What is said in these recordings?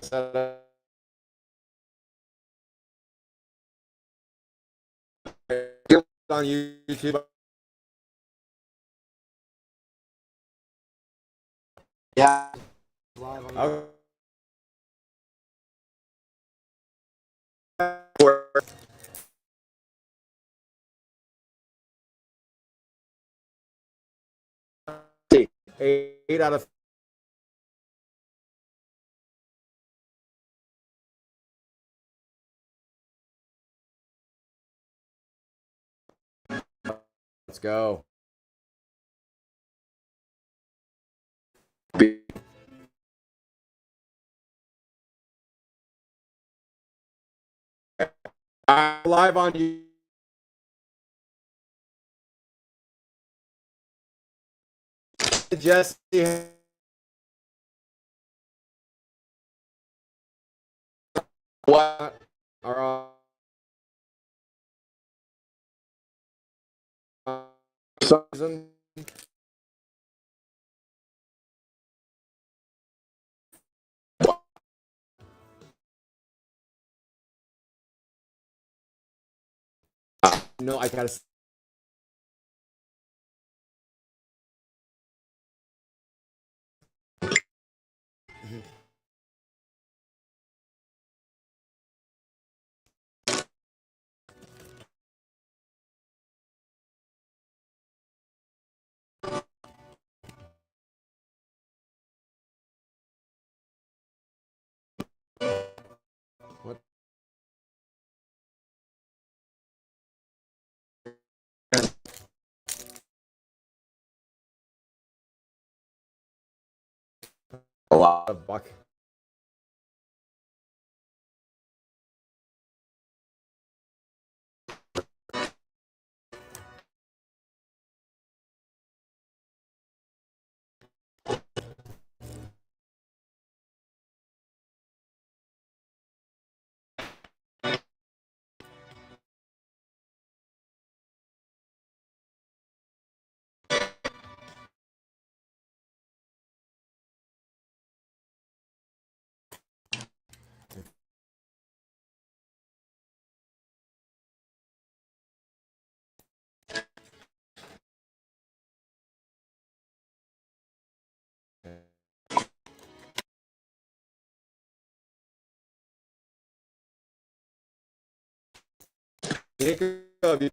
set up on YouTube. Yeah. Okay. 8 out of let's go. Live on you. Jesse. What are season? No, I gotta. What? A lot of buck. Jacob,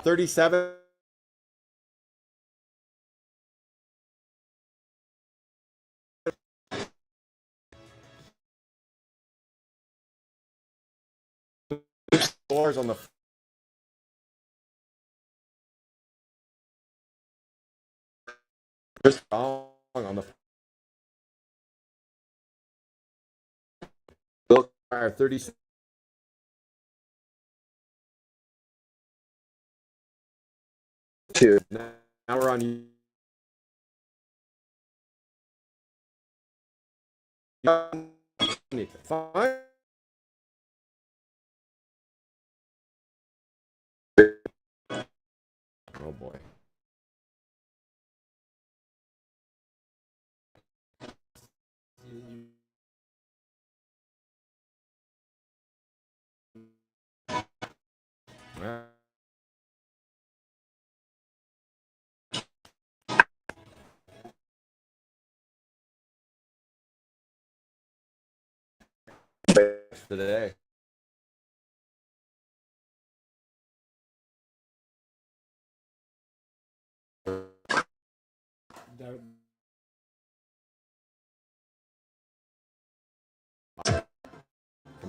37. Scores on the first song on the Bill 36. Now we're on. Fine. Oh boy. Today. From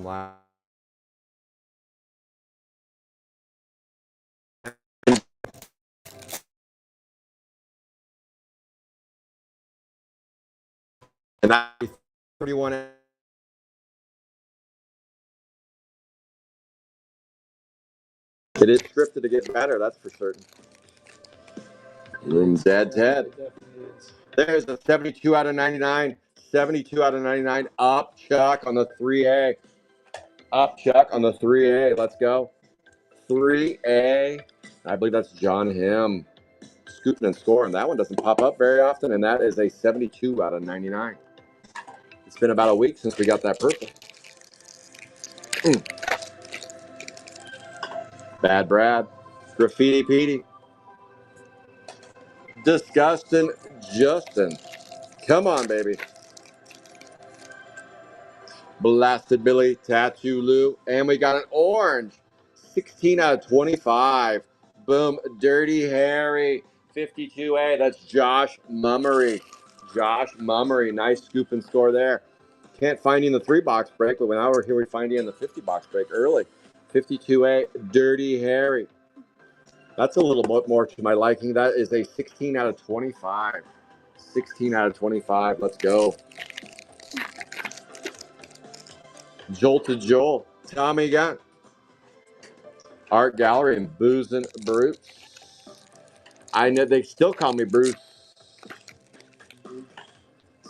last And that 31. It is scripted to get better, that's for certain. Dead Ted. There's a 72 out of 99. 72 out of 99. Up Chuck on the 3A. Up Chuck on the 3A. Let's go. 3A. I believe that's John Him. Scooping and scoring. That one doesn't pop up very often, and that is a 72 out of 99. It's been about a week since we got that purple. Bad Brad. Graffiti Petey. Disgusting Justin. Come on, baby. Blasted Billy, Tattoo Lou, and we got an orange. 16 out of 25. Boom. Dirty Harry. 52A. That's Josh Mummery. Josh Mummery. Nice scoop and score there. Can't find you in the 3-box break, but now we're here, we find you in the 50-box break early. 52A. Dirty Harry. That's a little bit more to my liking. That is a 16 out of 25. 16 out of 25. Let's go. Jolted Joel. Tommy Gunn. Art Gallery and Booze and Bruce. I know they still call me Bruce.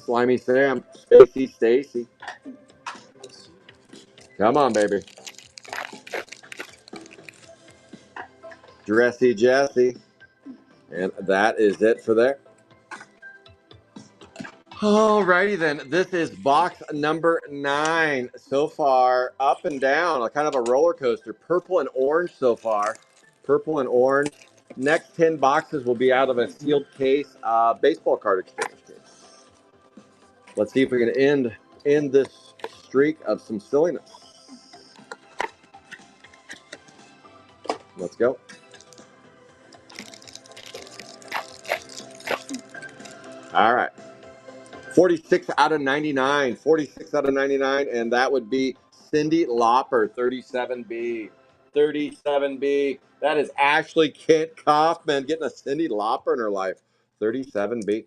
Slimy Sam. Spacey Stacy. Come on, baby. Dressy Jesse. And that is it for there. Alrighty then. This is box number 9. So far, up and down, a kind of a roller coaster. Purple and orange so far. Purple and orange. Next 10 boxes will be out of a sealed case, baseball card exchange case. Let's see if we can end this streak of some silliness. Let's go. All right. 46 out of 99. 46 out of 99, and that would be Cindy Lauper, 37B. 37B. That is Ashley Kent Kaufman getting a Cindy Lauper in her life. 37B.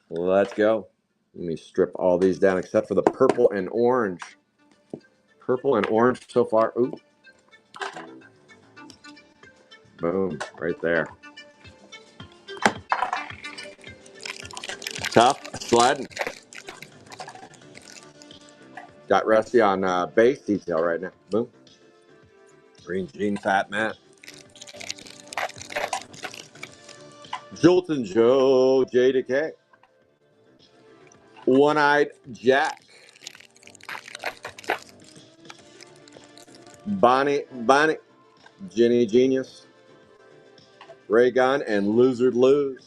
Let's go. Let me strip all these down except for the purple and orange. Purple and orange so far. Ooh. Boom. Right there. Tough sledding. Got Rusty on base detail right now. Boom. Green Jean Fat Matt. Jolton Joe JDK. One-Eyed Jack. Bonnie. Jenny Genius. Ray Gun and Loser Lose.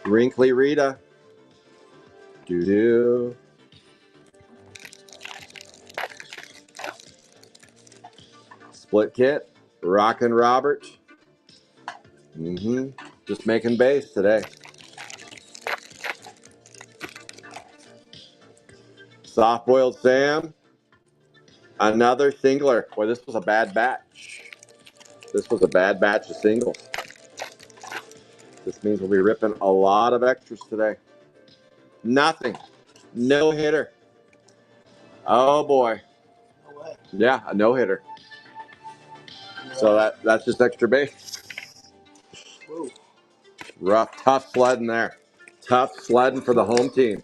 Wrinkly Rita. Doo-doo. Split Kit. Rockin' Robert. Just making base today. Soft Boiled Sam. Another singler. Boy, this was a bad batch. This was a bad batch of singles. This means we'll be ripping a lot of extras today. Nothing. No hitter. Oh boy. No way. Yeah, a no hitter. So that's just extra base. Whoa. Rough, tough sledding there. Tough sledding for the home team.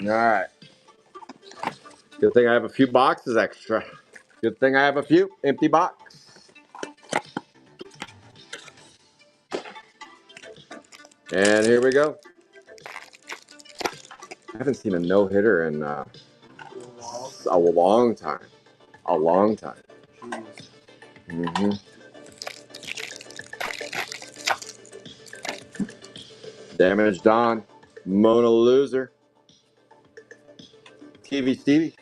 All right. Good thing I have a few boxes extra. Good thing I have a few empty box. And here we go. I haven't seen a no hitter in a long time. A long time. Damaged Don. Mona Loser. TV Stevie.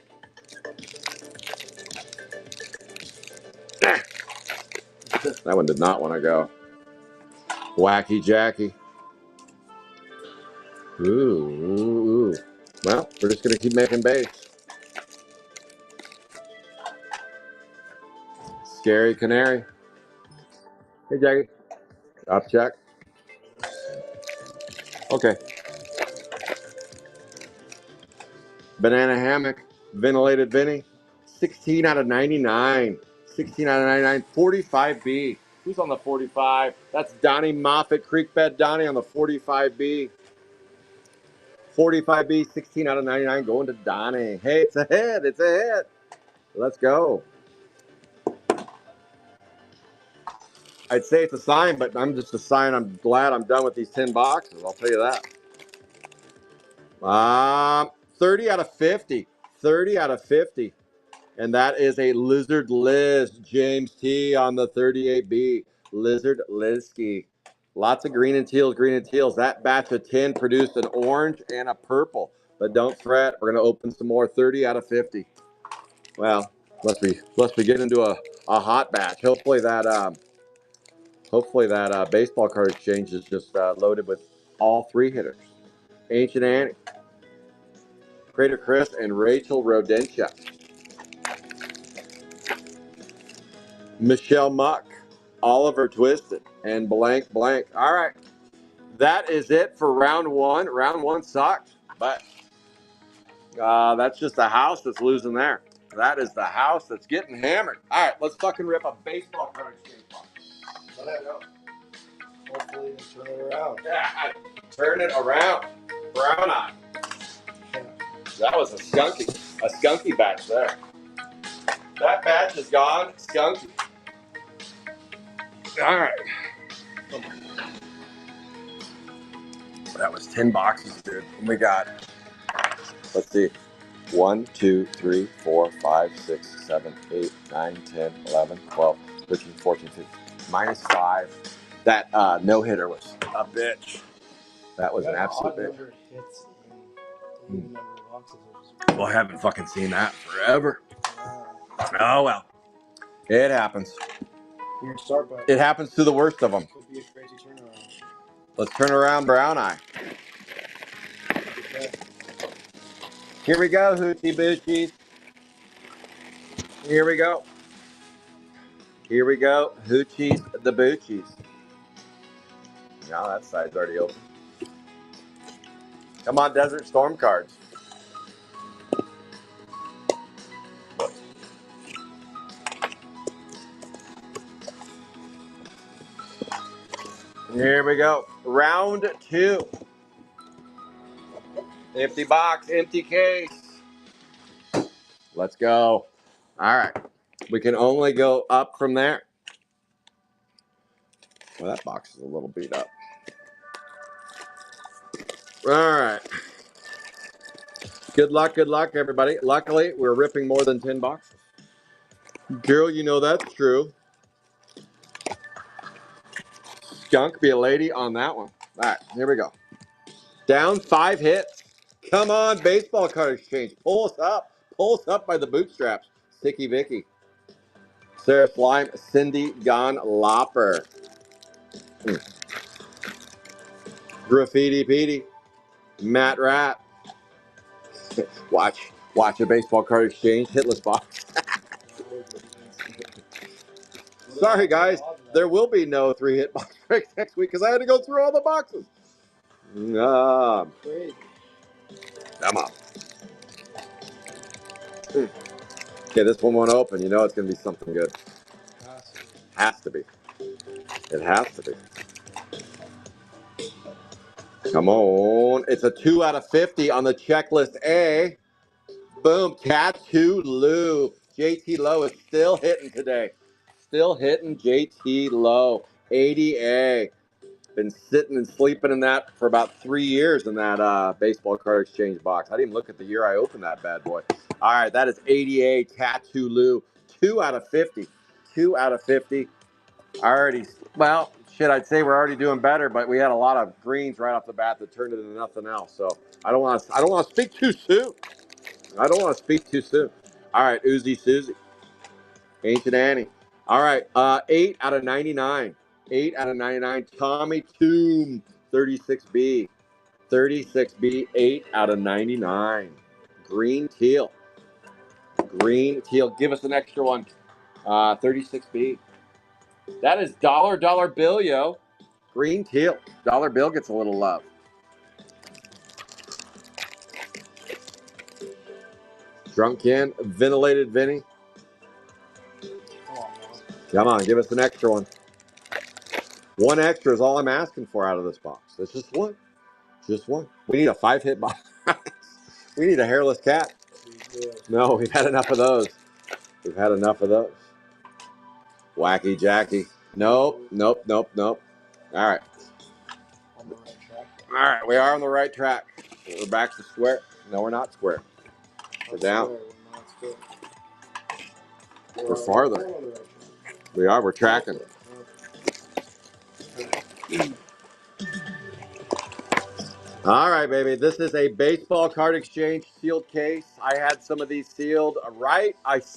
That one did not want to go. Wacky Jackie. Ooh. Well, we're just going to keep making base. Scary Canary. Hey, Jackie. Up check. Okay. Banana hammock. Ventilated Vinny. 16 out of 99. 16 out of 99. 45B. Who's on the 45? That's Donnie Moffat. Creekbed Donnie on the 45B. 45B, 16 out of 99 going to Donnie. Hey, it's a hit. It's a hit. Let's go. I'd say it's a sign, but I'm just a sign. I'm glad I'm done with these 10 boxes. I'll tell you that. 30 out of 50. 30 out of 50. And that is a Lizard Liz. James T on the 38B. Lizard Lizky. Lots of green and teals, green and teals. That batch of 10 produced an orange and a purple. But don't fret. We're going to open some more. 30 out of 50. Well, unless we get into a hot batch. Hopefully that baseball card exchange is just loaded with all three hitters. Ancient Annie, Crater Chris, and Rachel Rodentia. Michelle Muck, Oliver Twisted, and blank blank. All right. That is it for round one. Round one sucked, but that's just the house that's losing there. That is the house that's getting hammered. All right, let's fucking rip a baseball card exchange box. Let go. Hopefully, turn it around. Yeah, turn it around. Brown eye. Yeah. That was a skunky batch there. That batch is gone skunky. All right. That was 10 boxes, dude. And we got, let's see, 1, 2, 3, 4, 5, 6, 7, 8, 9, 10, 11, 12, 13, 14, 15. Minus 5. That no-hitter was a bitch. That was an absolute bitch. Hits in number of boxes. Well, I haven't fucking seen that forever. Oh, well. It happens. Weird start, but it happens to the worst of them. Could be a crazy turnaround. Let's turn around Brown Eye. Here we go, Hoochie Boochies. Here we go. Here we go, Hoochies the Boochies. Now that side's already open. Come on, Desert Storm cards. Here we go. Round 2. Empty box, empty case. Let's go. All right. We can only go up from there. Well, that box is a little beat up. All right. Good luck, everybody. Luckily, we're ripping more than 10 boxes. Girl, you know that's true. Skunk be a lady on that one. All right, here we go. Down 5 hits. Come on, baseball card exchange. Pull us up. Pull us up by the bootstraps. Sticky Vicky. Sarah Slime. Cindy Gon Lopper. Graffiti Petey. Matt Rat. Watch a baseball card exchange. Hitless box. Sorry, guys. There will be no 3-hit box breaks next week because I had to go through all the boxes. Come on. Okay, this one won't open. You know it's going to be something good. Has to be. It has to be. Come on. It's a 2 out of 50 on the checklist A. Boom. Tattoo Lou. JT Lowe is still hitting today. Still hitting JT Lowe. 80A. Been sitting and sleeping in that for about 3 years in that baseball card exchange box. I didn't even look at the year I opened that bad boy. All right, that is 80A Tattoo Lou. 2 out of 50. 2 out of 50. Well, shit, I'd say we're already doing better, but we had a lot of greens right off the bat that turned it into nothing else. So I don't want to speak too soon. All right, Uzi Susie. Ancient Annie. All right, 8 out of 99. 8 out of 99. Tommy Toom, 36B. 36B, 8 out of 99. Green Teal. Green Teal. Give us an extra one. 36B. That is dollar bill, yo. Green teal. Dollar bill gets a little love. Drunken, ventilated Vinny. Come on, give us an extra one. One extra is all I'm asking for out of this box. It's just one. Just one. We need a 5-hit box. We need a hairless cat. No, we've had enough of those. We've had enough of those. Wacky Jackie. Nope, nope, nope, nope. All right. All right, we are on the right track. We're back to square. No, we're not square. We're down. We're farther. We are. We're tracking. All right, baby. This is a baseball card exchange sealed case. I had some of these sealed, right?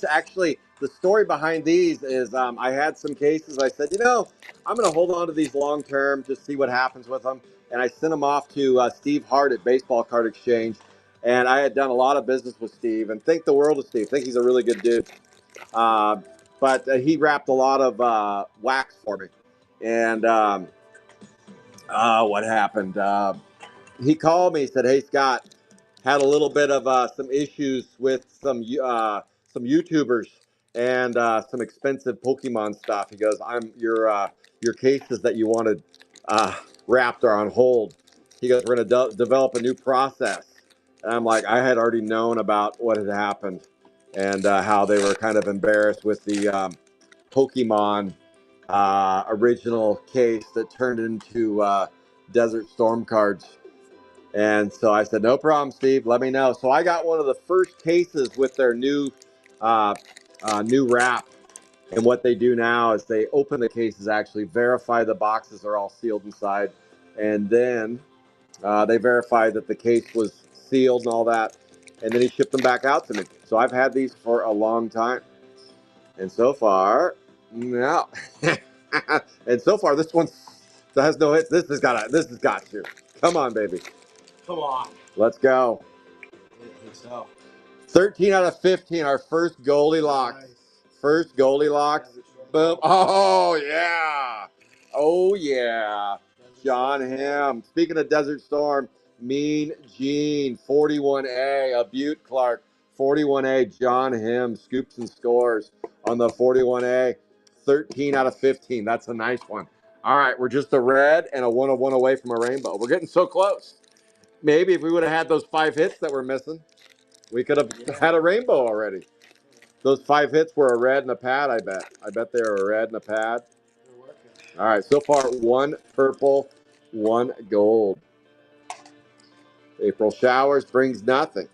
Actually, the story behind these is I had some cases. I said, I'm going to hold on to these long term, just see what happens with them. And I sent them off to Steve Hart at Baseball Card Exchange. And I had done a lot of business with Steve and think the world of Steve. Think he's a really good dude. But he wrapped a lot of wax for me. And what happened? He called me. He said, "Hey Scott, had a little bit of some issues with some YouTubers and some expensive Pokemon stuff." He goes, "I'm your cases that you wanted wrapped are on hold." He goes, "We're going to develop a new process." And I'm like, I had already known about what had happened and how they were kind of embarrassed with the Pokemon original case that turned into Desert Storm cards. And so I said, no problem, Steve. Let me know. So I got one of the first cases with their uh, new wrap. And what they do now is they open the cases, actually verify the boxes are all sealed inside, and then they verify that the case was sealed and all that. And then he shipped them back out to me. So I've had these for a long time. And so far, no. And so far, this one has no hits. This has got to. Come on, baby. Come on. Let's go. I think so. 13 out of 15, our first Goldilocks. Nice. First Goldilocks. Boom. Oh, yeah. Oh, yeah. John Hamm. Speaking of Desert Storm, Mean Gene, 41A, a Butte Clark, 41A, John Hamm, scoops and scores on the 41A. 13 out of 15. That's a nice one. All right, we're just a red and a 101 away from a rainbow. We're getting so close. Maybe if we would have had those 5 hits that we're missing, we could have had a rainbow already. Those 5 hits were a red and a pad, I bet. I bet they were a red and a pad. All right, so far 1 purple, 1 gold. April showers brings nothing.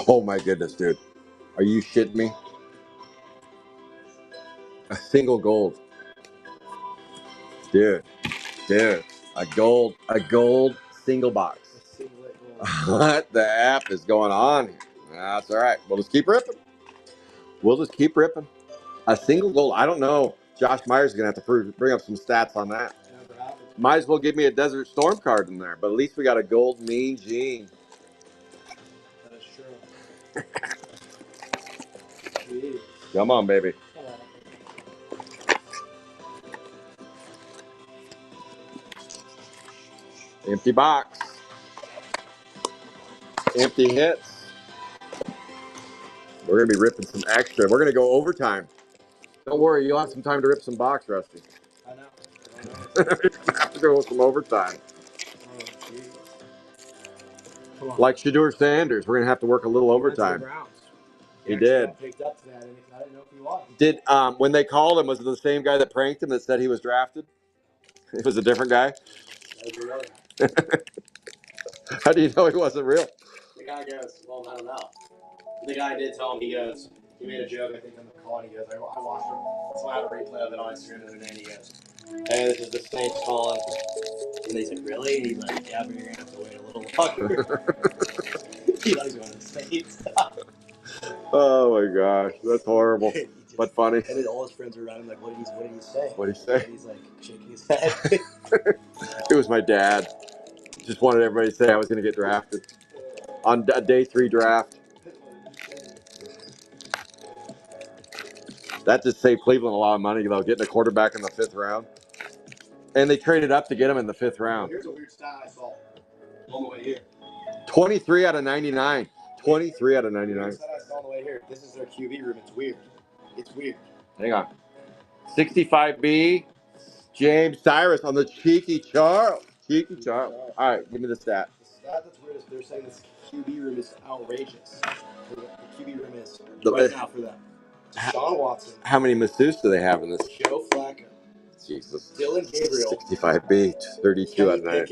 Oh my goodness, dude. Are you shitting me? A single gold. Dude. A gold single box. What the F is going on here? That's all right. We'll just keep ripping. A single gold. I don't know. Josh Myers is going to have to bring up some stats on that. Might as well give me a Desert Storm card in there, but at least we got a gold Mean Gene. That is true. Come on, baby. Empty box. Empty hits. We're going to be ripping some extra. We're going to go overtime. Don't worry, you'll have some time to rip some box, Rusty. I know. We're going to have to go with some overtime. Like Shedeur Sanders, we're going to have to work a little overtime. He did. Picked up to that, and I didn't know if he was. Did when they called him, was it the same guy that pranked him that said he was drafted? It was a different guy. How do you know he wasn't real? The guy goes, well, I don't know. The guy did tell him, he made a joke, I think, on the call, and he goes, I watched him, so I have a replay of it on Instagram the other day, and he goes, hey, this is the Saints calling. And he's like, really? And he's like, yeah, but you're going to have to wait a little longer. He likes going to the Saints. Oh my gosh, that's horrible, but funny. And then all his friends were around him like, what did he say? What did he say? And he's like, shaking his head. It was my dad. Just wanted everybody to say I was going to get drafted on a day 3 draft. That just saved Cleveland a lot of money, though, getting a quarterback in the 5th round. And they traded up to get him in the 5th round. Here's a weird stat I saw on the way here. 23 out of 99. 23 out of 99. Here's a stat I saw on the way here. This is their QB room. It's weird. It's weird. Hang on. 65B, James Cyrus on the cheeky Charles. Cheeky Charles. All right, give me the stat. The stat that's weird is they're saying this QB room is outrageous. The QB room is right now for them. Deshaun Watson. How many masseuse do they have in this? Joe Flacco. Jesus. Dylan Gabriel. 65B, 32 out of 9.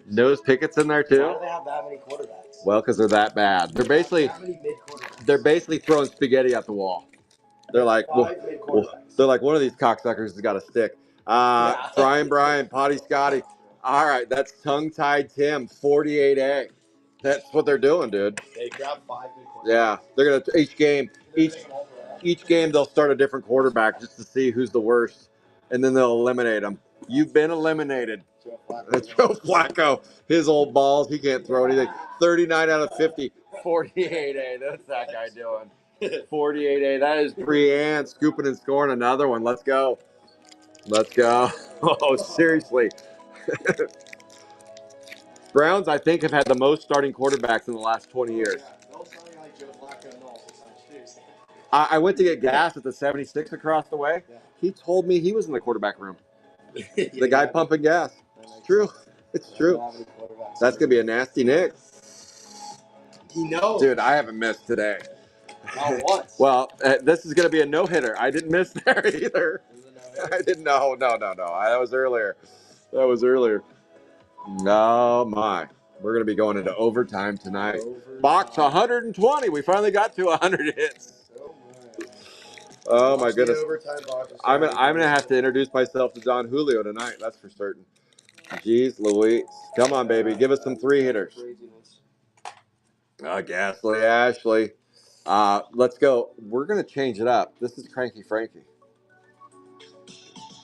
Nose Pickett's in there too? Why do they have that many quarterbacks? Well, because they're that bad. They're basically throwing spaghetti at the wall. They're like, one of these cocksuckers has got a stick. Brian, Potty Scotty. All right, that's tongue-tied Tim, 48A. That's what they're doing, dude. They grab 5 good quarterbacks. Yeah, they're gonna each game they'll start a different quarterback just to see who's the worst, and then they'll eliminate them. You've been eliminated. Joe Flacco, his old balls, he can't throw anything. 39 out of 50, 48A. That's that guy doing. 48A. That is Brienne scooping and scoring another one. Let's go. Let's go. Oh, seriously. Browns, I think, have had the most starting quarterbacks in the last 20 years. I went to get gas at the 76 across the way. He told me he was in the quarterback room. The guy pumping gas. It's true. It's true. That's going to be a nasty Nick. He knows. Dude, I haven't missed today. Not once. Well, this is going to be a no-hitter. I didn't miss there either. I didn't know. No. That was earlier. No, my. We're going to be going into overtime tonight. Box 120. We finally got to 100 hits. Oh, my goodness. I'm gonna have to introduce myself to Don Julio tonight. That's for certain. Jeez Louise. Come on, baby. Give us some 3-hitters. Ghastly Ashley. Let's go. We're going to change it up. This is Cranky Frankie.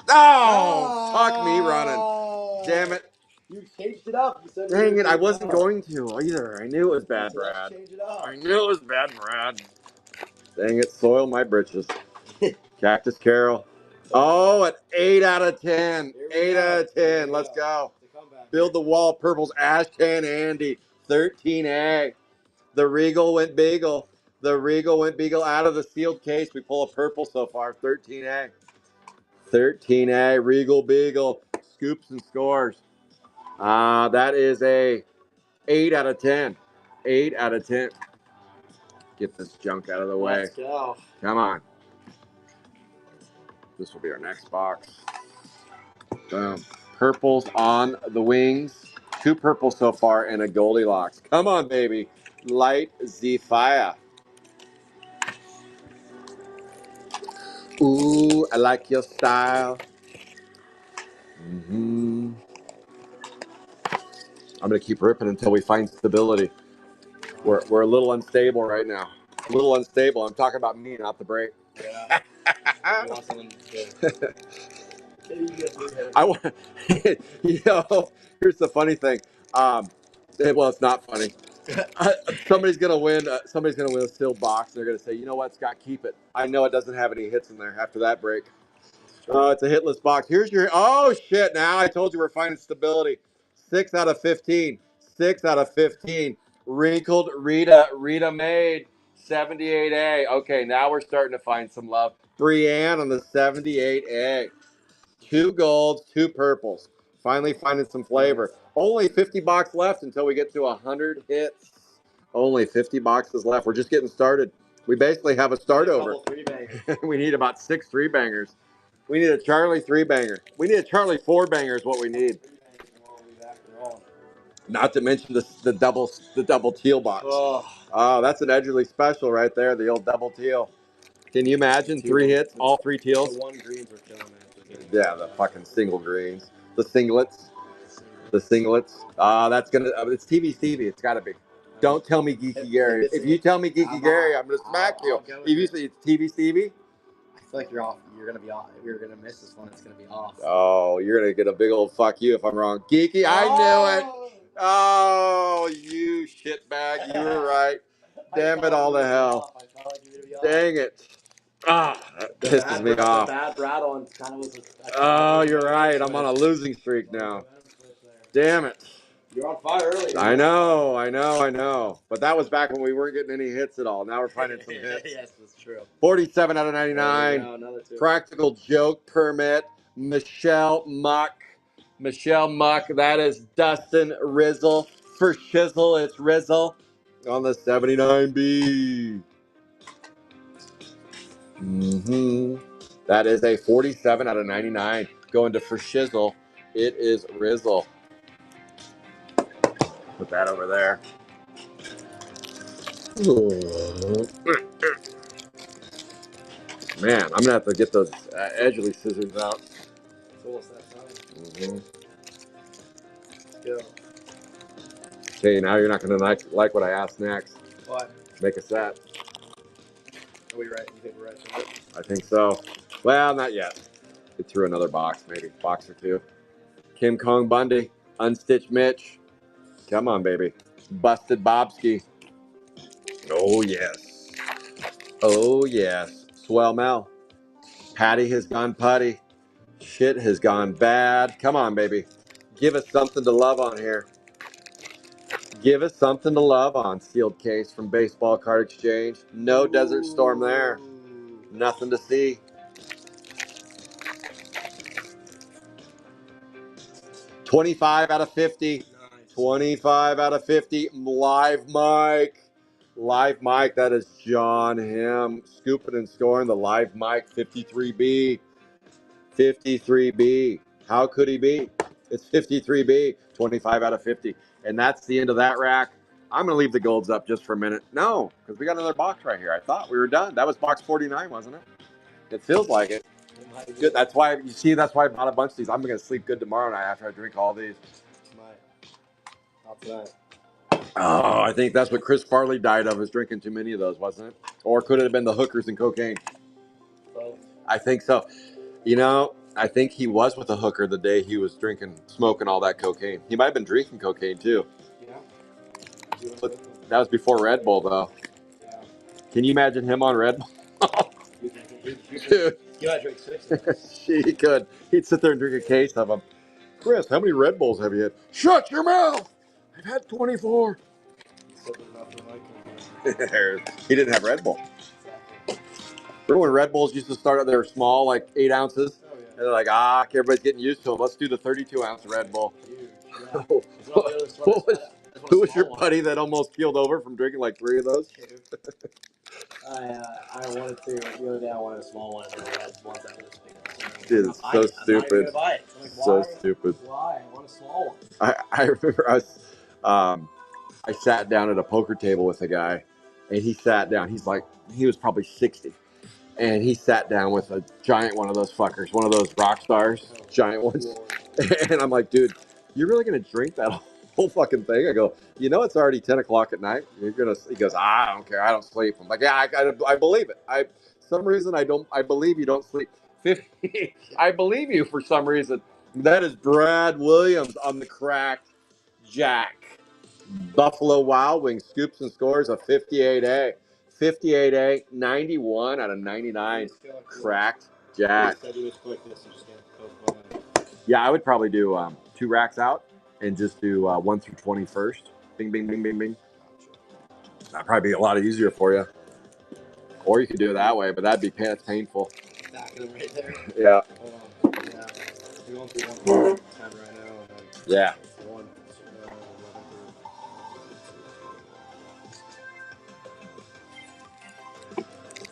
Oh, fuck me running. Damn it. You changed it up. You said dang it. I wasn't going to either. I knew it was bad, Brad. I knew it was bad, Brad. Dang it. Soiled my britches. Cactus Carol. Oh, an 8 out of 10. 8 out of 10. Let's go. Build the wall. Purples. Ashcan Andy. 13A. The Regal went Beagle. Out of the sealed case. We pull a purple so far. 13A. 13A. Regal Beagle. Scoops and scores. That is a 8 out of 10. 8 out of 10. Get this junk out of the way. Let's go. Come on. This will be our next box. Boom. Purples on the wings. 2 purples so far and a Goldilocks. Come on, baby. Light Sapphire. Ooh, I like your style. I'm going to keep ripping until we find stability. We're a little unstable right now. A little unstable. I'm talking about me, not the break. Yeah. I want, here's the funny thing. Well, it's not funny. Somebody's gonna win a sealed box, and they're gonna say, you know what, Scott, keep it. I know it doesn't have any hits in there after that break. It's a hitless box. Here's your. Oh shit! Now I told you we're finding stability. 6 out of 15. 6 out of 15. Wrinkled Rita made 78A. Okay, now we're starting to find some love. Brienne on the 78A. 2 golds, 2 purples. Finally finding some flavor. Only 50 box left until we get to 100 hits. Only 50 boxes left. We're just getting started. We basically have a start over. We need about 6 3-bangers. We need a Charlie 3-banger. We need a Charlie 4-banger is what we need. Not to mention the double teal box. Oh, that's an Edgerly special right there, the old double teal. Can you imagine 3 hits, all 3 teals? The 1 greens are killing me. Yeah, the fucking single greens. The singlets. That's gonna. It's TV Stevie. It's got to be. Don't tell me Geeky Gary. If you tell me Geeky Gary, I'm gonna smack you. If you say it's TV Stevie, I feel like you're off. You're gonna be off. If you're gonna miss this one, it's gonna be off. Oh, you're gonna get a big old fuck you if I'm wrong. Geeky, I knew it. Oh, you shitbag. You were right. Damn it all to hell. Dang it. That pisses me off. Bad rattle and kind of was Oh, you're right. I'm on a losing streak now. Damn it. You're on fire early. I know. But that was back when we weren't getting any hits at all. Now we're finding some hits. Yes, that's true. 47 out of 99. Another two. Practical Joke Permit. Michelle Muck. That is Dustin Rizzle. For Shizzle, it's Rizzle on the 79B. That is a 47 out of 99. Going to For Shizzle, it is Rizzle. Put that over there. Man, I'm gonna have to get those edgely scissors out. It's almost that time. Go. Okay, now you're not gonna like what I asked next. What? Make a set. Are we ready? You think we're ready for it? I think so. Well, not yet. Get through another box, maybe. Box or two. Kim Kong Bundy. Unstitched Mitch. Come on, baby. Busted Bobski. Oh, yes. Oh, yes. Swell Mel. Patty has gone putty. Shit has gone bad. Come on, baby. Give us something to love on here. Give us something to love on. Sealed case from Baseball Card Exchange. No Desert Storm there. Nothing to see. 25 out of 50. Nice. 25 out of 50. Live Mike. Live Mike. That is John Him. Scooping and scoring the Live Mike 53B. 53B. How could he be? It's 53B. 25 out of 50. And that's the end of that rack. I'm going to leave the golds up just for a minute. No, because we got another box right here. I thought we were done. That was box 49, wasn't it? It feels like it. Good. That's why I bought a bunch of these. I'm going to sleep good tomorrow night after I drink all these. Not tonight. Oh, I think that's what Chris Farley died of, is drinking too many of those, wasn't it? Or could it have been the hookers and cocaine? Both. I think so. You know, I think he was with a hooker the day he was smoking all that cocaine. He might have been drinking cocaine too. Yeah. But that was before Red Bull, though. Yeah. Can you imagine him on Red Bull? Dude. You might drink 6. He could. He'd sit there and drink a case of them. Chris, how many Red Bulls have you had? Shut your mouth! I've had 24. He didn't have Red Bull. Remember when Red Bulls used to start out, they were small, like 8 ounces? Oh, yeah. And they're like, everybody's getting used to them. Let's do the 32-ounce Red Bull. Huge, yeah. Who was your buddy that almost keeled over from drinking like 3 of those? I wanted to. The other day I wanted a small one, and I had ones that were this big. Dude, it's so stupid. Like, so stupid. Why? I want a small one. I remember I sat down at a poker table with a guy, and he sat down. He was probably 60. And he sat down with a giant one of those fuckers, one of those rock stars, giant ones. And I'm like, dude, you're really going to drink that whole fucking thing? I go, you know, it's already 10 o'clock at night. He goes, I don't care. I don't sleep. I'm like, yeah, I believe it. Some reason I believe you don't sleep. 50, I believe you for some reason. That is Brad Williams on the cracked jack. Buffalo Wild Wings scoops and scores a 58A. 58A, 91 out of 99. Cracked jack. Yeah, I would probably do 2 racks out and just do 1 through 20 first. Bing, bing, bing, bing, bing. That'd probably be a lot easier for you. Or you could do it that way, but that'd be painful. Stacking them right there. Yeah. Yeah. We're going through one time right now. Yeah.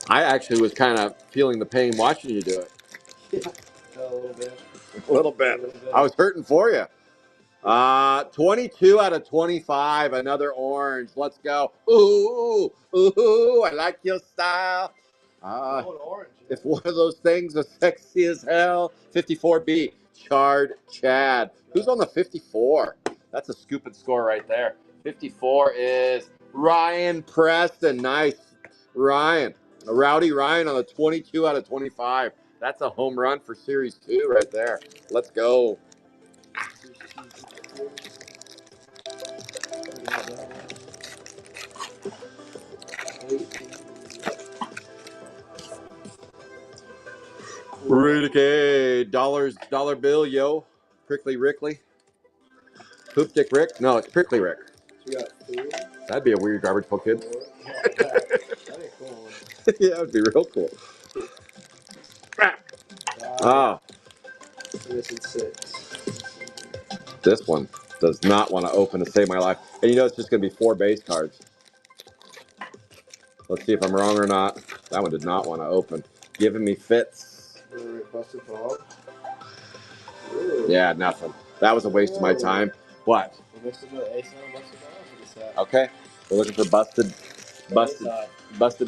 I actually was kind of feeling the pain watching you do it. Yeah, a little bit. A little bit. I was hurting for you. 22 out of 25. Another orange. Let's go. Ooh, I like your style. Orange, yeah. If one of those things is sexy as hell. 54B. Charred Chad. Who's on the 54? That's a scoop and score right there. 54 is Ryan Preston. Nice. Ryan. A Rowdy Ryan on the 22 out of 25. That's a home run for Series 2 right there. Let's go. Rudy K. Dollar bill, yo. Prickly Rickley. Poop Dick Rick? No, it's Prickly Rick. So we got 3. That'd be a weird garbage pail kid. 4. Yeah, that'd be cool. Yeah, that'd be real cool. 5. Ah, We're missing 6. this one does not want to open to save my life. And you know it's just going to be 4 base cards. Let's see if I'm wrong or not. That one did not want to open. Giving me fits. Busted Bob. Yeah, nothing. That was a waste of my time. What? We're missing the ace and busted Bob for the set. Okay. We're looking for busted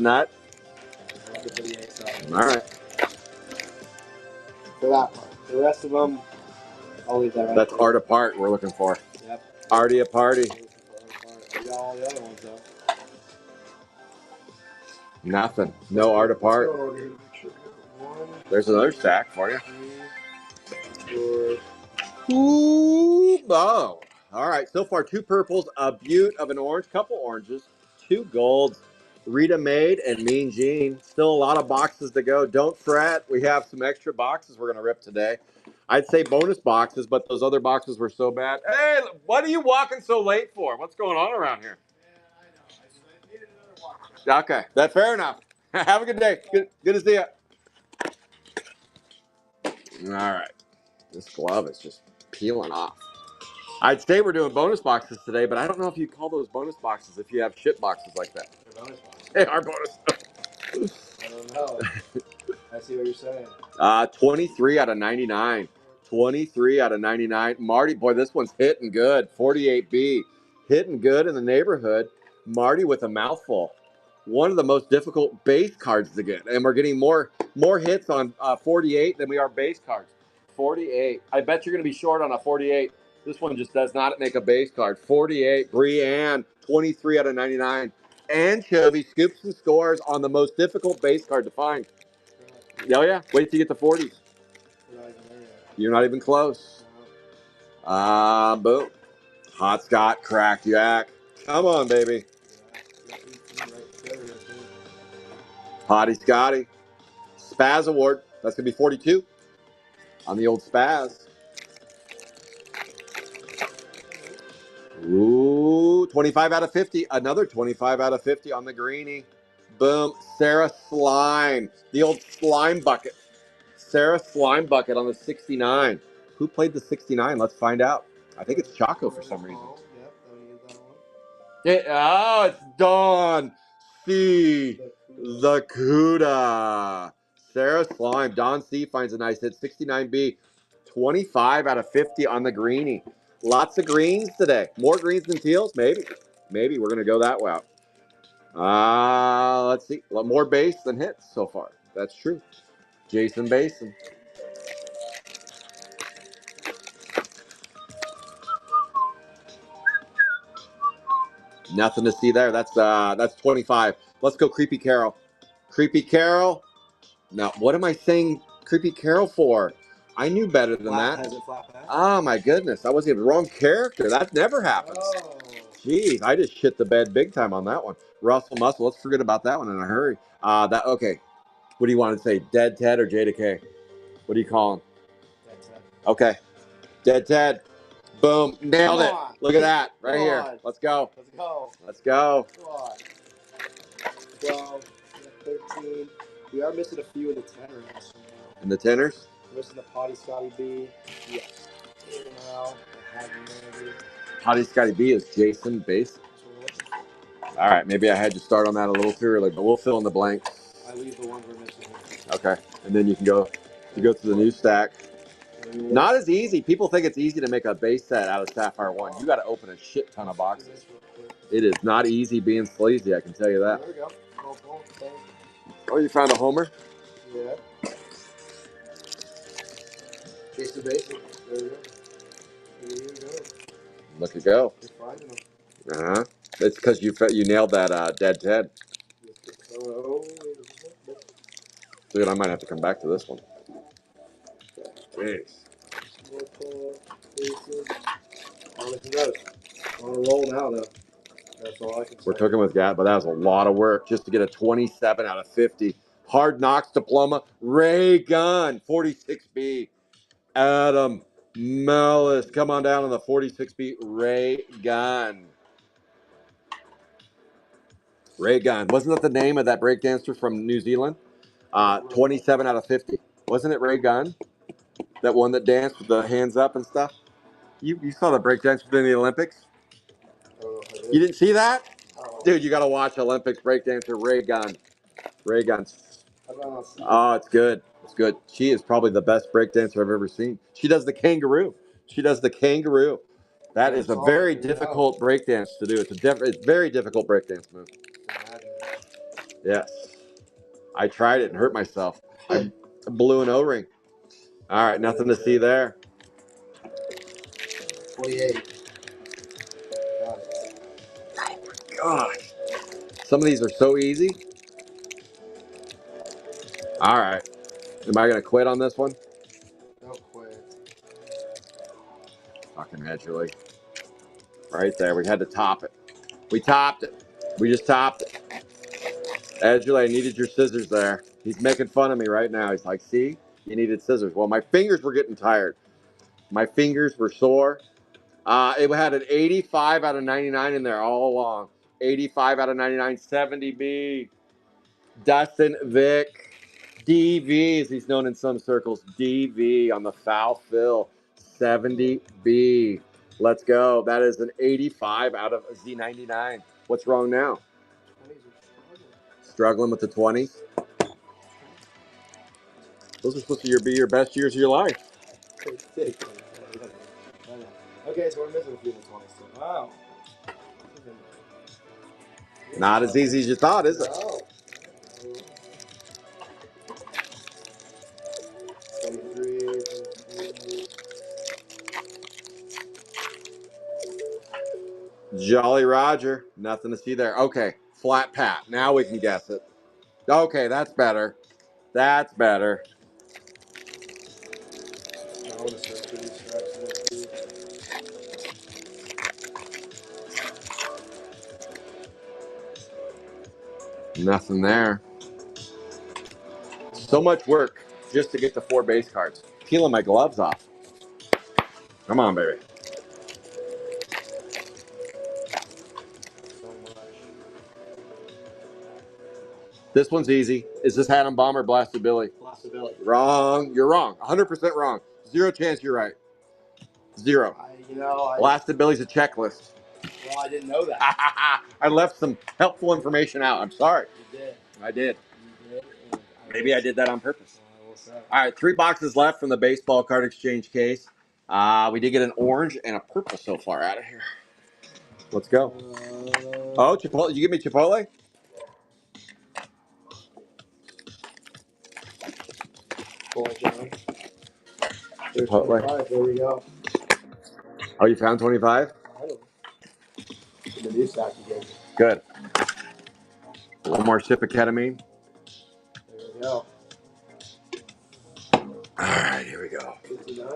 nut. We're looking for the ace side. All right. For that part. The rest of them, I'll leave that right That's there. Art Apart we're looking for. Yep. Arty a party. We got all the other ones though. Nothing. No Art Apart. There's another stack for you. 4. Ooh, oh. All right. So far, 2 purples, a beaut of an orange, couple oranges, 2 golds. Rita Maid and Mean Gene. Still a lot of boxes to go. Don't fret. We have some extra boxes we're going to rip today. I'd say bonus boxes, but those other boxes were so bad. Hey, what are you walking so late for? What's going on around here? I needed another watch. Okay, that's fair enough. Have a good day. Good to see you. All right. This glove is just peeling off. I'd say we're doing bonus boxes today, but I don't know if you call those bonus boxes if you have shit boxes like that. They're bonus boxes. They are bonus. I don't know. I see what you're saying. 23 out of 99. 23 out of 99. Marty, boy, this one's hitting good. 48B. Hitting good in the neighborhood. Marty with a mouthful. One of the most difficult base cards to get. And we're getting more hits on 48 than we are base cards. 48. I bet you're going to be short on a 48. This one just does not make a base card. 48. Brienne, 23 out of 99. Anchovy scoops and scores on the most difficult base card to find. Oh, yeah. Wait till you get the 40s. You're not even close. Boom. Hot Scott, cracked yak. Come on, baby. Hottie Scotty. Spaz Award. That's going to be 42 on the old Spaz. Ooh, 25 out of 50. Another 25 out of 50 on the greenie. Boom. Sarah Slime. The old slime bucket. Sarah Slime bucket on the 69. Who played the 69? Let's find out. I think it's Chaco for some reason. It's Dawn C. The Cuda. Sarah Slime. Don C finds a nice hit. 69B. 25 out of 50 on the greenie. Lots of greens today. More greens than teals? Maybe. Maybe we're going to go that route. Let's see. More base than hits so far. That's true. Jason Basin. Nothing to see there. That's 25. Let's go Creepy Carol. Creepy Carol. Now, what am I saying Creepy Carol for? I knew better than that. Oh, my goodness. I wasn't even the wrong character. That never happens. Oh. Jeez, I just shit the bed big time on that one. Russell Muscle. Let's forget about that one in a hurry. Okay. What do you want to say? Dead Ted or Jada K? What do you call him? Dead Ted. Okay. Dead Ted. Boom. Nailed it. Look at that. Right here. Let's go. Let's go. Let's go. Come on. 12, 13. We are missing a few of the tenors. And the tenors? We're missing the Potty Scotty B. Yes. Now, Potty Scotty B is Jason Basin. All right. Maybe I had to start on that a little too early, but we'll fill in the blanks. I leave the ones we're missing. Okay. And then you can go to the new stack. Not as easy. People think it's easy to make a base set out of Sapphire 1. You got to open a shit ton of boxes. It is not easy being sleazy, I can tell you that. There we go. Oh, you found a homer? Yeah. Jason Basin. There we go. Here you go. Look at go. You're finding them. Uh-huh. It's because you nailed that Dead Ted. Dude, I might have to come back to this one. Jeez. On a roll now, though. That's all I can say. We're cooking with Gat, but that was a lot of work just to get a 27 out of 50. Hard Knocks diploma. Ray Gun, 46B. Adam Mellis, come on down on the 46B. Ray Gun. Ray Gun. Wasn't that the name of that breakdancer from New Zealand? 27 out of 50. Wasn't it Ray Gun? That one that danced with the hands up and stuff? You saw the breakdance in the Olympics? You didn't see that? Dude, you got to watch Olympics breakdancer Ray Gun. Ray Gun. Oh, it's good. It's good. She is probably the best breakdancer I've ever seen. She does the kangaroo. She does the kangaroo. That is a very difficult breakdance to do. It's very difficult breakdance move. Yes. I tried it and hurt myself. I blew an O-ring. All right, nothing to see there. 28. Gosh. Some of these are so easy. All right. Am I going to quit on this one? Don't quit. Fucking Edgerly. Right there. We had to top it. We topped it. We just topped it. Edgerly, I needed your scissors there. He's making fun of me right now. He's like, see, you needed scissors. Well, my fingers were getting tired. My fingers were sore. It had an 85 out of 99 in there all along. 85 out of 99. 70B. Dustin Vick. DV, as he's known in some circles. DV on the foul fill. 70B. Let's go. That is an 85 out of Z99. What's wrong now? Struggling with the 20s? Those are supposed to be your best years of your life. Okay, so we're missing a few of the 20s still. Wow. Not as easy as you thought, is it? No. 23. Jolly Roger. Nothing to see there. Okay, flat pat. Now we can guess it. Okay, that's better. That's better. Nothing there. So much work just to get the 4 base cards. Peeling my gloves off. Come on, baby. This one's easy. Is this Adam Bomb or Blasted Billy? Blasted Billy. Wrong. You're wrong. 100% wrong. Zero chance you're right. Zero. Blasted Billy's a checklist. Well, I didn't know that. I left some helpful information out. I'm sorry. You did. I did. You did. Maybe I did that on purpose. All right, 3 boxes left from the baseball card exchange case. We did get an orange and a purple so far out of here. Let's go. Oh, Chipotle. Did you give me Chipotle? Chipotle. There we go. Oh, you found 25? The new stack you gave me. Good. One more sip of ketamine. There we go. All right, here we go. 59.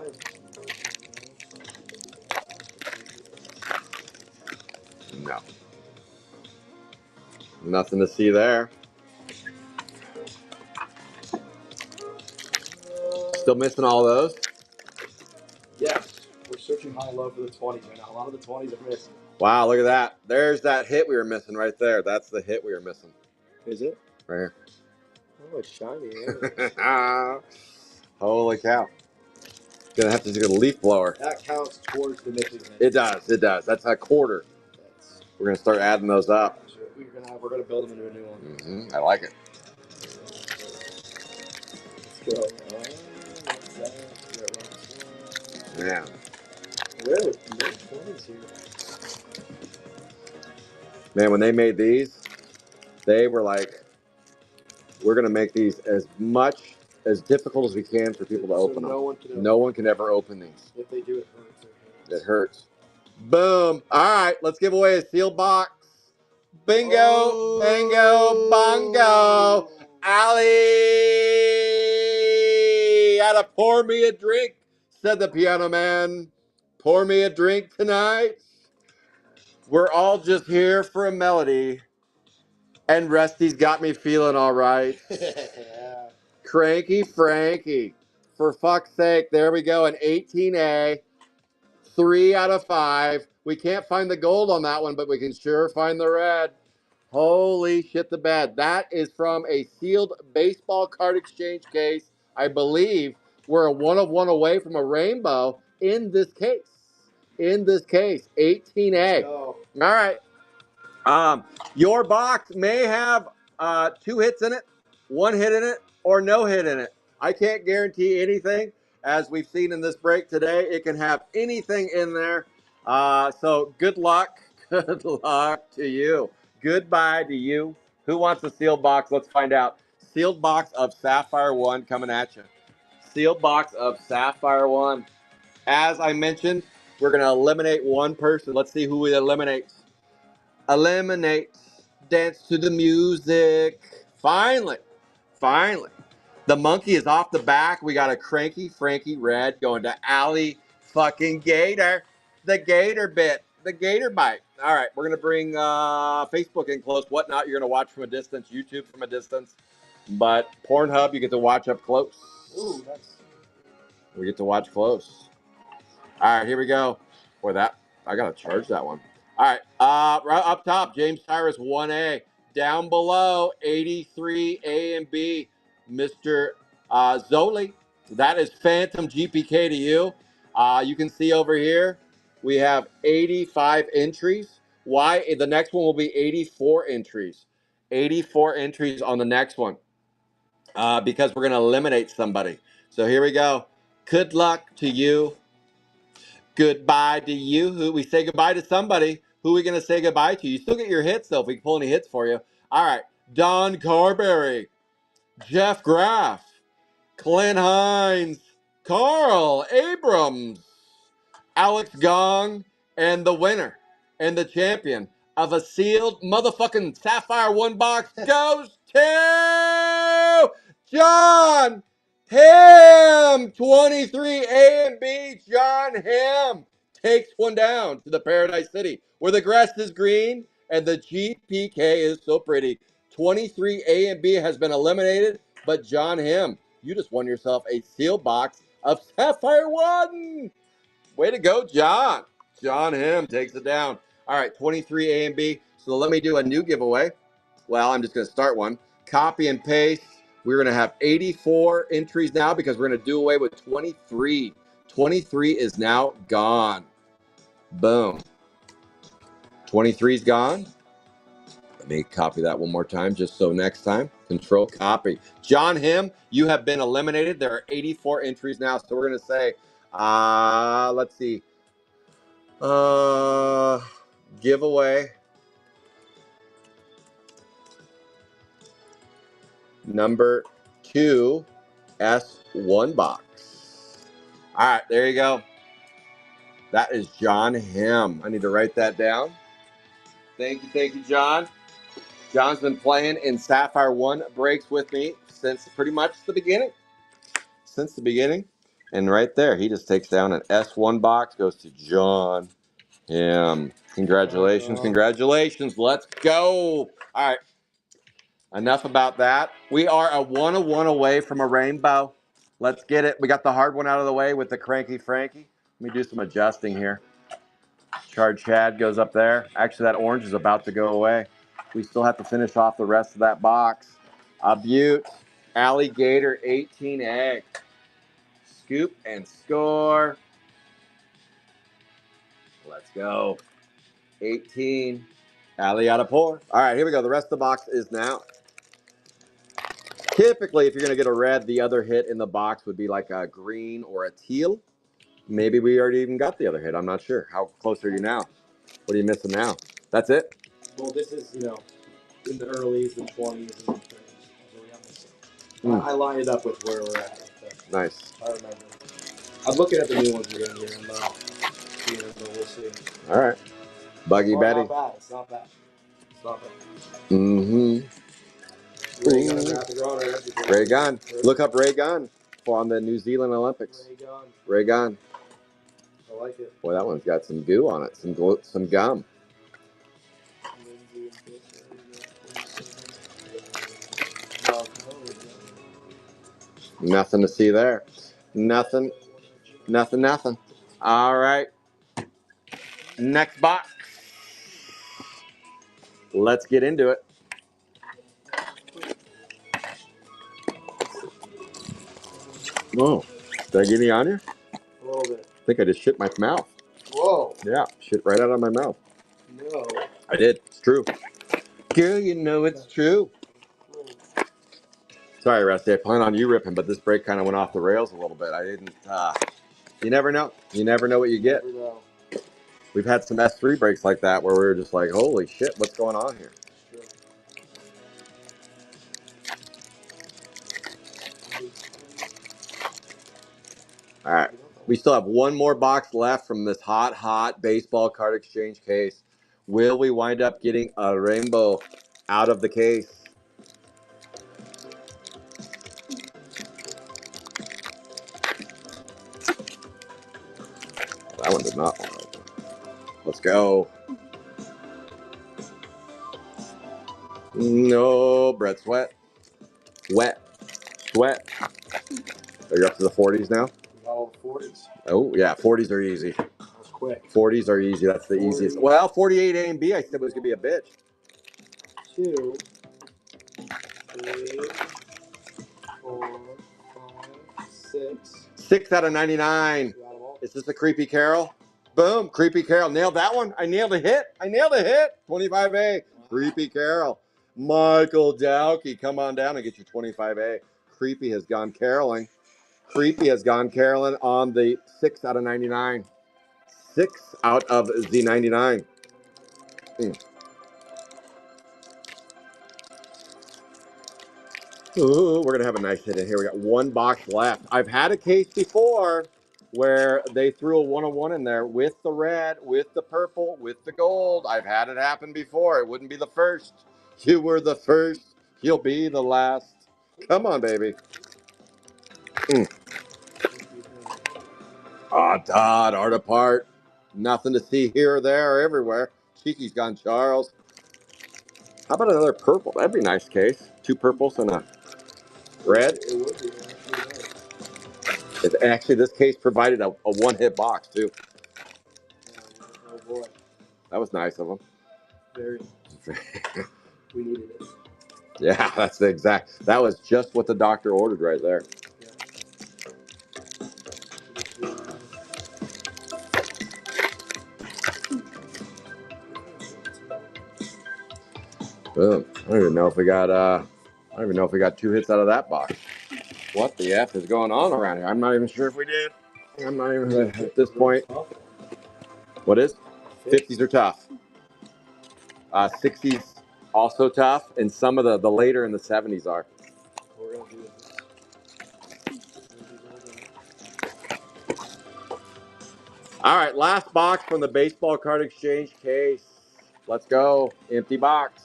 No. Nothing to see there. Still missing all those? Yes. We're searching high and low for the 20s right now. A lot of the 20s are missing. Wow, look at that. There's that hit we were missing right there. That's the hit we were missing. Is it? Right here. Oh, it's shiny. Holy cow. Gonna have to do a leaf blower. That counts towards the missing hit. It does. It does. That's a quarter. We're gonna start adding those up. We're gonna build them into a new one. I like it. Let's go. Yeah. Really? No 20s here. Man, when they made these, they were like, we're gonna make these as difficult as we can for people to open them. No one can ever open these. If they do, it hurts. It hurts. Boom. All right, let's give away a sealed box. Bingo, bango, bongo. Allie, had to pour me a drink, said the piano man. Pour me a drink tonight. We're all just here for a melody. And Rusty's got me feeling all right. Yeah. Cranky Frankie. For fuck's sake, there we go. An 18A. 3 out of 5. We can't find the gold on that one, but we can sure find the red. Holy shit, the bed. That is from a sealed baseball card exchange case. I believe we're a 1 of 1 away from a rainbow in this case. In this case, 18A. All right. Your box may have 2 hits in it, 1 hit in it, or no hit in it. I can't guarantee anything. As we've seen in this break today, it can have anything in there. So good luck. Good luck to you. Goodbye to you. Who wants a sealed box? Let's find out. Sealed box of Sapphire 1 coming at you. Sealed box of Sapphire 1. As I mentioned, we're going to eliminate one person. Let's see who we eliminate. Eliminate. Dance to the music. Finally. Finally. The monkey is off the back. We got a cranky Frankie red going to Allie fucking Gator. The Gator bit. The Gator bite. All right. We're going to bring Facebook in close. Whatnot. You're going to watch from a distance. YouTube from a distance. But Pornhub, you get to watch up close. Ooh, that's... We get to watch close. All right, here we go. For that, I gotta charge that one. All right, right up top, James Tyrus 1A. Down below, 83 A and B, Mr. Zoli. That is Phantom GPK to you. You can see over here, we have 85 entries. Why? The next one will be 84 entries. 84 entries on the next one because we're gonna eliminate somebody. So here we go. Good luck to you. Goodbye to you. Who we say goodbye to somebody. Who are we gonna say goodbye to? You still get your hits though if we can pull any hits for you. All right. Don Carberry, Jeff Graff, Clint Hines, Carl Abrams, Alex Gong, and the winner and the champion of a sealed motherfucking Sapphire 1 box goes to John Ham. 23 A and B. John Ham takes one down to the Paradise City where the grass is green and the GPK is so pretty. 23 A and B has been eliminated, but John Ham, you just won yourself a sealed box of Sapphire 1. Way to go, John. John Ham takes it down. All right, 23 A and B. So let me do a new giveaway. Well, I'm just going to start one. Copy and paste. We're going to have 84 entries now because we're going to do away with 23. 23 is now gone. Boom. 23 is gone. Let me copy that one more time just so next time. Control copy. John Ham, you have been eliminated. There are 84 entries now. So we're going to say, let's see. Giveaway number 2 S1 box. All right, there you go. That is John Ham. I need to write that down. Thank you, John. John's been playing in Sapphire 1 breaks with me since pretty much the beginning. Since the beginning. And right there, he just takes down an S1 box, goes to John Ham. Congratulations, congratulations. Let's go. All right. Enough about that. We are a 1 of 1 away from a rainbow. Let's get it. We got the hard one out of the way with the cranky Frankie. Let me do some adjusting here. Charge Chad goes up there. Actually, that orange is about to go away. We still have to finish off the rest of that box. A Butte, Alligator 18A. Scoop and score. Let's go. 18. Allie out of pour. All right, here we go. The rest of the box is now. Typically, if you're going to get a red, the other hit in the box would be like a green or a teal. Maybe we already even got the other hit. I'm not sure. How close are you now? What are you missing now? That's it? Well, this is, in the earlies, the 20s, and the 30s. So we got missing. I line it up with where we're at. Nice. I remember. I'm looking at the new ones we're getting here, and we'll see. All right. Buggy Betty. Not bad. It's not bad. It's not bad. Mm-hmm. Ray Gun. Look up Ray Gun on the New Zealand Olympics. Ray Gun. I like it. Boy, that one's got some goo on it. Some gum. Nothing to see there. Nothing. Nothing. All right. Next box. Let's get into it. Whoa. Did I get any on you? A little bit. I think I just shit my mouth. Whoa. Yeah, shit right out of my mouth. No. I did. It's true. Girl, you know it's true. Sorry, Rusty. I plan on you ripping, but this break kind of went off the rails a little bit. I didn't. You never know. You never know what you get. Never know. We've had some S3 breaks like that where we were just like, holy shit, what's going on here? All right. We still have one more box left from this hot baseball card exchange case. Will we wind up getting a rainbow out of the case? That one did not want to open. Let's go. No, Brett Sweat. Wet. Sweat. Are you up to the 40s now? All 40s. Oh, yeah. 40s are easy. That was quick. 40s are easy. That's the 40. easiest. Well, 48 A and B, I said was going to be a bitch. 2, 3, 4, 5, 6. 6 out of 99. Is this a Creepy Carol? Boom. Creepy Carol. Nailed that one. I nailed a hit. 25A. Wow. Creepy Carol. Michael Dowkey. Come on down and get your 25A. Creepy has gone caroling. Creepy has gone caroling on the 6 out of 99. 6 out of the 99. Ooh, we're going to have a nice hit in here. We got one box left. I've had a case before where they threw a 101 in there with the red, with the purple, with the gold. I've had it happen before. It wouldn't be the first. You were the first. You'll be the last. Come on, baby. Oh, Todd, art apart. Nothing to see here or there or everywhere. Cheeky's gone Charles. How about another purple? That'd be a nice case. 2 purples and a red. It would be. Actually, this case provided a one-hit box, too. Oh, boy. That was nice of them. Very. We needed it. Yeah, that's the exact. That was just what the doctor ordered right there. Boom. I don't even know if we got. I don't even know if we got 2 hits out of that box. What the F is going on around here? I'm not even sure if we did. I'm not even at this point. What is? 50s are tough. 60s also tough, and some of the later in the 70s are. We're gonna do this. All right, last box from the baseball card exchange case. Let's go. Empty box.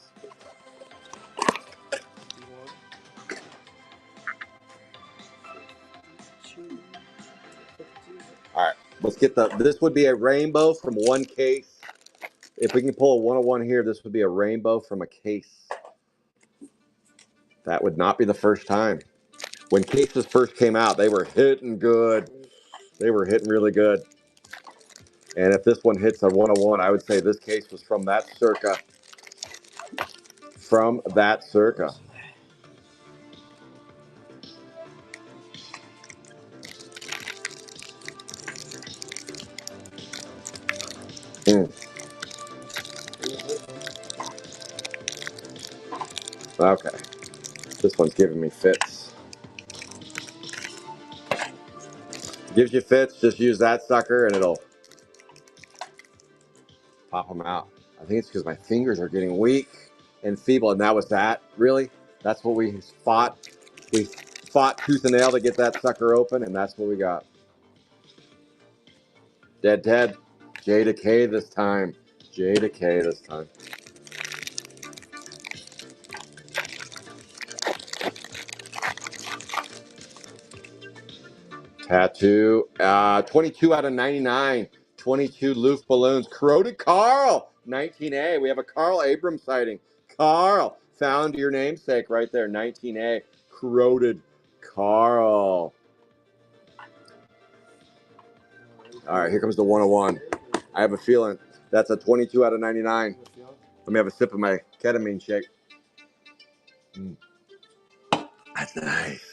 All right, let's get this would be a rainbow from one case. If we can pull a 101 here, this would be a rainbow from a case. That would not be the first time. When cases first came out, they were hitting good. They were hitting really good. And if this one hits a 101, I would say this case was from that circa. From that circa. Okay. This one's giving me fits. Gives you fits, just use that sucker and it'll pop them out. I think it's because my fingers are getting weak and feeble, and that was that. Really? That's what we fought. We fought tooth and nail to get that sucker open, and that's what we got. Dead Ted. J to K this time. J to K this time. Tattoo. 22 out of 99. 22 Loof Balloons. Corroded Carl. 19A. We have a Carl Abrams sighting. Carl. Found your namesake right there. 19A. Corroded Carl. All right, here comes the 101. I have a feeling that's a 22 out of 99. Let me have a sip of my ketamine shake. That's nice.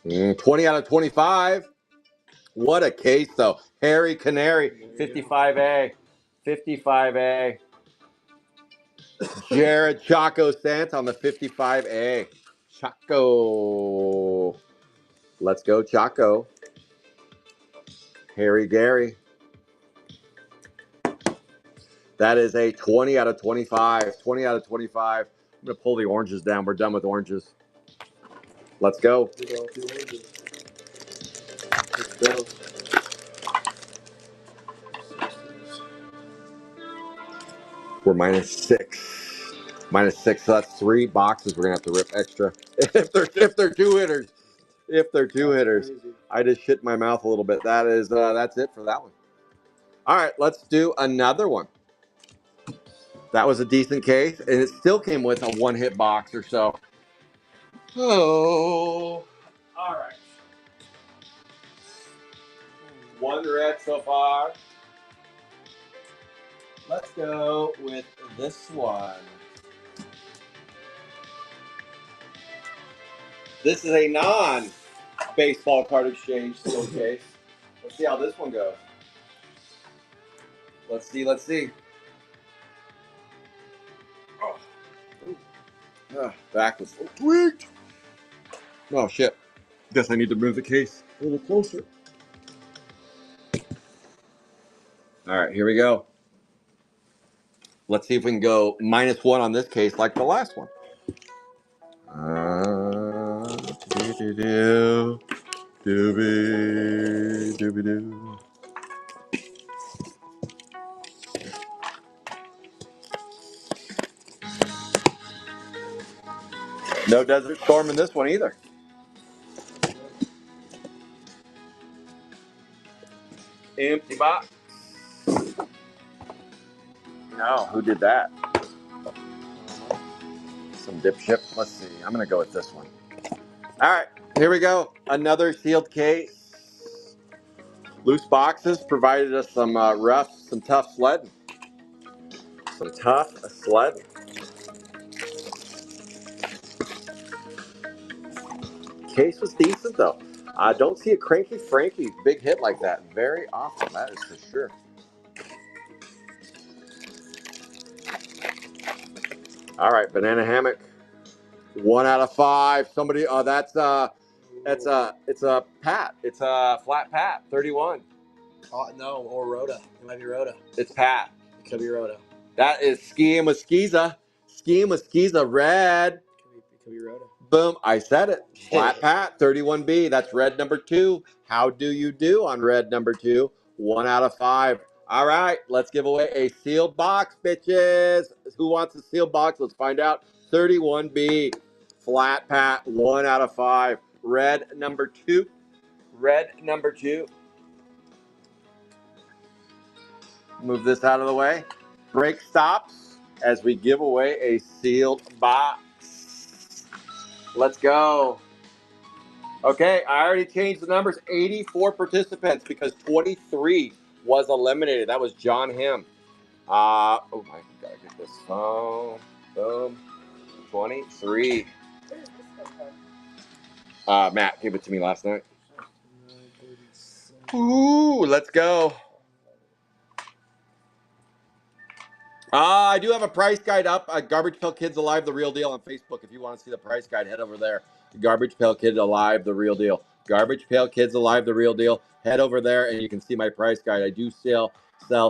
Mm, 20 out of 25. What a case, though. Harry Canary, 55A. 55A. Jared Chaco Sant on the 55A. Chaco. Let's go, Chaco. Harry Gary. That is a 20 out of 25. 20 out of 25. I'm going to pull the oranges down. We're done with oranges. Let's go. Let's go. We're -6. -6. So that's 3 boxes we're going to have to rip extra. If they're 2 hitters. If they're 2 hitters. Crazy. I just shit my mouth a little bit. That's it for that one. All right, let's do another one. That was a decent case, and it still came with a 1-hit box or so. Oh, all right. 1 red so far. Let's go with this one. This is a non-baseball card exchange steel case. Let's see how this one goes. Let's see. Back was so tweaked. Oh, shit. Guess I need to move the case a little closer. All right, here we go. Let's see if we can go -1 on this case like the last one. Doobie-doo. No Desert Storm in this one either. Empty box. No, who did that? Some dipshit. Let's see. I'm going to go with this one. All right, here we go. Another sealed case. Loose boxes provided us some some tough sledding. Some tough sledding. Case was decent, though. I don't see a Cranky Frankie big hit like that very often. That is for sure. All right, banana hammock. 1 out of 5. Somebody. Oh, it's a Pat. It's a flat Pat. 31. No, or Rhoda. It might be Rhoda. It's Pat. It could be Rhoda. That is Ski and Muskiza. Ski and Muskiza red. It could be Rhoda. Boom. I said it. Flat Pat. 31B. That's red number 2. How do you do on red number 2? 1 out of 5. All right. Let's give away a sealed box, bitches. Who wants a sealed box? Let's find out. 31B. Flat Pat. 1 out of 5. Red number 2. Red number 2. Move this out of the way. Break stops as we give away a sealed box. Let's go. Okay, I already changed the numbers. 84 participants because 23 was eliminated. That was John Him. Oh my, gotta get this phone. Boom. 23. Matt gave it to me last night. Ooh, let's go. I do have a price guide up. Garbage Pail Kids Alive, the real deal on Facebook. If you want to see the price guide, head over there. Garbage Pail Kids Alive, the real deal. Garbage Pail Kids Alive, the real deal. Head over there and you can see my price guide. I do sell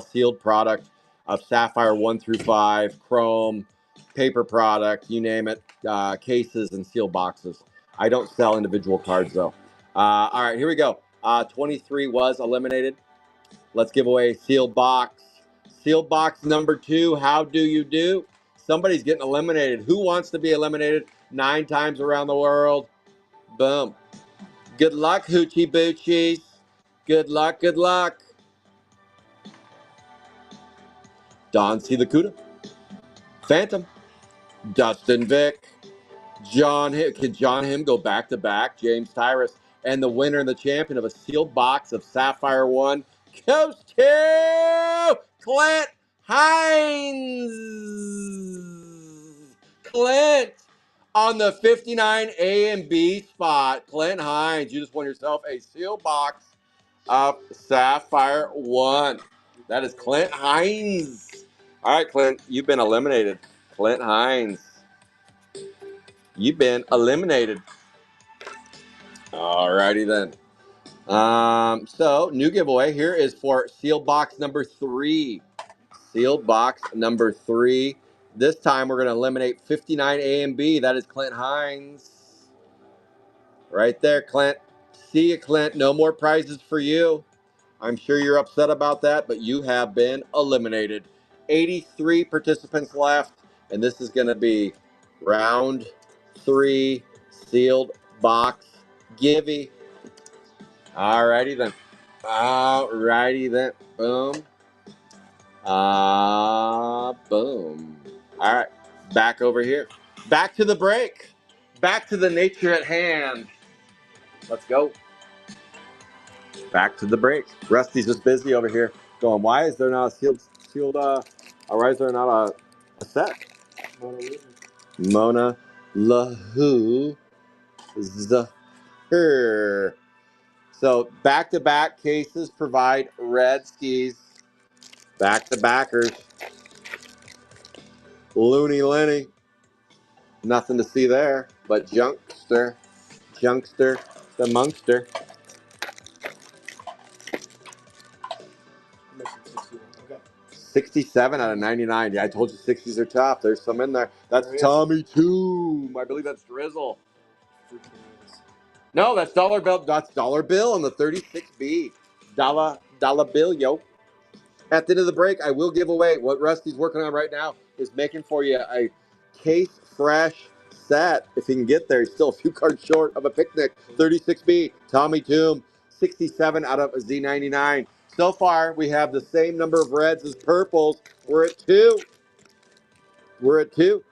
sealed product of Sapphire 1 through 5, Chrome, paper product, you name it, cases and sealed boxes. I don't sell individual cards though. All right, here we go. 23 was eliminated. Let's give away a sealed box. Sealed box number 2, how do you do? Somebody's getting eliminated. Who wants to be eliminated 9 times around the world? Boom. Good luck, Hoochie Boochies. Good luck, good luck. Don C. the Cuda. Phantom, Dustin Vick, can John Him go back to back? James Tyrus, and the winner and the champion of a sealed box of Sapphire 1 goes to Clint Hines. Clint on the 59 A and B spot. Clint Hines, you just won yourself a sealed box of Sapphire 1. That is Clint Hines. All right, Clint, you've been eliminated. Clint Hines, you've been eliminated. All righty then. So new giveaway here is for sealed box number 3. Sealed box number 3. This time we're going to eliminate 59 A and B. That is Clint Hines. Right there, Clint. See you, Clint. No more prizes for you. I'm sure you're upset about that, but you have been eliminated. 83 participants left, and this is going to be round 3 sealed box givey. Alrighty then. Alrighty then. Boom. Boom. All right. Back over here. Back to the break. Back to the nature at hand. Let's go. Back to the break. Rusty's just busy over here going, why is there not a sealed why is there not a set? Mona Lahu Zahir. So back-to-back cases provide red skis. Back-to-backers. Looney Lenny. Nothing to see there, but Junkster, the Monkster. 67 out of 99. Yeah, I told you 60s are tough. There's some in there. That's Tommy Toom. I believe that's Drizzle. No, that's Dollar Bill. That's Dollar Bill on the 36B. Dollar Bill, yo. At the end of the break, I will give away what Rusty's working on right now is making for you a case fresh set. If he can get there, he's still a few cards short of a picnic. 36B, Tommy Toom, 67 out of Z99. So far, we have the same number of reds as purples. We're at 2. We're at 2.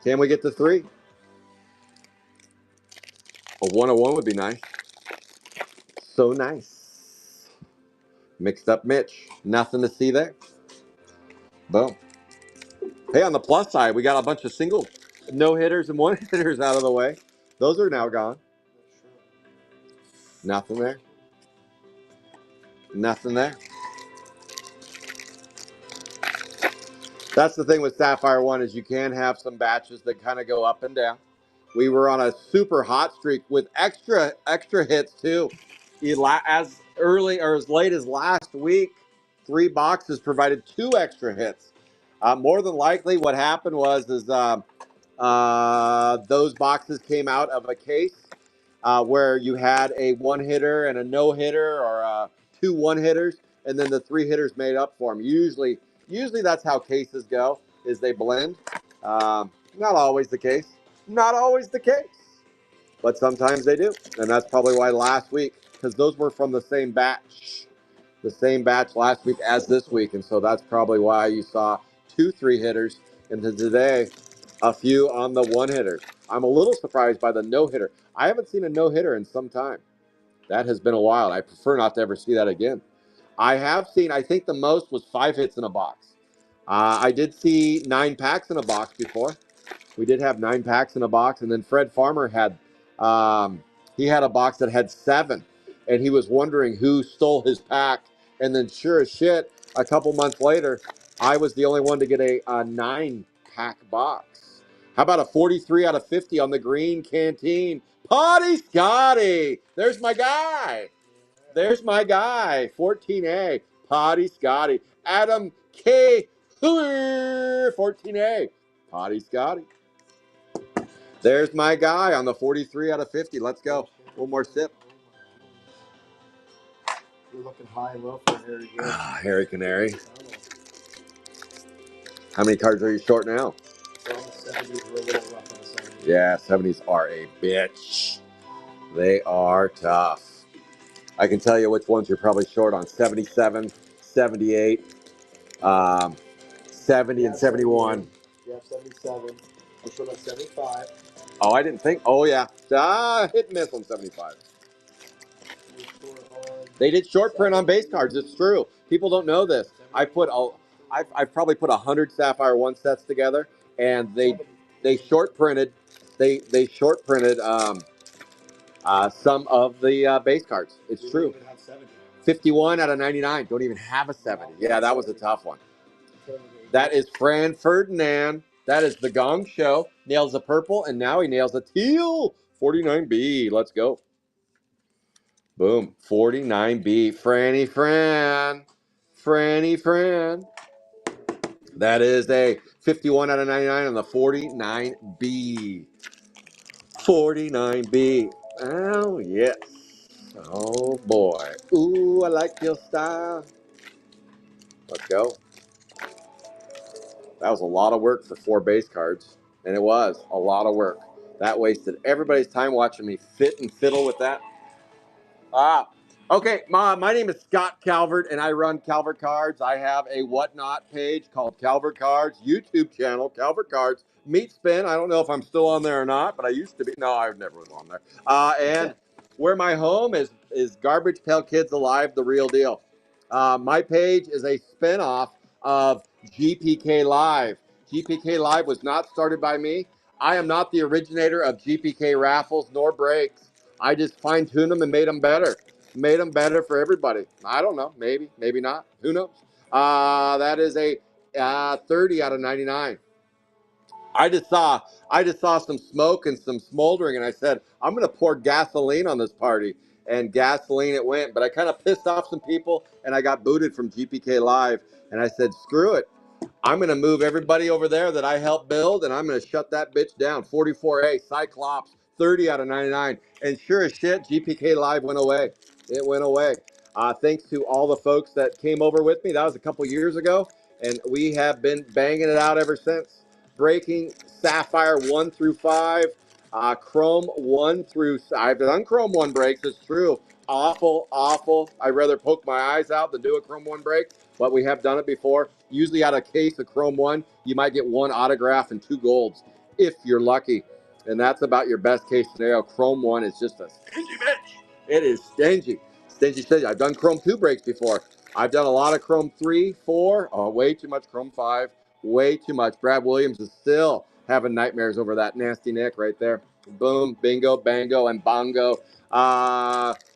Can we get to 3? A 101 would be nice. So nice. Mixed up Mitch. Nothing to see there. Boom. Hey, on the plus side, we got a bunch of single no-hitters and one-hitters out of the way. Those are now gone. Nothing there. Nothing there. That's the thing with Sapphire 1 is you can have some batches that kind of go up and down. We were on a super hot streak with extra hits too. As early or as late as last week, 3 boxes provided 2 extra hits. More than likely, what happened was those boxes came out of a case where you had a 1-hitter and a no-hitter, or 2 1-hitters, and then the 3 hitters made up for them. Usually that's how cases go, is they blend. Not always the case. Not always the case. But sometimes they do. And that's probably why last week, because those were from the same batch. The same batch last week as this week. And so that's probably why you saw 2 3-hitters. And today, a few on the 1-hitter. I'm a little surprised by the no-hitter. I haven't seen a no-hitter in some time. That has been a while. I prefer not to ever see that again. I have seen, I think the most was 5 hits in a box. I did see 9 packs in a box before. We did have 9 packs in a box, and then Fred Farmer had he had a box that had 7, and he was wondering who stole his pack. And then, sure as shit, a couple months later, I was the only one to get a 9-pack box. How about a 43 out of 50 on the Green Canteen? Potty Scotty! There's my guy. There's my guy. 14A. Potty Scotty. Adam K. 14A. Potty Scotty. There's my guy on the 43 out of 50. Let's go. One more sip. You're looking high and low for Harry here. Harry Canary. How many cards are you short now? So on the 70s, we're a little rough on the 70s. Yeah, 70s are a bitch. They are tough. I can tell you which ones you're probably short on. 77, 78, 70 and 71. You have 77. I'm showing at 75. Oh, I didn't think. Oh, yeah. Hit and miss on 75. They did short print on base cards. It's true. People don't know this. I've probably put 100 Sapphire 1 sets together, and they short printed. They short printed some of the base cards. It's true. 51 out of 99 don't even have a 70. Yeah, that was a tough one. That is Fran Ferdinand. That is the Gong Show. Nails a purple, and now he nails a teal. 49B. Let's go. Boom. 49B. Franny Fran. Franny Fran. That is a 51 out of 99 on the 49B. 49B. Oh, yes. Oh, boy. Ooh, I like your style. Let's go. That was a lot of work for 4 base cards. And it was a lot of work. That wasted everybody's time watching me fit and fiddle with that. Okay, my name is Scott Calvert, and I run Calvert Cards. I have a whatnot page called Calvert Cards, YouTube channel, Calvert Cards, Meat Spin. I don't know if I'm still on there or not, but I used to be. No, I never was on there. And where my home is Garbage Pail Kids Alive, the real deal. My page is a spinoff of GPK Live. GPK Live was not started by me. I am not the originator of GPK raffles nor breaks. I just fine-tuned them and made them better. Made them better for everybody. I don't know. Maybe, maybe not. Who knows? That is a 30 out of 99. I just saw some smoke and some smoldering, and I said, I'm going to pour gasoline on this party. And gasoline it went. But I kind of pissed off some people, and I got booted from GPK Live. And I said, screw it. I'm going to move everybody over there that I helped build, and I'm going to shut that bitch down. 44A, Cyclops, 30 out of 99. And sure as shit, GPK Live went away. It went away. Thanks to all the folks that came over with me. That was a couple years ago, and we have been banging it out ever since. Breaking Sapphire 1 through 5, Chrome 1 through... I've done Chrome 1 breaks, it's true. Awful, awful. I'd rather poke my eyes out than do a Chrome 1 break, but we have done it before. Usually out of a case of Chrome 1, you might get 1 autograph and 2 golds, if you're lucky. And that's about your best case scenario. Chrome 1 is just a stingy bitch. It is stingy. Stingy, stingy. I've done Chrome 2 breaks before. I've done a lot of Chrome 3, 4. Oh, way too much Chrome 5. Way too much. Brad Williams is still having nightmares over that nasty Nick right there. Boom, bingo, bango, and bongo.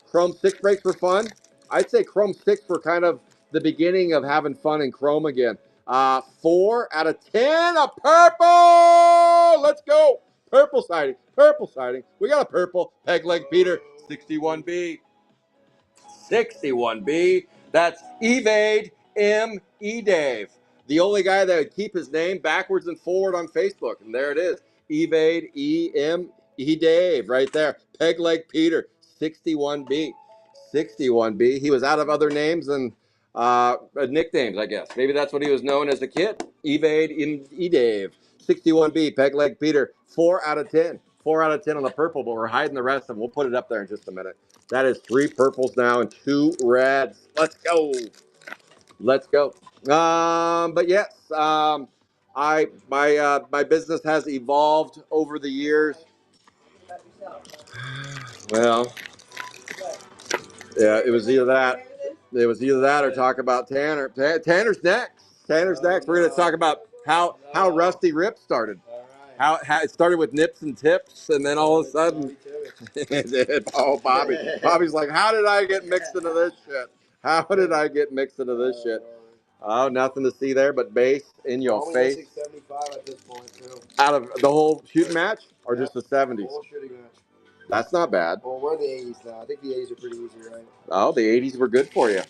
Chrome 6 breaks were fun. I'd say Chrome 6 were kind of the beginning of having fun in Chrome again. 4 out of 10, a purple! Let's go! Purple sighting, purple sighting. We got a purple. Peg Leg Peter, 61B. 61B. That's Evade M.E. Dave. The only guy that would keep his name backwards and forward on Facebook. And there it is. Evade E.M.E. Dave right there. Peg Leg Peter, 61B. 61B. He was out of other names and nicknames, I guess. Maybe that's what he was known as a kid. Evade E. Dave. 61B. Peg Leg Peter, 4 out of 10. 4 out of 10 on the purple, but we're hiding the rest of them. We'll put it up there in just a minute. That is 3 purples now and 2 reds. Let's go. Let's go. But yes, my business has evolved over the years. Well, yeah, it was either that. It was either that or talk about Tanner. Tanner's next. Tanner's next. We're going to talk about how Rusty Rip started. How it started with nips and tips, and then all of a sudden, oh, Bobby. Bobby's like, how did I get mixed into this shit? How did I get mixed into this shit? Oh, nothing to see there but base in your face. 75 at this point, too. Out of the whole shooting match, or just the 70s? Whole shooting match. That's not bad. Well, we're in the 80s now. I think the 80s are pretty easy, right? Oh, the 80s were good for you.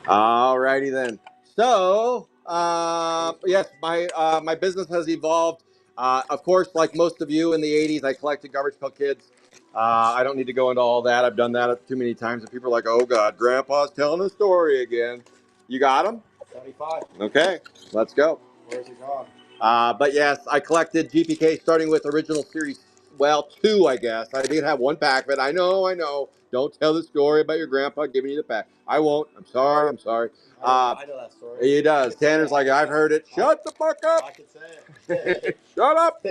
All righty then. So, yes, my business has evolved. Of course, like most of you in the 80s, I collected Garbage Pail Kids. I don't need to go into all that. I've done that too many times, and people are like, oh, God, Grandpa's telling a story again. You got them? 75. Okay, let's go. Where's it gone? But yes, I collected GPK starting with original Series well, two, I guess. I did have one pack of it. I know. Don't tell the story about your grandpa giving you the pack. I won't. I'm sorry. I know that story. He does. Tanner's like, I've heard it. Shut the fuck up. I can say it. Shut up.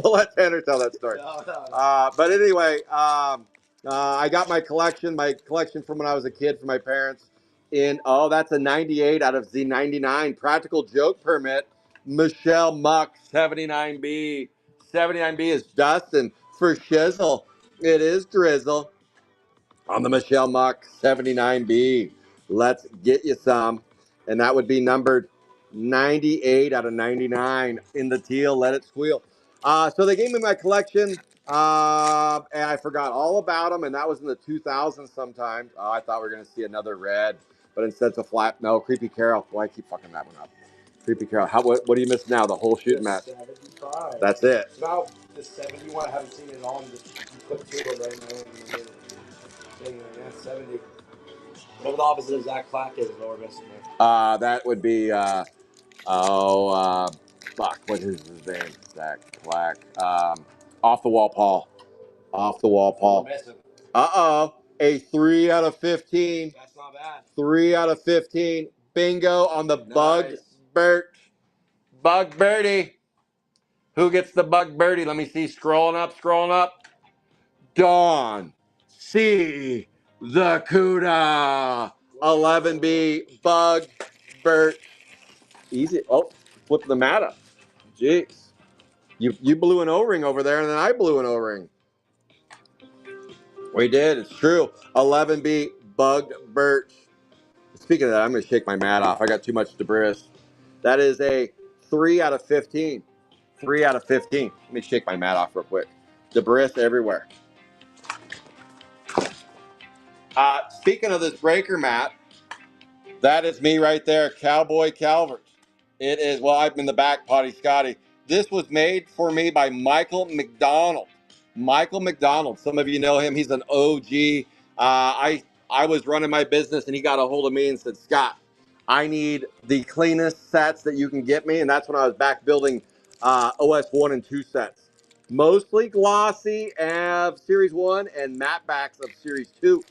We'll let Tanner tell that story. No. But anyway, I got my collection from when I was a kid from my parents. That's a 98 out of the 99 practical joke permit. Michelle Muck 79B. 79B is Dustin for Shizzle. It is Drizzle on the Michelle Muck 79B. Let's get you some. And that would be numbered 98 out of 99 in the teal. Let it squeal. So they gave me my collection, and I forgot all about them, and that was in the 2000s sometime. I thought we were going to see another red, but instead it's a flat. No, Creepy Carol. Boy, I keep fucking that one up. Creepy Carol. What do you miss now? The whole shooting match. 75. That's it. It's about the 71. I haven't seen it on. Just put two of them right now. Thing, yeah, 70. Whatever the opposite of Zach Clack is what we're missing there. That would be, fuck, what is his name? Zach Black. Off the wall, Paul. Off the wall, Paul. A 3 out of 15. That's not bad. 3 out of 15. Bingo on the Bug Bert. Bug Birdie. Who gets the Bug Birdie? Let me see. Scrolling up. Dawn C. The Cuda. 11B. Bug Bert. Easy. Oh, flip the mat up. Jeez. You blew an O-ring over there, and then I blew an O-ring. We did. It's true. 11B, Bugged Birch. Speaking of that, I'm going to shake my mat off. I got too much debris. That is a 3 out of 15. 3 out of 15. Let me shake my mat off real quick. Debris everywhere. Speaking of this breaker mat, that is me right there, Cowboy Calvert. It is, well, I'm in the back, Potty Scotty. This was made for me by Michael McDonald. Michael McDonald, some of you know him. He's an OG. I was running my business, and he got a hold of me and said, Scott, I need the cleanest sets that you can get me. And that's when I was back building OS 1 and 2 sets. Mostly glossy of Series 1 and matte backs of Series 2.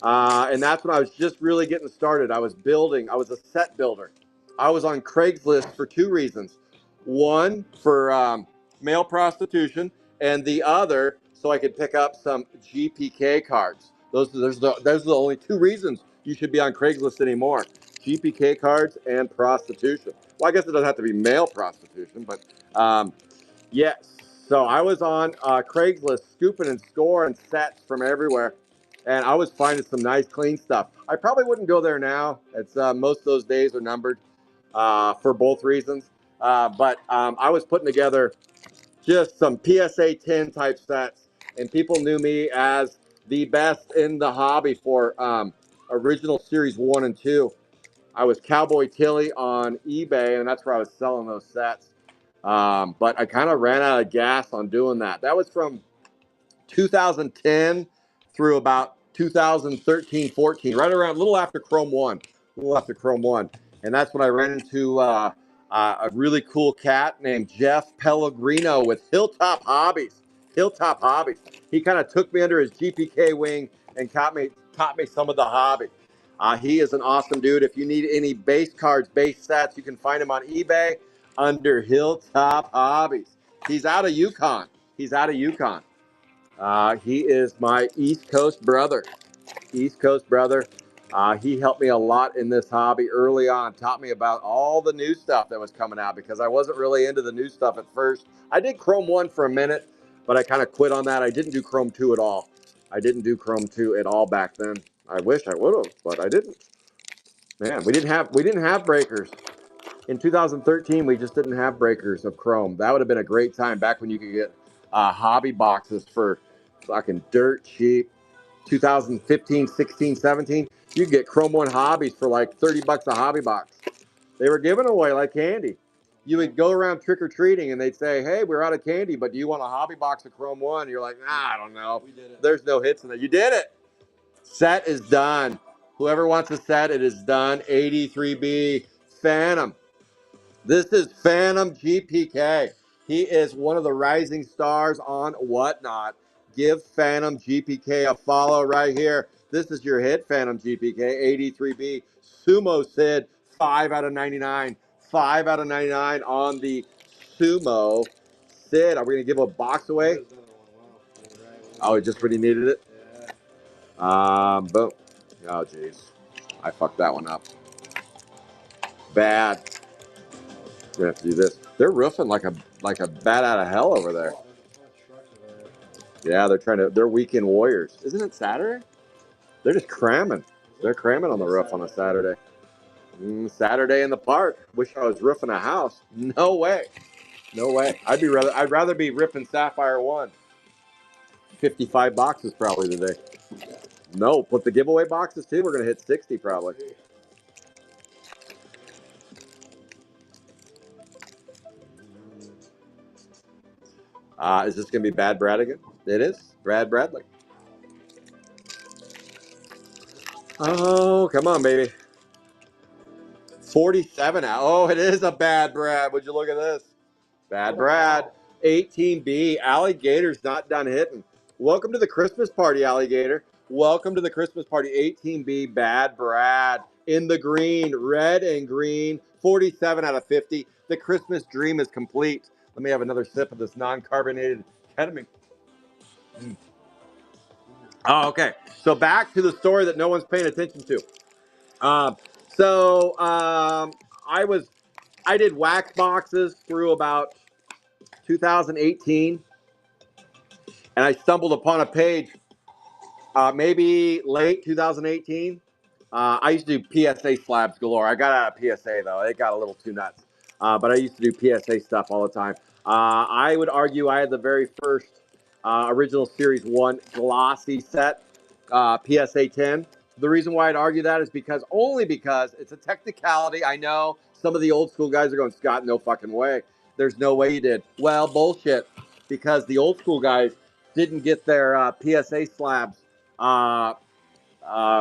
And that's when I was just really getting started. I was a set builder. I was on Craigslist for two reasons. One, for male prostitution, and the other, so I could pick up some GPK cards. Those are the only two reasons you should be on Craigslist anymore. GPK cards and prostitution. Well, I guess it doesn't have to be male prostitution, but yes. So I was on Craigslist scooping and scoring sets from everywhere. And I was finding some nice, clean stuff. I probably wouldn't go there now. It's most of those days are numbered for both reasons. But I was putting together just some PSA 10 type sets, and people knew me as the best in the hobby for original Series 1 and 2. I was Cowboy Tilly on eBay, and that's where I was selling those sets. But I kind of ran out of gas on doing that. That was from 2010 through about 2013, 14, right around a little after Chrome 1. And that's when I ran into a really cool cat named Jeff Pellegrino with Hilltop Hobbies. He kind of took me under his GPK wing and taught me some of the hobby. He is an awesome dude. If you need any base cards, base sets, you can find him on eBay under Hilltop Hobbies. He's out of Yukon. He is my East Coast brother. He helped me a lot in this hobby early on, taught me about all the new stuff that was coming out because I wasn't really into the new stuff at first. I did Chrome 1 for a minute, but I kind of quit on that. I didn't do Chrome 2 at all. Back then. I wish I would have, but I didn't. Man, we didn't have breakers. In 2013, we just didn't have breakers of Chrome. That would have been a great time back when you could get hobby boxes for fucking dirt cheap. 2015, 16, 17, you could get Chrome 1 hobbies for like $30 a hobby box. They were giving away like candy. You would go around trick-or-treating and they'd say, hey, we're out of candy, but do you want a hobby box of Chrome 1? And you're like, I don't know. We did it. There's no hits in there. You did it. Set is done. Whoever wants a set, it is done. 83B Phantom. This is Phantom GPK. He is one of the rising stars on Whatnot. Give Phantom GPK a follow right here. This is your hit, Phantom GPK, 83B. Sumo Sid, 5 out of 99. 5 out of 99 on the Sumo Sid. Are we going to give a box away? Oh, just when he needed it? Boom. Oh, jeez. I fucked that one up. Bad. Gonna have to do this. They're roofing like a bat out of hell over there. Yeah, they're weekend warriors. Isn't it Saturday? They're just cramming. They're cramming on the roof on a Saturday. Saturday in the park. Wish I was roofing a house. No way. No way. I'd rather be ripping Sapphire 1. 55 boxes probably today. No, put the giveaway boxes too. We're gonna hit 60 probably. Is this gonna be Bad Brad again? It is. Brad Bradley. Oh, come on, baby. 47 out. Oh, it is a Bad Brad. Would you look at this? Bad Brad. 18B. Alligator's not done hitting. Welcome to the Christmas party, Alligator. Welcome to the Christmas party. 18B. Bad Brad. In the green. Red and green. 47 out of 50. The Christmas dream is complete. Let me have another sip of this non-carbonated ketamine. Oh, okay. So back to the story that no one's paying attention to. Um, I did wax boxes through about 2018, and I stumbled upon a page, maybe late 2018. I used to do PSA slabs galore. I got out of PSA though; it got a little too nuts. But I used to do PSA stuff all the time. I would argue I had the very first original Series 1 glossy set, PSA 10. The reason why I'd argue that is only because it's a technicality. I know some of the old school guys are going, Scott, no fucking way. There's no way you did. Well, bullshit, because the old school guys didn't get their PSA slabs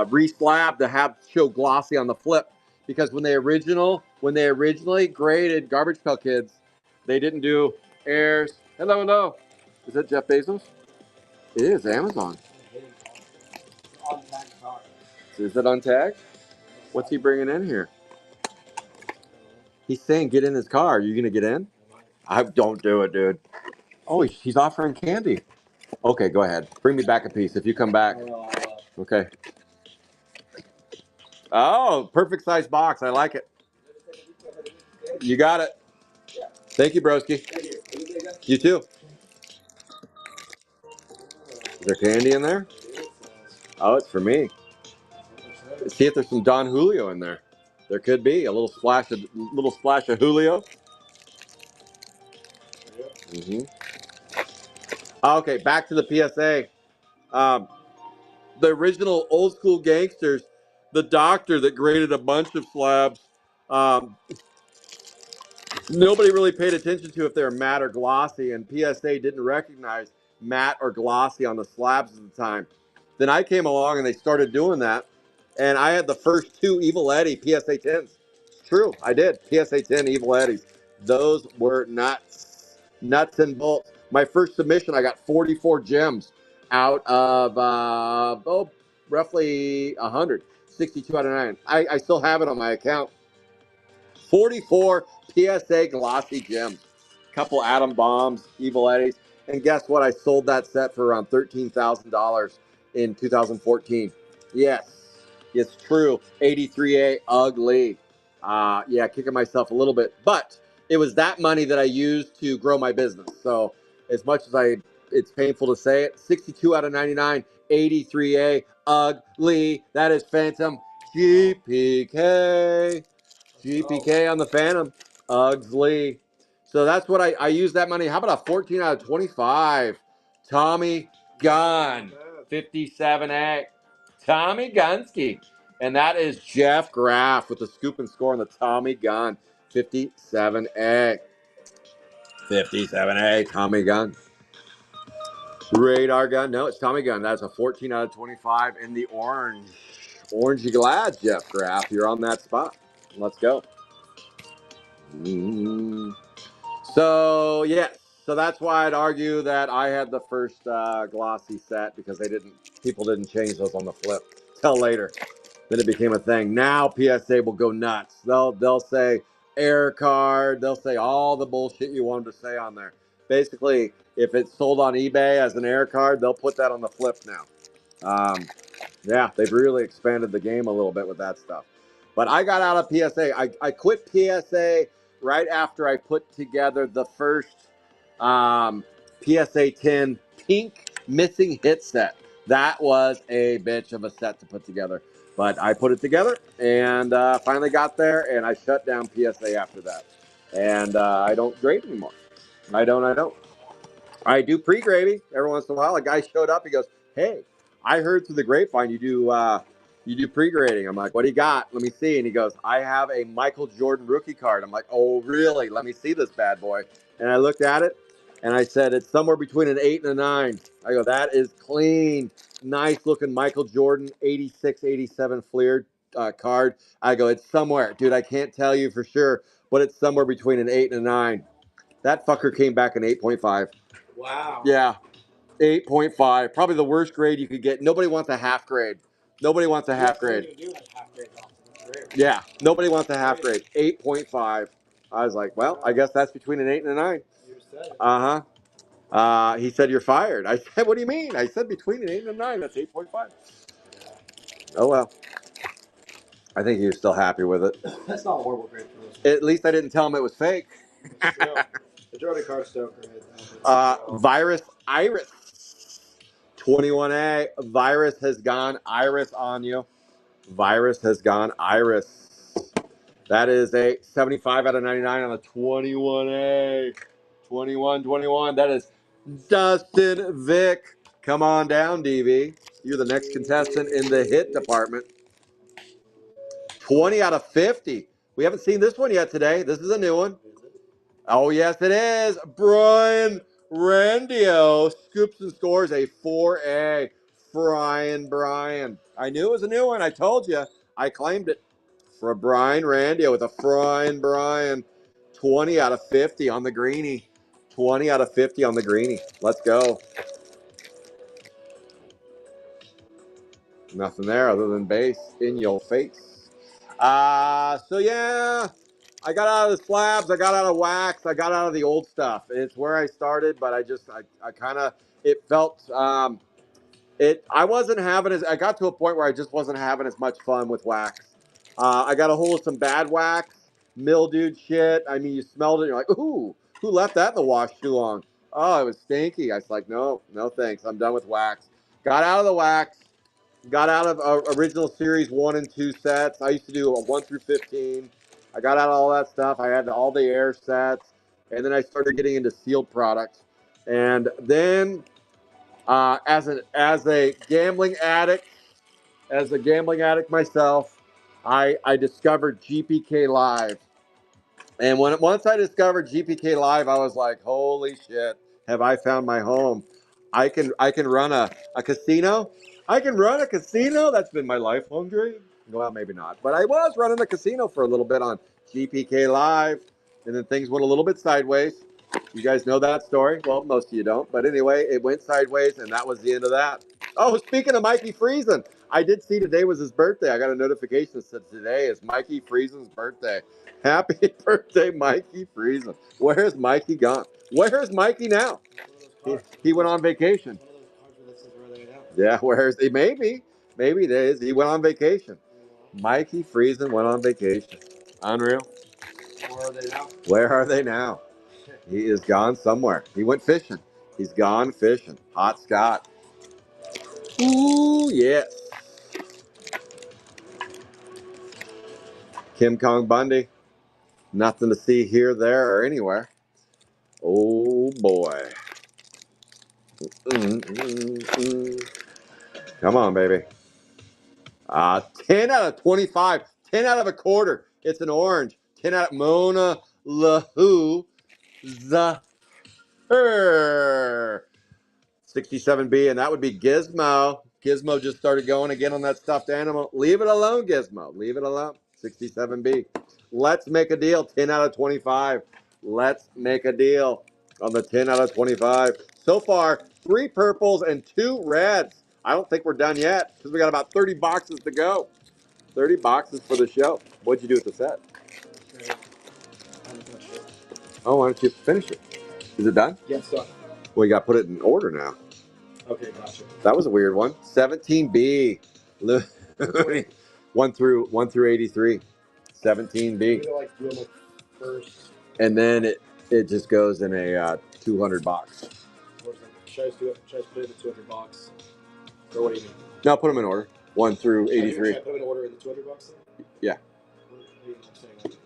re-slabbed to have show glossy on the flip, because when they originally graded Garbage Pail Kids, they didn't do airs. Hello. Is that Jeff Bezos? It is Amazon. Is it untagged? What's he bringing in here? He's saying get in his car. Are you gonna get in? I don't do it, dude. Oh, he's offering candy. Okay, go ahead. Bring me back a piece if you come back. Okay. Oh, perfect size box. I like it. You got it. Thank you, broski. You too. Is there candy in there? Oh, it's for me. See if there's some Don Julio in there. There could be a little splash of Julio. Mm-hmm. Okay, back to the PSA. Um, the original old school gangsters, the doctor that graded a bunch of slabs. Um, Nobody really paid attention to if they were matte or glossy, and PSA didn't recognize matte or glossy on the slabs at the time. Then I came along and they started doing that, and I had the first two Evil Eddie PSA 10s. It's true, I did. PSA 10 Evil Eddies. Those were nuts and bolts. My first submission, I got 44 gems out of roughly 100, 62 out of 9. I still have it on my account. 44 PSA glossy gems, couple atom bombs, Evil Eddies, and guess what? I sold that set for around $13,000 in 2014. Yes, it's true. 83A ugly. Yeah, kicking myself a little bit, but it was that money that I used to grow my business. So as much as it's painful to say it, 62 out of 99, 83A ugly. That is Phantom GPK. GPK on the Phantom. Ugly. So that's what I use that money. How about a 14 out of 25? Tommy Gunn. 57A. Tommy Gunsky. And that is Jeff Graff with the scoop and score on the Tommy Gunn. 57A. 57A. Tommy Gunn. Radar gun. No, it's Tommy Gunn. That's a 14 out of 25 in the orange. Orangey glad, Jeff Graff. You're on that spot. Let's go. So yes, so that's why I'd argue that I had the first glossy set because people didn't change those on the flip till later. Then it became a thing. Now PSA will go nuts. They'll say air card. They'll say all the bullshit you want them to say on there. Basically, if it's sold on eBay as an air card, they'll put that on the flip now. Yeah, they've really expanded the game a little bit with that stuff. But I got out of PSA. I quit PSA right after I put together the first PSA 10 pink missing hit set. That was a bitch of a set to put together. But I put it together and finally got there, and I shut down PSA after that. And I don't grade anymore. I don't. I do pre-grading every once in a while. A guy showed up. He goes, "Hey, I heard through the grapevine you do pre-grading." I'm like, "What do you got? Let me see." And he goes, "I have a Michael Jordan rookie card." I'm like, "Oh, really? Let me see this bad boy." And I looked at it, and I said, "It's somewhere between an 8 and a 9." I go, "That is clean, nice looking Michael Jordan 86, 87 Fleer card." I go, "It's somewhere, dude. I can't tell you for sure, but it's somewhere between an 8 and a 9." That fucker came back an 8.5. Wow. Yeah, 8.5. Probably the worst grade you could get. Nobody wants a half grade. Nobody wants a half grade. You do like half grades often. That's rare. Yeah, nobody wants a half grade. 8.5. I was like, well, I guess that's between an 8 and a 9. You said it. He said, "You're fired." I said, "What do you mean?" I said, "Between an 8 and a 9. That's 8.5. Oh, well. I think he was still happy with it. That's not a horrible grade for those. At least I didn't tell him it was fake. It's true. The Jordan card Stoker. Virus Iris. 21A. Virus has gone Iris on you. Virus has gone Iris. That is a 75 out of 99 on the 21A. 21. That is Dustin Vick. Come on down, DV. You're the next contestant in the hit department. 20 out of 50. We haven't seen this one yet today. This is a new one. Oh, yes, it is. Brian Randio scoops and scores a 4A. Brian. I knew it was a new one. I told you. I claimed it. For Brian Randio with a Brian. 20 out of 50 on the greenie. 20 out of 50 on the greenie. Let's go. Nothing there other than base in your face. So yeah, I got out of the slabs, I got out of wax, I got out of the old stuff. It's where I started, but I kind of, it felt, I wasn't having I got to a point where I just wasn't having as much fun with wax. I got a hold of some bad wax, mildewed shit. I mean, you smelled it, and you're like, ooh, who left that in the wash too long? Oh, it was stinky. I was like, no thanks. I'm done with wax. Got out of the wax. Got out of original series 1 and 2 sets. I used to do a 1 through 15. I got out of all that stuff. I had all the air sets, and then I started getting into sealed products. And then, as a gambling addict, myself, I discovered GPK Live. And once I discovered GPK Live, I was like, holy shit, have I found my home? I can run a casino. I can run a casino. That's been my lifelong dream. Well, maybe not. But I was running a casino for a little bit on GPK Live. And then things went a little bit sideways. You guys know that story. Well, most of you don't. But anyway, it went sideways, and that was the end of that. Oh, speaking of Mikey Friesen, I did see today was his birthday. I got a notification that said today is Mikey Friesen's birthday. Happy birthday, Mikey Friesen. Where's Mikey gone? Where's Mikey now? He went on vacation. Yeah, where's he? Maybe it is. He went on vacation. Mikey Friesen went on vacation. Unreal. Where are they now? He is gone somewhere. He went fishing. He's gone fishing. Hot Scott. Ooh, yes. Kim Kong Bundy. Nothing to see here, there, or anywhere. Oh, boy. Come on, baby. 10 out of 25. 10 out of a quarter. It's an orange. 10 out of Mona Lahu Zahir. 67B, and that would be Gizmo. Gizmo just started going again on that stuffed animal. Leave it alone, Gizmo. Leave it alone. 67B. Let's make a deal. 10 out of 25. Let's make a deal on the 10 out of 25. So far, 3 purples and 2 reds. I don't think we're done yet because we got about 30 boxes to go. 30 boxes for the show. What'd you do with the set? Okay. I'm not sure. Oh, why don't you finish it? Is it done? Yeah, it's done. Well, you got to put it in order now. Okay, gotcha. That was a weird one. 17B. 1 through 83. 17B. Maybe like do them like first. And then it just goes in a 200 box. Should I just do it? Should I just put it in the 200 box? Or what do you mean? No, put them in order. 1 through 83. Should I put them in order in the 200 box then? Yeah. What are you saying?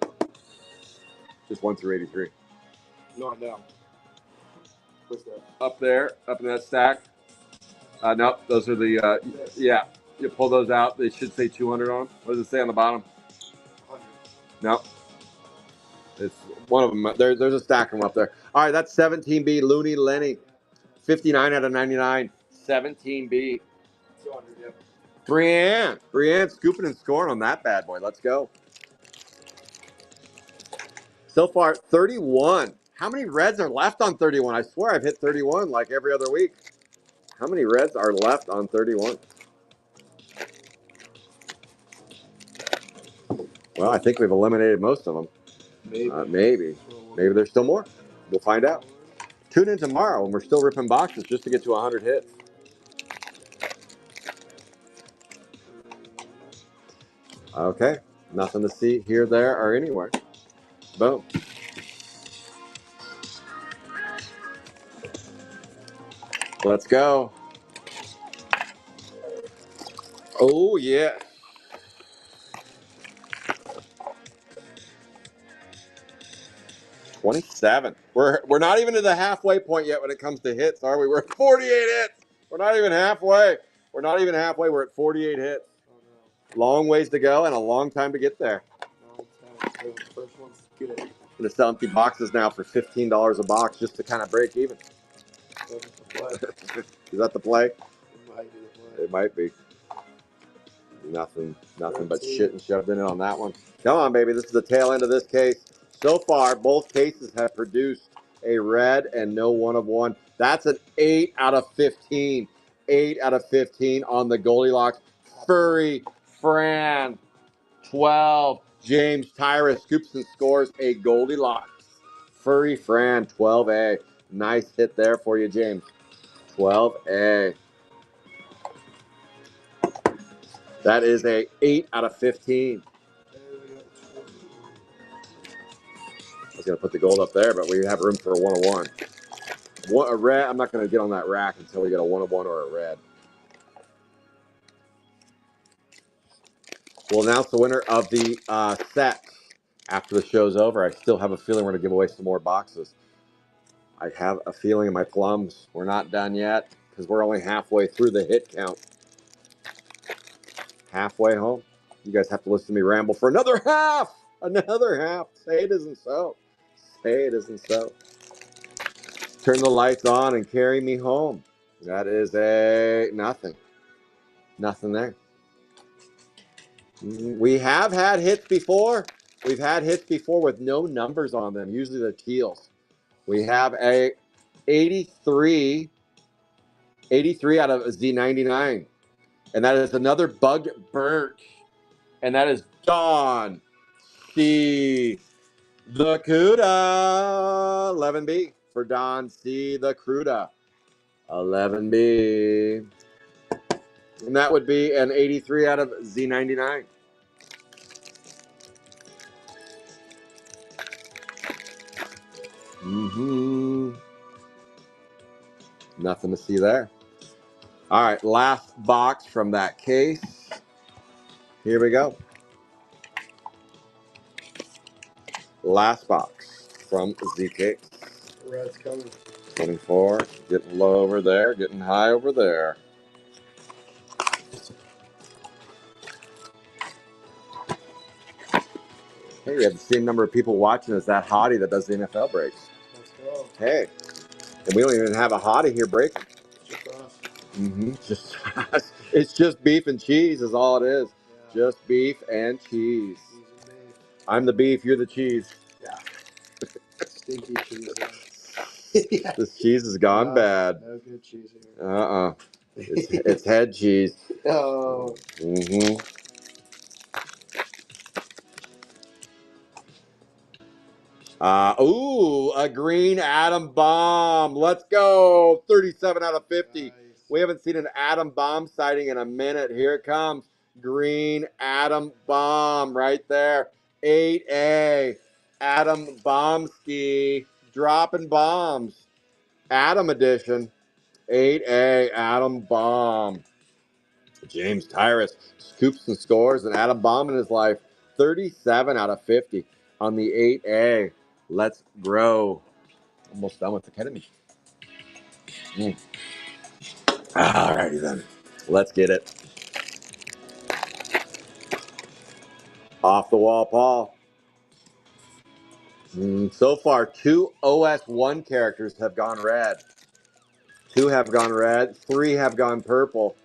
Just 1 through 83. No, no. What's that? Up there, up in that stack. Nope, those are the, yeah. You pull those out. They should say 200 on them. What does it say on the bottom? 100. No. It's one of them. There's a stack of them up there. All right, that's 17B. Looney Lenny. 59 out of 99. 17B. 200, yep. Brianne scooping and scoring on that bad boy. Let's go. So far, 31. How many reds are left on 31? I swear I've hit 31 like every other week. How many reds are left on 31? Well, I think we've eliminated most of them. Maybe. Maybe there's still more. We'll find out. Tune in tomorrow when we're still ripping boxes just to get to 100 hits. Okay. Nothing to see here, there, or anywhere. Boom. Let's go. Oh, yeah. $27. We're not even to the halfway point yet when it comes to hits, are we? We're at 48 hits. We're not even halfway. We're not even halfway. We're at 48 hits. Oh, no. Long ways to go and a long time to get there. The first one's good. I'm going to sell empty boxes now for $15 a box just to kind of break even. Is that the play? It might be the play. It might be. Nothing but shit and shoved in it on that one. Come on, baby. This is the tail end of this case. So far, both cases have produced a red and no 1 of 1. That's an 8 out of 15. 8 out of 15 on the Goldilocks. Furry Fran, 12. James Tyra scoops and scores a Goldilocks. Furry Fran, 12A. Nice hit there for you, James. 12A. That is a 8 out of 15. I was going to put the gold up there, but we have room for a 1 of 1. A red, I'm not going to get on that rack until we get a 1 of 1 or a red. We'll announce the winner of the set after the show's over. I still have a feeling we're going to give away some more boxes. I have a feeling in my plums we're not done yet because we're only halfway through the hit count. Halfway home. You guys have to listen to me ramble for another half. Another half. Say it isn't so. Say it isn't so. Turn the lights on and carry me home. That is a nothing. Nothing there. We have had hits before. We've had hits before with no numbers on them. Usually they're teals. We have a 83 out of Z99. And that is another Bug Birch. And that is Dawn C. The Cuda. 11B for Don C. The Cruda. 11B. And that would be an 83 out of Z99. Nothing to see there. All right, last box from that case. Here we go. Last box from ZK. Red's coming. 24, getting low over there, getting high over there. Hey, we have the same number of people watching as that hottie that does the NFL breaks. Let's go. Hey, and we don't even have a hottie here breaking. It's just us. Just it's just beef and cheese is all it is. Yeah. Just beef and cheese. Cheese and beef. I'm the beef, you're the cheese. Yeah. Stinky cheese. Yeah. This cheese has gone bad. No good cheese here. It's head cheese. Oh. Mm-hmm. Ooh, a green atom bomb. Let's go. 37 out of 50. Nice. We haven't seen an atom bomb sighting in a minute. Here it comes. Green atom bomb right there. 8A. Atom bomb ski. Dropping bombs. Atom edition. 8A. Atom bomb. James Tyrus scoops and scores an atom bomb in his life. 37 out of 50 on the 8A. Let's grow. Almost done with the ketamine. Alrighty then. Let's get it. Off the wall, Paul. So far, 2 OS1 characters have gone red. 2 have gone red. 3 have gone purple.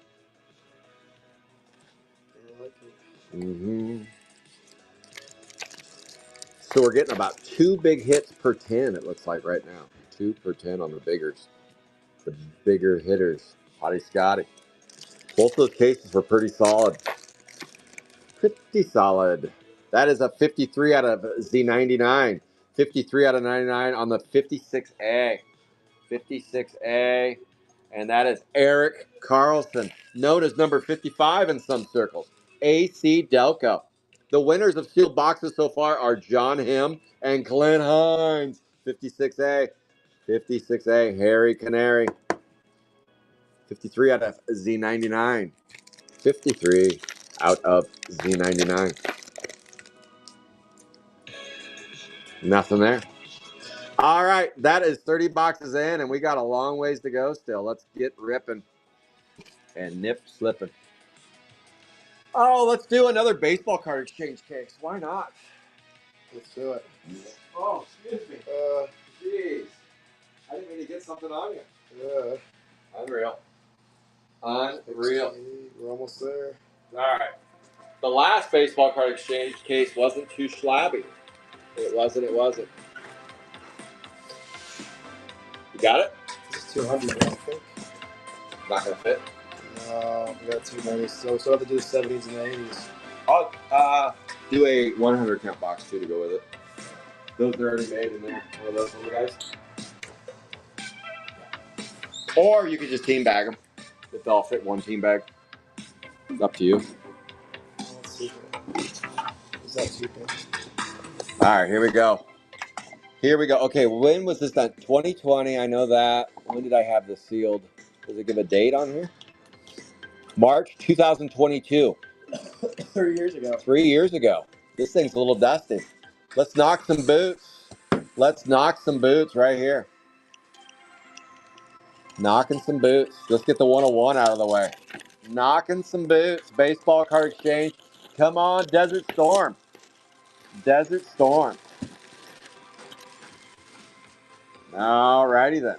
I like it. Mm-hmm. So we're getting about 2 big hits per 10, it looks like right now. 2 per 10 on the biggers. The bigger hitters. Hottie Scotty. Both those cases were pretty solid. Pretty solid. That is a 53 out of Z99. 53 out of 99 on the 56A. 56A. And that is Eric Carlson, known as number 55 in some circles. AC Delco. The winners of sealed boxes so far are John Him and Clint Hines. 56A. 56A. Harry Canary. 53 out of Z99. 53 out of Z99. Nothing there. All right, that is 30 boxes in, and we got a long ways to go still. Let's get ripping and nip slipping. Oh, let's do another baseball card exchange case. Why not? Let's do it. Oh, excuse me. Jeez. I didn't mean to get something on you. Unreal. Unreal. We're almost there. All right. The last baseball card exchange case wasn't too shabby. It wasn't. You got it? This is 200, I think. Not going to fit. No, we got too many. So we'll have to do the 70s and the 80s. I'll do a 100 count box too to go with it. Those are already made in there. One of those little guys. Or you could just team bag them if they'll fit one team bag. It's up to you. Let's see. Is that too big? All right, here we go. Okay, when was this done? 2020, I know that. When did I have this sealed? Does it give a date on here? March 2022. 3 years ago. 3 years ago. This thing's a little dusty. Let's knock some boots. Let's knock some boots right here. Knocking some boots. Let's get the 101 out of the way. Knocking some boots. Baseball card exchange. Come on, Desert Storm. Desert Storm. All righty then.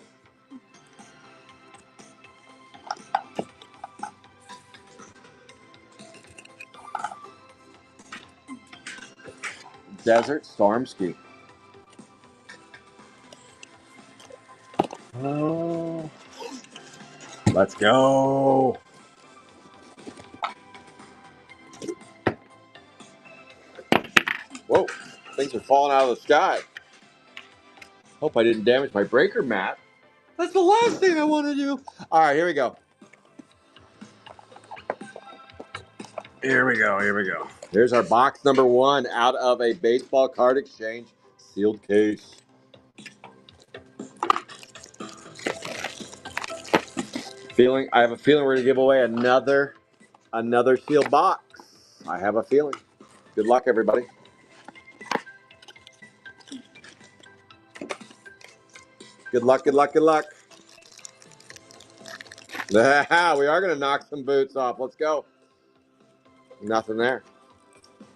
Desert Stormski. Oh. Let's go. Whoa, things are falling out of the sky. Hope I didn't damage my breaker mat. That's the last thing I want to do. All right, here we go. Here we go. Here's our box number 1 out of a baseball card exchange sealed case. I have a feeling we're gonna give away another sealed box. I have a feeling. Good luck, everybody. Good luck. We are gonna knock some boots off. Let's go. Nothing there.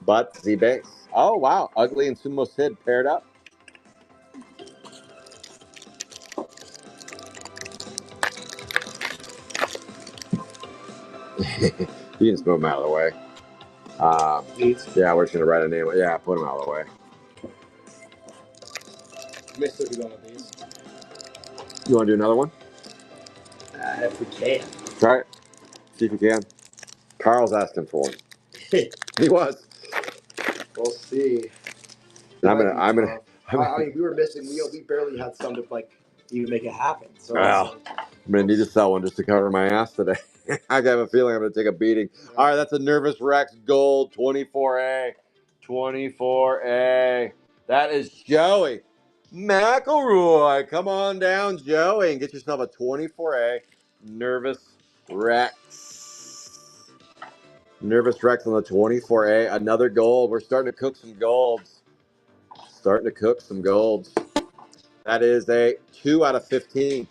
But Z base. Oh wow, Ugly and Sumo Sid paired up. You can just move them out of the way. Yeah, we're just gonna write a name. Yeah, put them out of the way. may still be going with these. You want to do another one? If we can. Try it. See if you can. Carl's asking for one. He was. We'll see. And I'm gonna. I mean, we were missing. We barely had some to like even make it happen. So Well, I'm gonna need to sell one just to cover my ass today. I have a feeling I'm gonna take a beating. All right, that's a Nervous Rex Gold 24A. 24A. That is Joey McElroy. Come on down, Joey, and get yourself a 24A Nervous Rex. Nervous Rex on the 24A. Another gold. We're starting to cook some golds. That is a 2 out of 15.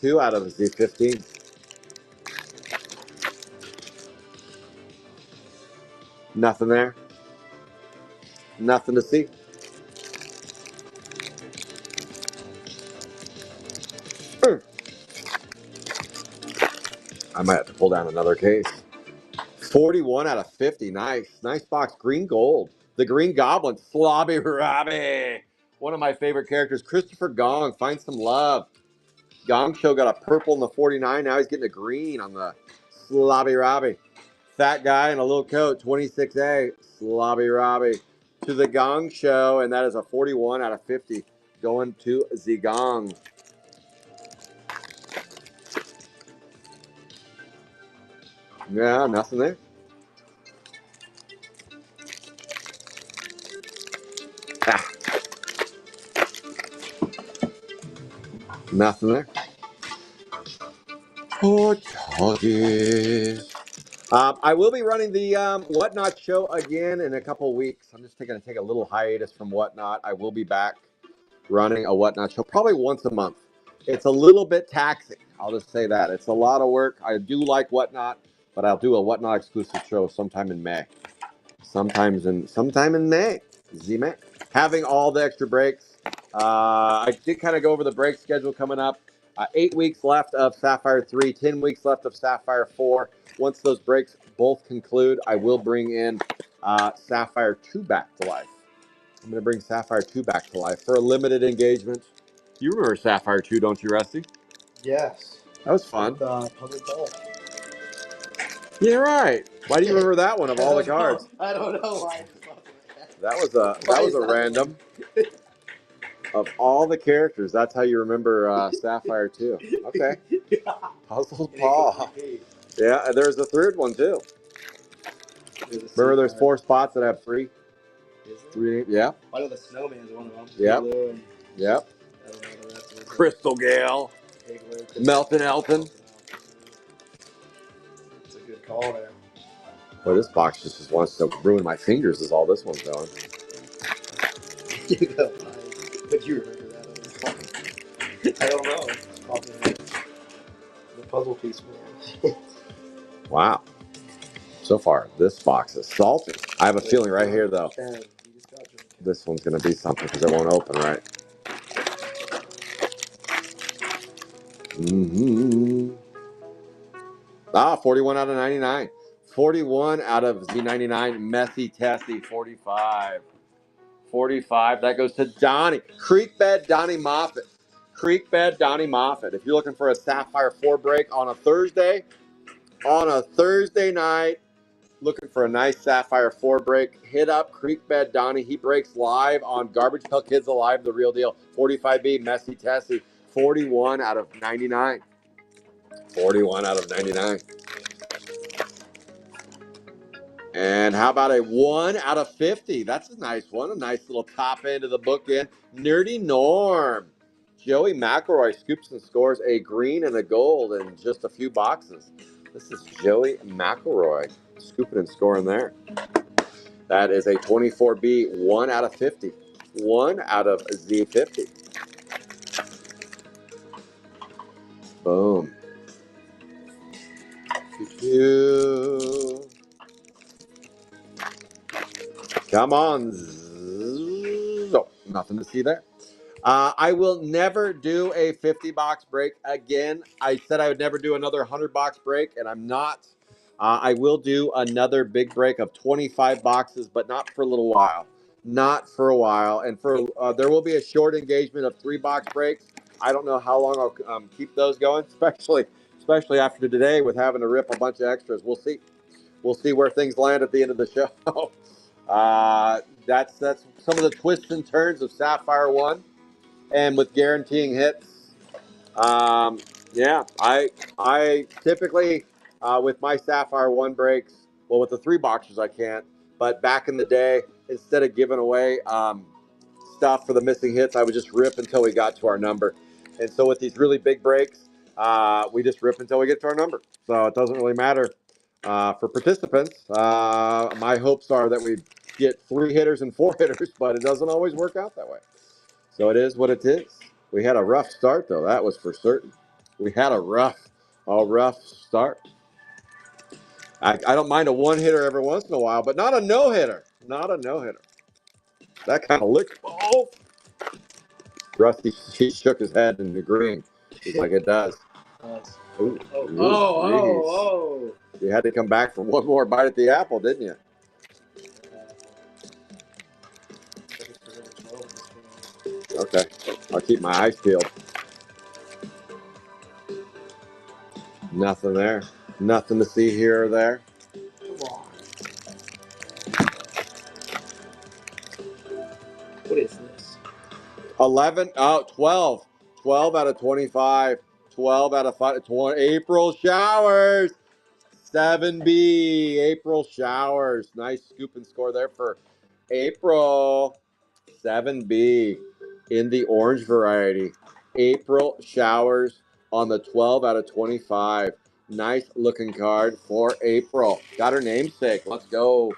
2 out of the 15. Nothing there. Nothing to see. I might have to pull down another case. 41 out of 50. Nice. Nice box. Green gold. The Green Goblin. Slobby Robbie. One of my favorite characters. Christopher Gong. Find some love. Gong Show got a purple in the 49. Now he's getting a green on the Slobby Robbie. Fat guy in a little coat. 26A. Slobby Robbie. To the Gong Show. And that is a 41 out of 50. Going to the Gong. Yeah, nothing there. Ah, nothing there. Oh, Tuggies. I will be running the Whatnot show again in a couple weeks. I'm just going to take a little hiatus from Whatnot. I will be back running a Whatnot show probably once a month. It's a little bit taxing. I'll just say that. It's a lot of work. I do like Whatnot, but I'll do a Whatnot exclusive show sometime in May. Sometime in May. Z-May. Having all the extra breaks. I did kind of go over the break schedule coming up. 8 weeks left of Sapphire 3, 10 weeks left of Sapphire 4. Once those breaks both conclude, I will bring in Sapphire 2 back to life. I'm going to bring Sapphire 2 back to life for a limited engagement. You remember Sapphire 2, don't you, Rusty? Yes. That was fun. Public ball. Yeah, right. Why do you remember that one of all the cards? I don't know why. That was a random. Of all the characters, that's how you remember Sapphire 2. Okay. Puzzled Paw. Yeah, and there's a third one too. Remember there's 4 spots that have 3? Three, yeah. I know the Snowman is one of them. Yep. Yep. Crystal Gale. Melton Elton. It's a good call there. Boy, this box just wants to ruin my fingers is all this one's doing. But you remember that other one? I don't know. It's probably the puzzle piece man. Wow. So far, this box is salty. I have a feeling right here, though. This one's going to be something because it won't open right. Mm-hmm. 41 out of 99. 41 out of the 99. Messy Tessie, 45. 45. That goes to Donnie. Creekbed Donnie Moffat. Creekbed Donnie Moffat. If you're looking for a Sapphire 4 break on a Thursday night, looking for a nice Sapphire 4 break, hit up Creekbed Donnie. He breaks live on Garbage Pail Kids Alive, the real deal. 45B, Messy Tessie. 41 out of 99. 41 out of 99. And how about a 1 out of 50? That's a nice one. A nice little top end of the bookend. Nerdy Norm. Joey McElroy scoops and scores a green and a gold in just a few boxes. This is Joey McElroy scooping and scoring there. That is a 24B, 1 out of 50. 1 out of Z50. Boom. Come on. Oh, nothing to see there. I will never do a 50-box break again. I said I would never do another 100-box break, and I'm not. I will do another big break of 25 boxes, but not for a little while. Not for a while. And for there will be a short engagement of 3-box breaks. I don't know how long I'll keep those going, especially after today with having to rip a bunch of extras. We'll see. We'll see where things land at the end of the show. That's some of the twists and turns of Sapphire One, and with guaranteeing hits. Um, yeah, I typically with my Sapphire One breaks, well, with the 3 boxers I can't, but back in the day, instead of giving away stuff for the missing hits, I would just rip until we got to our number. And so with these really big breaks, we just rip until we get to our number. So it doesn't really matter for participants. My hopes are that we get 3 hitters and 4 hitters, but it doesn't always work out that way. So it is what it is. We had a rough start, though. That was for certain. We had a rough start. I don't mind a 1-hitter every once in a while, but not a no-hitter. Not a no-hitter. That kind of lick. Oh, Rusty, he shook his head and agreeing. He's like, it does. Ooh, Oh. You had to come back for one more bite at the apple, didn't you? Okay. I'll keep my eyes peeled. Nothing there. Nothing to see here or there. Come on. What is this? 11, 12. 12 out of 25. 12 out of 5. 20, April showers. 7B. April showers. Nice scoop and score there for April. 7B in the orange variety. April showers on the 12 out of 25. Nice looking card for April. Got her namesake. Let's go.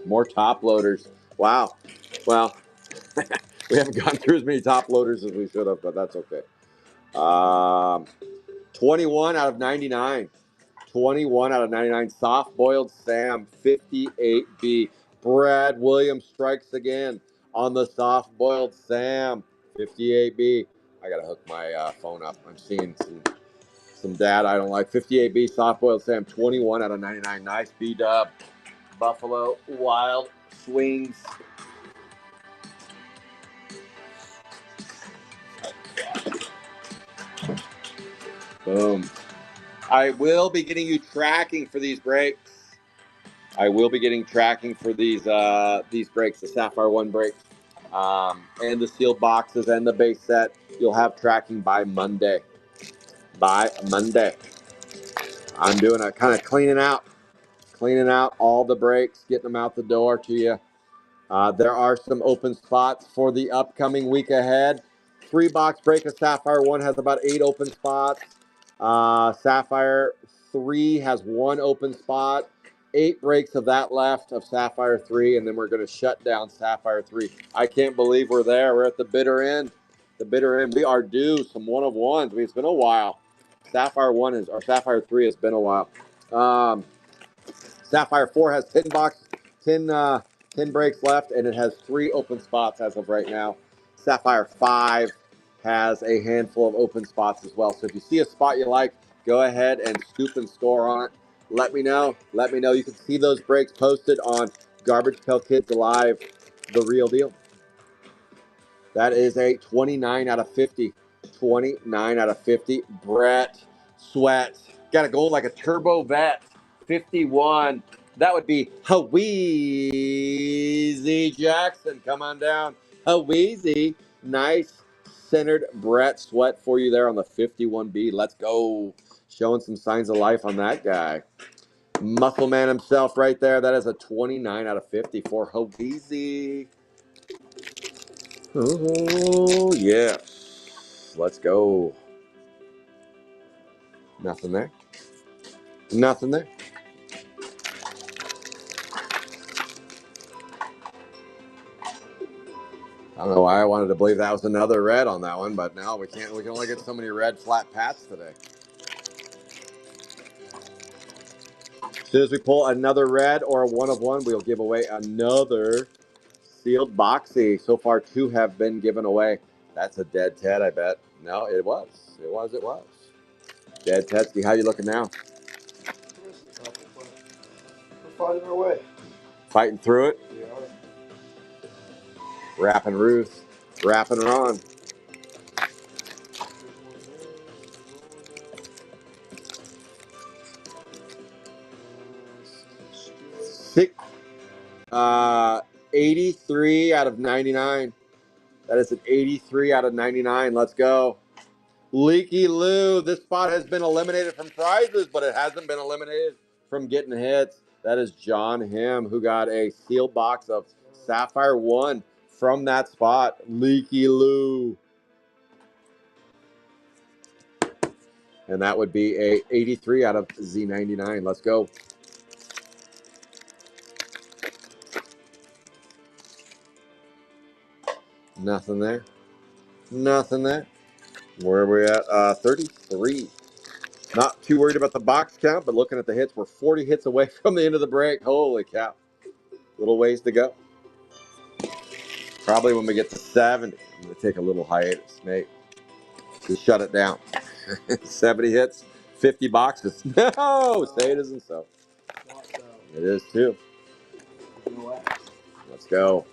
More top loaders. Wow. Well, we haven't gone through as many top loaders as we should have, but that's okay. 21 out of 99. 21 out of 99. Soft boiled Sam, 58B. Brad Williams strikes again on the soft boiled Sam, 58B. I got to hook my phone up. I'm seeing some data I don't like. 58B, soft boiled Sam, 21 out of 99. Nice B dub. Buffalo Wild Swings. Boom. I will be getting you tracking for these breaks. I will be getting tracking for these breaks, the Sapphire One breaks, and the sealed boxes and the base set. You'll have tracking by Monday. By Monday. I'm doing a kind of cleaning out all the breaks, getting them out the door to you. There are some open spots for the upcoming week ahead. 3-box break of Sapphire 1 has about 8 open spots. Sapphire 3 has 1 open spot. 8 breaks of that left of Sapphire 3, and then we're going to shut down Sapphire 3. I can't believe we're there. We're at the bitter end. The bitter end. We are due some 1-of-1s. I mean, it's been a while. Sapphire 3 has been a while. Sapphire 4 has 10 breaks left, and it has 3 open spots as of right now. Sapphire 5 has a handful of open spots as well. So if you see a spot you like, go ahead and scoop and score on it. Let me know. Let me know. You can see those breaks posted on Garbage Pail Kids Alive, The Real Deal. That is a 29 out of 50. 29 out of 50. Brett Sweat. Got to go like a turbo vet. 51. That would be Haweezy Jackson. Come on down. Haweezy. Nice centered Brett Sweat for you there on the 51B. Let's go. Showing some signs of life on that guy. Muscle Man himself right there. That is a 29 out of 50 for Haweezy. Oh, yeah. Let's go. Nothing there. Nothing there. I don't know why I wanted to believe that was another red on that one, but no, we can't. We can only get so many red flat pats today. As soon as we pull another red or a 1-of-1, we'll give away another sealed boxy. So far, 2 have been given away. That's a dead Ted, I bet. No, it was. It was. It was. Dead Tetsky, how you looking now? We're finding our way. Fighting through it. We are. Wrapping Ruth. Wrapping her on. Six, 83 out of 99. That is an 83 out of 99. Let's go. Leaky Lou. This spot has been eliminated from prizes, but it hasn't been eliminated from getting hits. That is John Him, who got a sealed box of Sapphire 1 from that spot. Leaky Lou. And that would be a 83 out of Z99. Let's go. Nothing there. Nothing there. Where are we at? 33. Not too worried about the box count, but looking at the hits, we're 40 hits away from the end of the break. Holy cow. Little ways to go. Probably when we get to 70, I'm going to take a little hiatus, mate. Just shut it down. 70 hits, 50 boxes. No, say it isn't so. Not so. It is too. No way. Let's go.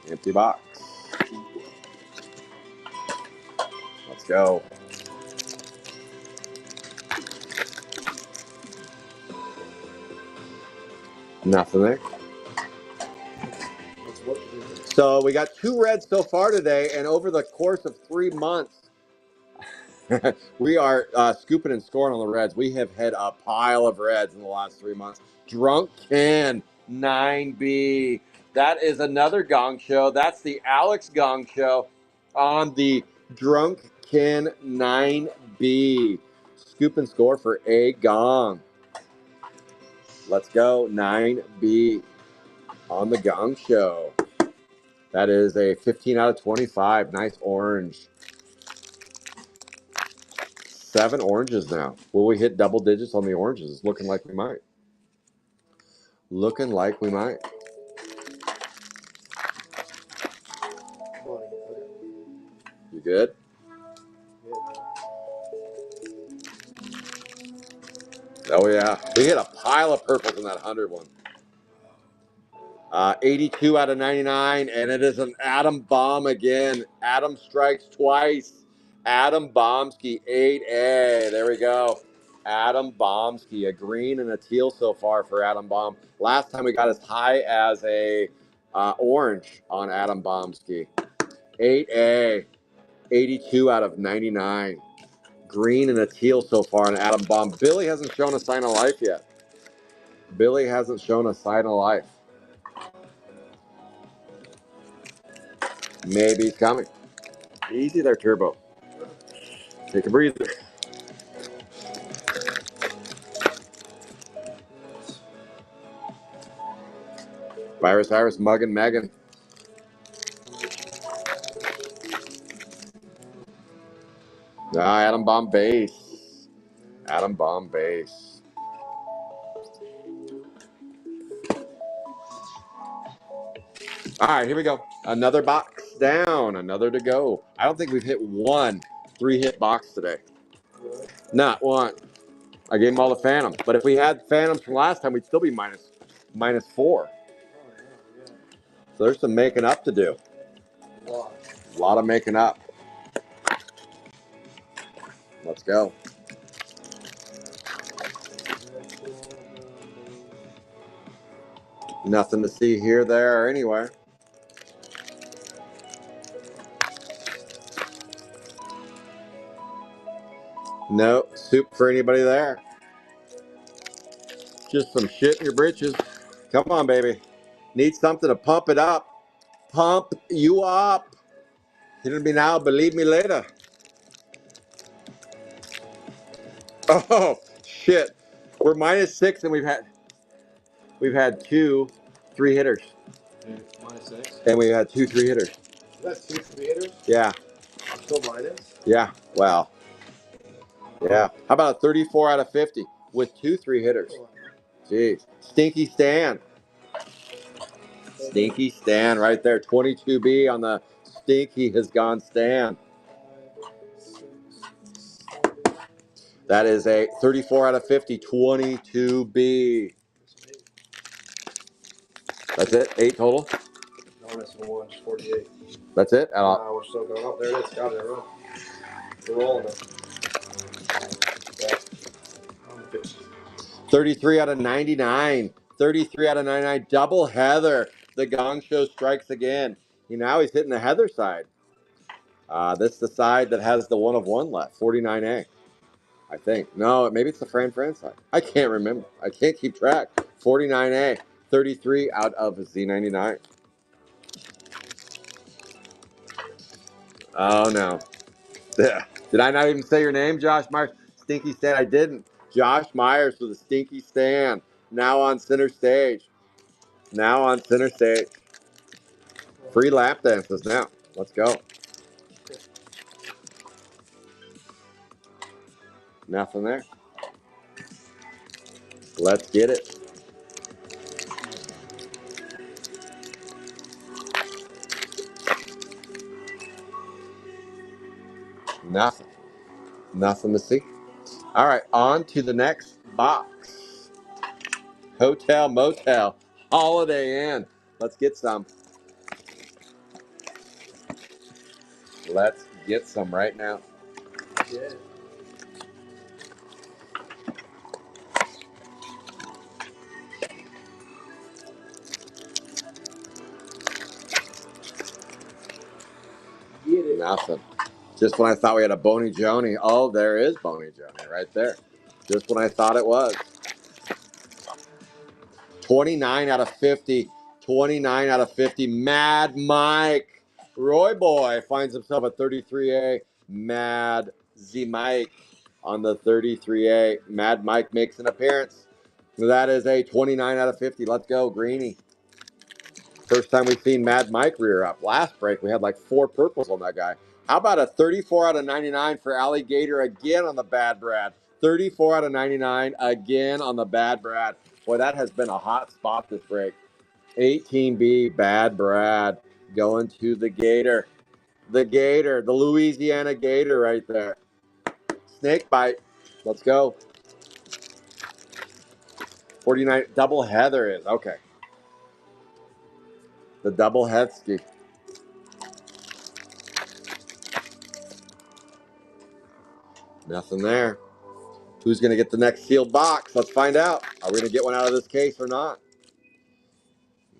Empty box. Let's go. Nothing there. So we got 2 reds so far today, and over the course of 3 months, we are scooping and scoring on the reds. We have had a pile of reds in the last 3 months. Drunk Can 9B. That is another gong show. That's the Alex Gong Show on the Drunk Can 9B. Scoop and score for a gong. Let's go, 9B on the Gong Show. That is a 15 out of 25. Nice orange. 7 oranges now. Will we hit double digits on the oranges? It's looking like we might. Looking like we might. You good? Oh, yeah. We hit a pile of purples in that 100 one. 82 out of 99, and it is an Adam bomb again. Adam strikes twice. Adam Bombski, 8A. There we go. Adam Bombski, a green and a teal so far for Adam Bomb. Last time we got as high as a orange on Adam Bombski. 8A, 82 out of 99. Green and a teal so far on Adam Bomb. Billy hasn't shown a sign of life yet. Billy hasn't shown a sign of life. Maybe he's coming. Easy there, Turbo. Take a breather. Virus, Iris, Muggin, Megan. Adam Bomb base. Adam Bomb base. All right, here we go. Another box down. Another to go. I don't think we've hit one 3-hit box today. Not one. I gave them all the Phantoms. But if we had Phantoms from last time, we'd still be minus 4. So there's some making up to do. A lot of making up. Let's go. Nothing to see here, there, or anywhere. No soup for anybody there. Just some shit in your britches. Come on, baby. Need something to pump it up. Pump you up. Hear me now, believe me later. Oh, shit. We're -6 and we've had 2 3-hitters. -6? And we had 2 3-hitters. That's 2 3-hitters? Yeah. Still minus? Yeah. Wow. Yeah. How about a 34 out of 50 with 2 3-hitters? Jeez. Stinky Stan. Stinky Stan right there. 22B on the Stinky has gone Stan. That is a 34 out of 50, 22B. That's it? 8 total? No, missing one. 48. That's it? We're still going up. There it is. Got it. We're rolling it. Yeah. 33 out of 99. 33 out of 99. Double Heather. The Gong Show strikes again. Now he's hitting the Heather side. This is the side that has the 1 of 1 left. 49A. I think. No, maybe it's the Fran side. I can't remember. I can't keep track. 49A. 33 out of Z99. Oh, no. Did I not even say your name, Josh Myers? Stinky Stan. I didn't. Josh Myers with a Stinky Stan. Now on center stage. Now on center stage. Free lap dances now. Let's go. Nothing there. Let's get it. Nothing. Nothing to see. All right, on to the next box. Hotel Motel. Holiday Inn. Let's get some. Let's get some right now. Yeah. Get it. Nothing. Just when I thought we had a Boney Joni. Oh, there is Boney Joni right there. Just when I thought it was. 29 out of 50. 29 out of 50. Mad Mike. Roy Boy finds himself a 33A. Mad Z Mike on the 33A. Mad Mike makes an appearance. That is a 29 out of 50. Let's go, Greeny. First time we've seen Mad Mike rear up. Last break, we had like 4 purples on that guy. How about a 34 out of 99 for Alligator again on the Bad Brad? 34 out of 99 again on the Bad Brad. Boy, that has been a hot spot this break. 18B Bad Brad going to the Gator. The Gator, the Louisiana Gator right there. Snake bite. Let's go. 49, double Heather is. Okay. The double Heathski. Nothing there. Who's going to get the next sealed box? Let's find out. Are we going to get one out of this case or not?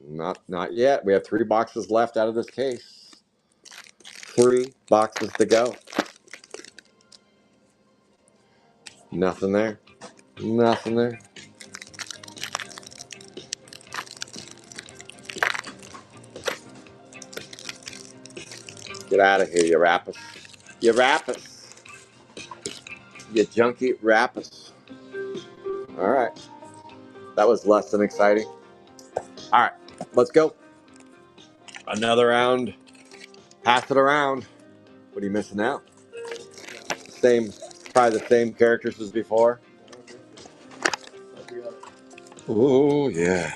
Not yet. We have 3 boxes left out of this case. 3 boxes to go. Nothing there. Nothing there. Get out of here, you rappers. You rappers. You junkie rappers. All right. That was less than exciting. All right. Let's go. Another round. Pass it around. What are you missing out? Probably the same characters as before. Oh, yeah.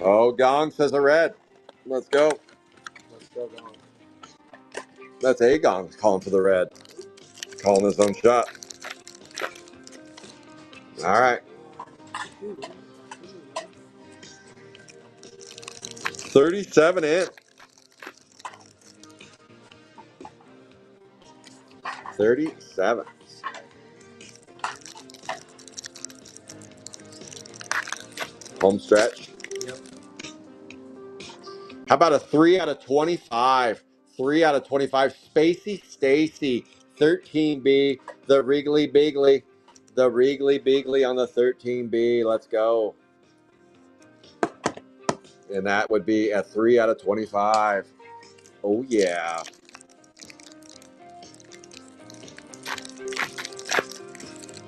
Oh, Gong says a red. Let's go. Let's go, Gong. That's a Gong calling for the red. Calling his own shot. All right. 37 in. 37. Home stretch. Yep. How about a 3 out of 25? 3 out of 25. Spacey Stacy. 13B. The Wrigley Bigley. The Wrigley Bigley on the 13B. Let's go. And that would be a 3 out of 25. Oh, yeah.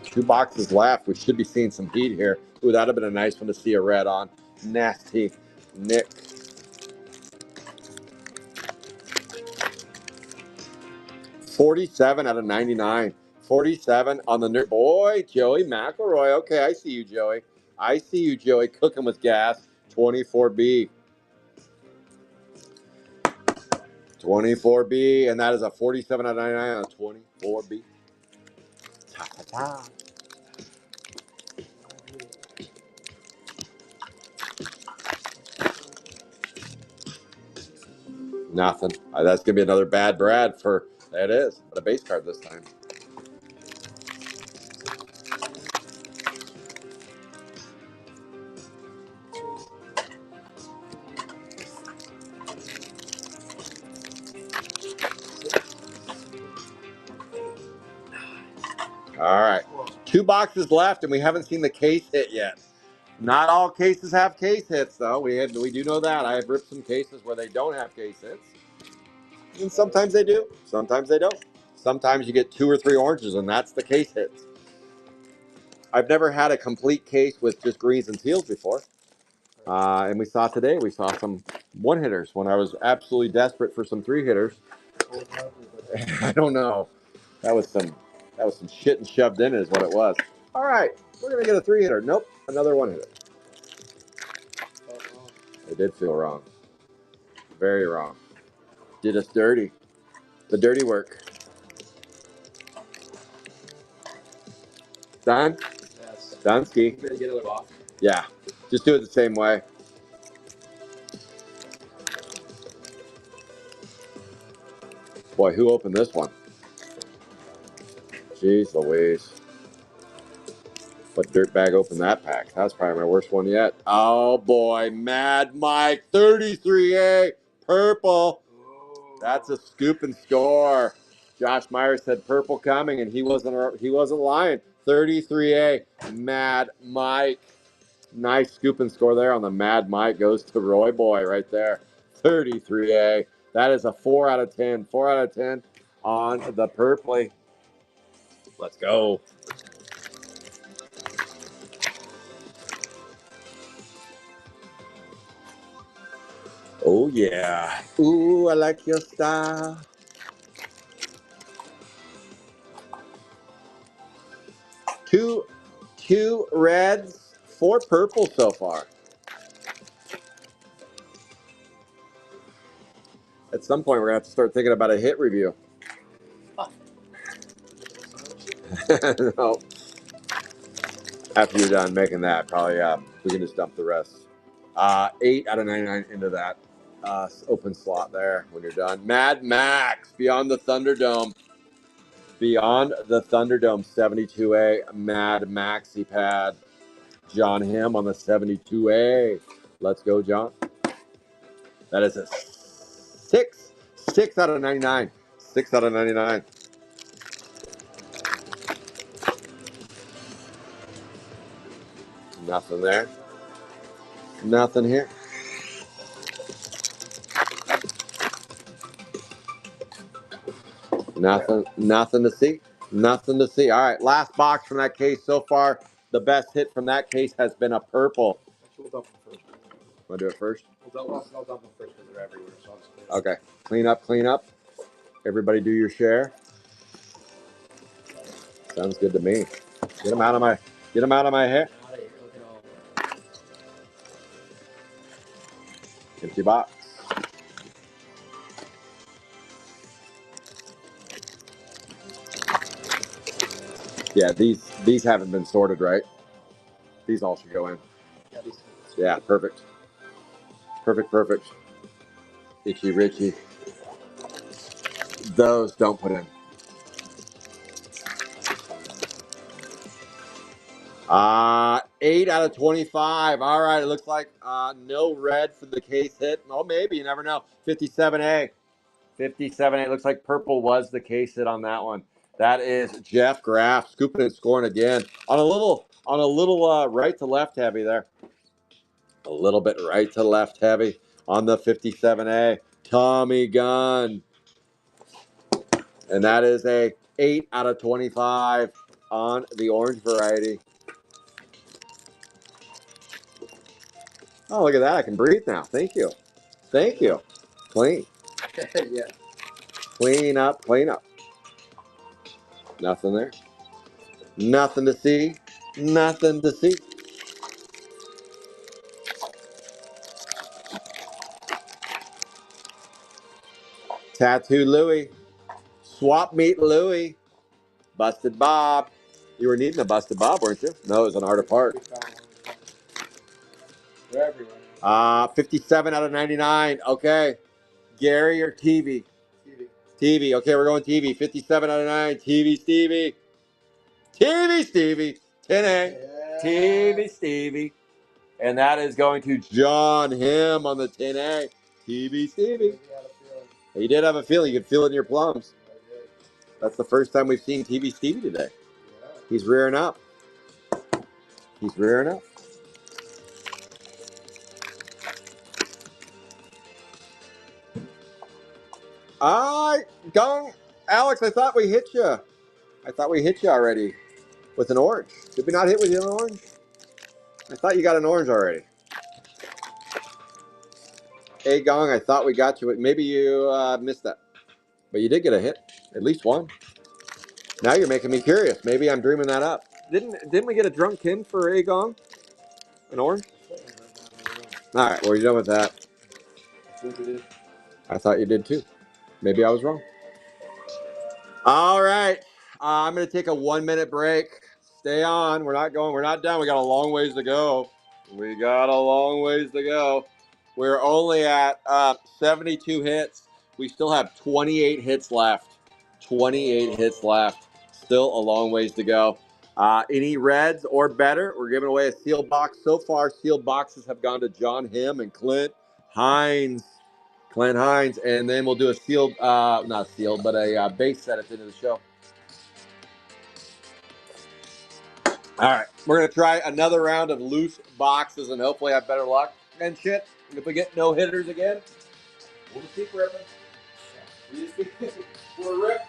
Two boxes left. We should be seeing some heat here. Ooh, that would have been a nice one to see a red on. Nasty Nick. $47 out of 99. 47 on the nerd. Boy, Joey McElroy. Okay, I see you, Joey. I see you, Joey, cooking with gas. 24B. 24B, and that is a 47 out of 99 on a 24B. Ta-ta-ta. Nothing. That's going to be another bad Brad for, that is, but a base card this time. All right. 2 boxes left, and we haven't seen the case hit yet. Not all cases have case hits, though. We do know that. I have ripped some cases where they don't have case hits. And sometimes they do. Sometimes they don't. Sometimes you get 2 or 3 oranges, and that's the case hits. I've never had a complete case with just greens and teals before. And we saw today, we saw some 1-hitters when I was absolutely desperate for some 3-hitters. I don't know. That was some shit and shoved in is what it was. All right, we're gonna get a 3-hitter. Nope, another 1-hitter. It did feel wrong. Very wrong. Did us dirty. The dirty work. Done? Yes. Done, Ski? Get it off. Yeah. Just do it the same way. Boy, who opened this one? Jeez Louise. What dirtbag opened that pack? That's probably my worst one yet. Oh boy, Mad Mike 33A purple. That's a scoop and score. Josh Meyer said purple coming, and he wasn't lying. 33A Mad Mike. Nice scoop and score there on the Mad Mike. Goes to Roy Boy right there. 33A. That is a 4 out of 10. 4 out of 10 on the purpley. Let's go. Oh, yeah. Ooh, I like your style. Two reds, 4 purples so far. At some point, we're going to have to start thinking about a hit review. No. After you're done making that, probably we can just dump the rest. 8 out of 99 into that open slot there when you're done. Mad Max, Beyond the Thunderdome. Beyond the Thunderdome, 72A. Mad Maxi Pad. John Hamm on the 72A. Let's go, John. That is a 6. 6 out of 99. 6 out of 99. Nothing there. Nothing here. Nothing to see. Nothing to see. All right, last box from that case so far. The best hit from that case has been a purple. We'll dump them first. Want to do it first? I'll dump them first because they're everywhere. So I'll just clean up. Okay. Clean up, clean up. Everybody do your share. Sounds good to me. Get them out of my hair. Empty box. Yeah, these haven't been sorted, right? These all should go in. Yeah, perfect. Perfect. Itchy Richie. Those don't put in. 8 out of 25. All right, it looks like no red for the case hit. Oh, maybe, you never know. 57A. 57A. Looks like purple was the case hit on that one. That is Jeff Graff scooping and scoring again on a little right to left heavy there. A little bit right to left heavy on the 57A. Tommy Gunn. And that is a 8 out of 25 on the orange variety. Oh, look at that. I can breathe now. Thank you. Thank you. Clean. Yeah. Clean up. Nothing there. Nothing to see. Nothing to see. Tattoo Louie. Swap meet Louie. Busted Bob. You were needing a Busted Bob, weren't you? No, it was an Art Apart. They're everywhere. 57 out of 99. Okay. Gary or TV? TV. TV. Okay, we're going TV. 57 out of 9. TV Stevie. TV Stevie. 10A. Yeah. TV Stevie. And that is going to John Him on the 10A. TV Stevie. He did have a feeling. You could feel it in your plums. That's the first time we've seen TV Stevie today. Yeah. He's rearing up. He's rearing up. Alex, I thought we hit you. I thought we hit you already with an orange. Did we not hit with you an orange? I thought you got an orange already. Hey, Gong, I thought we got you. Maybe you missed that. But you did get a hit. At least one. Now you're making me curious. Maybe I'm dreaming that up. Didn't we get a drunk kin for A Gong? An orange? All right, well, you're done with that. I think we did. I thought you did too. Maybe I was wrong. All right. I'm going to take a 1-minute break. Stay on. We're not done. We got a long ways to go. We're only at 72 hits. We still have 28 hits left. 28 hits left. Still a long ways to go. Any reds or better, we're giving away a sealed box. So far, sealed boxes have gone to John Him and Clint Hines. And then we'll do a sealed, not sealed, but a base set at the end of the show. All right, we're going to try another round of loose boxes and hopefully have better luck and shit. If we get no hitters again, we'll just keep ripping. We'll rip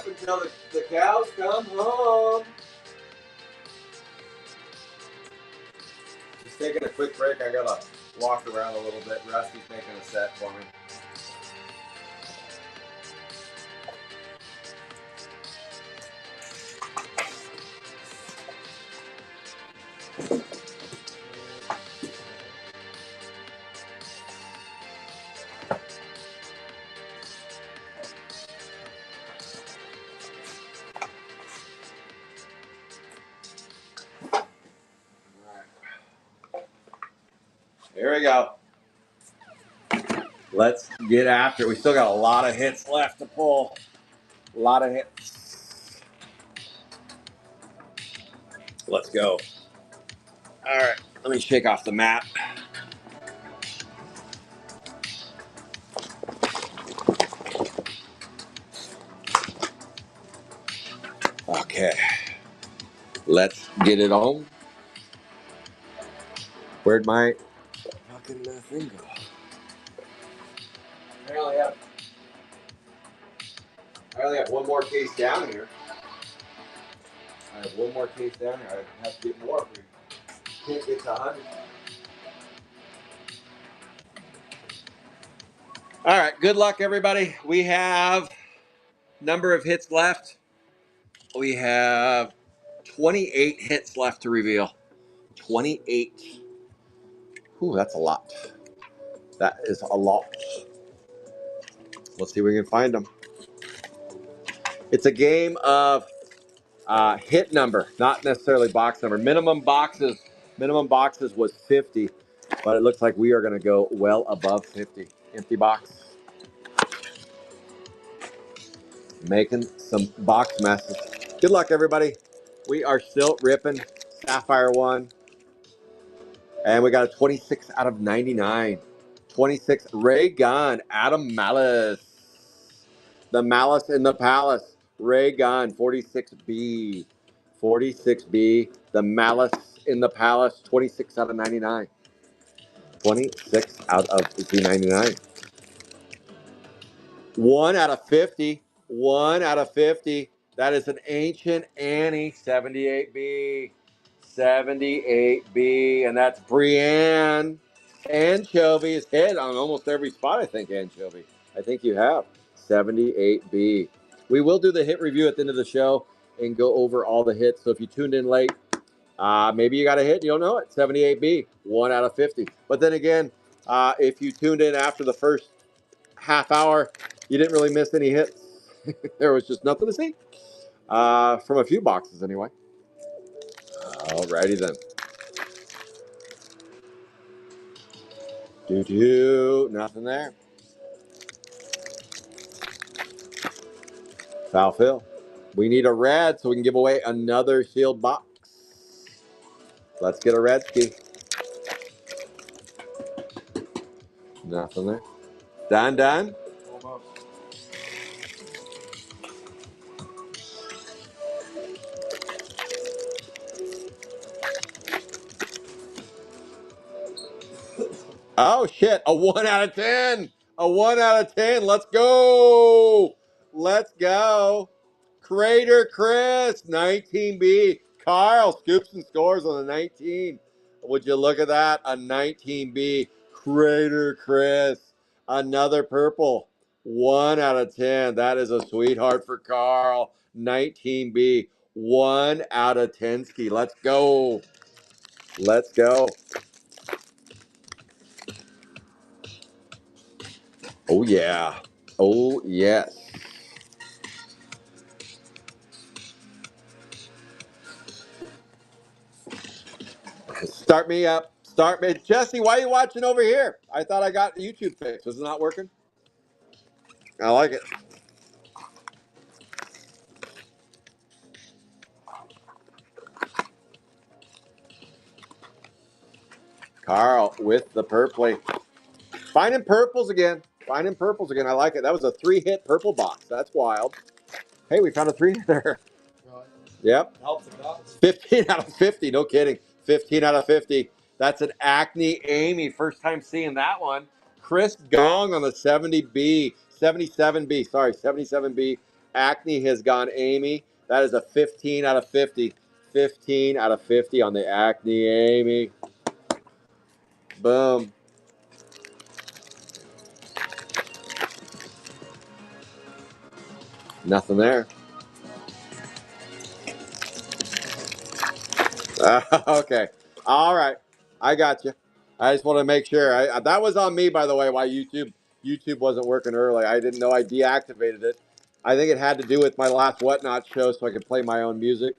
until the cows come home. Just taking a quick break. I got to walk around a little bit. Rusty's making a set for me. Here we go. Let's get after it. We still got a lot of hits left to pull. A lot of hits. Let's go. All right, let me shake off the mat. Okay, let's get it on. Where'd my fucking thing go? I only have one more case down here. I have one more case down here. I have to get more if we can't get to 100. All right, good luck, everybody. We have number of hits left. We have 28 hits left to reveal. 28. Ooh, that's a lot. That is a lot. Let's see if we can find them. It's a game of hit number, not necessarily box number. Minimum boxes was 50, but it looks like we are going to go well above 50. Empty box. Making some box messes. Good luck, everybody. We are still ripping. Sapphire 1. And we got a 26 out of 99. 26, Ray Gun, Adam Malice. The Malice in the Palace. Ray Gun, 46B. 46B, the Malice in the Palace, 26 out of 99. 26 out of the 99. 1 out of 50. 1 out of 50. That is an Ancient Annie, 78B. 78B, and that's Brienne. Anchovy is hit on almost every spot, I think, Anchovy. I think you have. 78B. We will do the hit review at the end of the show and go over all the hits. So if you tuned in late, maybe you got a hit, you don't know it. 78B, 1 out of 50. But then again, if you tuned in after the first half hour, you didn't really miss any hits. There was just nothing to see. From a few boxes, anyway. Alrighty then. Nothing there. Foul fill. We need a red so we can give away another sealed box. Let's get a red ski. Nothing there. Done. Almost. Oh, shit. A 1 out of 10. A 1 out of 10. Let's go. Let's go. Crater Chris, 19B. Carl scoops and scores on the 19. Would you look at that? A 19B. Crater Chris. Another purple. 1 out of 10. That is a sweetheart for Carl. 19B. 1 out of 10 ski. Let's go. Let's go. Oh, yeah. Oh, yes. Start me up. Start me. Jesse, why are you watching over here? I thought I got YouTube fixed. Is it not working? I like it. Carl with the purpley. Finding purples again. Finding purples again. I like it. That was a 3-hit purple box. That's wild. Hey, we found a 3-hitter. Really? Yep. Helps the cause. 15 out of 50. No kidding. 15 out of 50. That's an Acne Amy. First time seeing that one. Chris Gong on the 70B. 77B. Sorry, 77B. Acne has gone Amy. That is a 15 out of 50. 15 out of 50 on the Acne Amy. Boom. Nothing there. Okay. All right. I got you. I just want to make sure. That was on me, by the way, why YouTube wasn't working early. I didn't know I deactivated it. I think it had to do with my last Whatnot show so I could play my own music.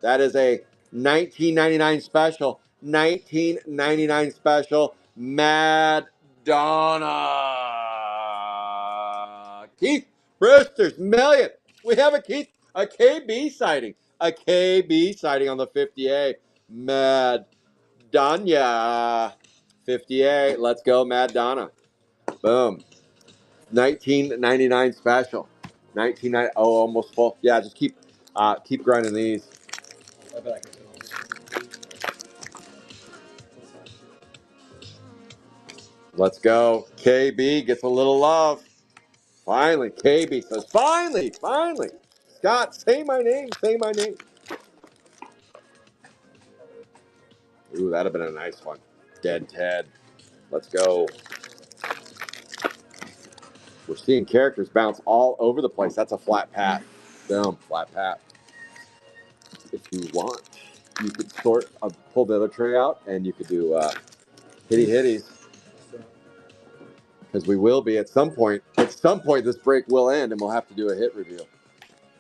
That is a 1999 special. 1999 special. Mad Donna. Keith Brewster's million. We have a KB sighting. A KB sighting on the 50A. Mad Donna. 58. Let's go, Mad Donna. Boom. 1999 special. 1990. Oh, almost full. Yeah, just keep grinding these. I bet I can do it. Let's go. KB gets a little love. Finally, KB says, finally. Scott, say my name. Ooh, that'd have been a nice one. Dead Ted. Let's go. We're seeing characters bounce all over the place. That's a flat pat. Boom, flat pat. If you want, you could pull the other tray out, and you could do hitties. Because we will be at some point. At some point, this break will end, and we'll have to do a hit review.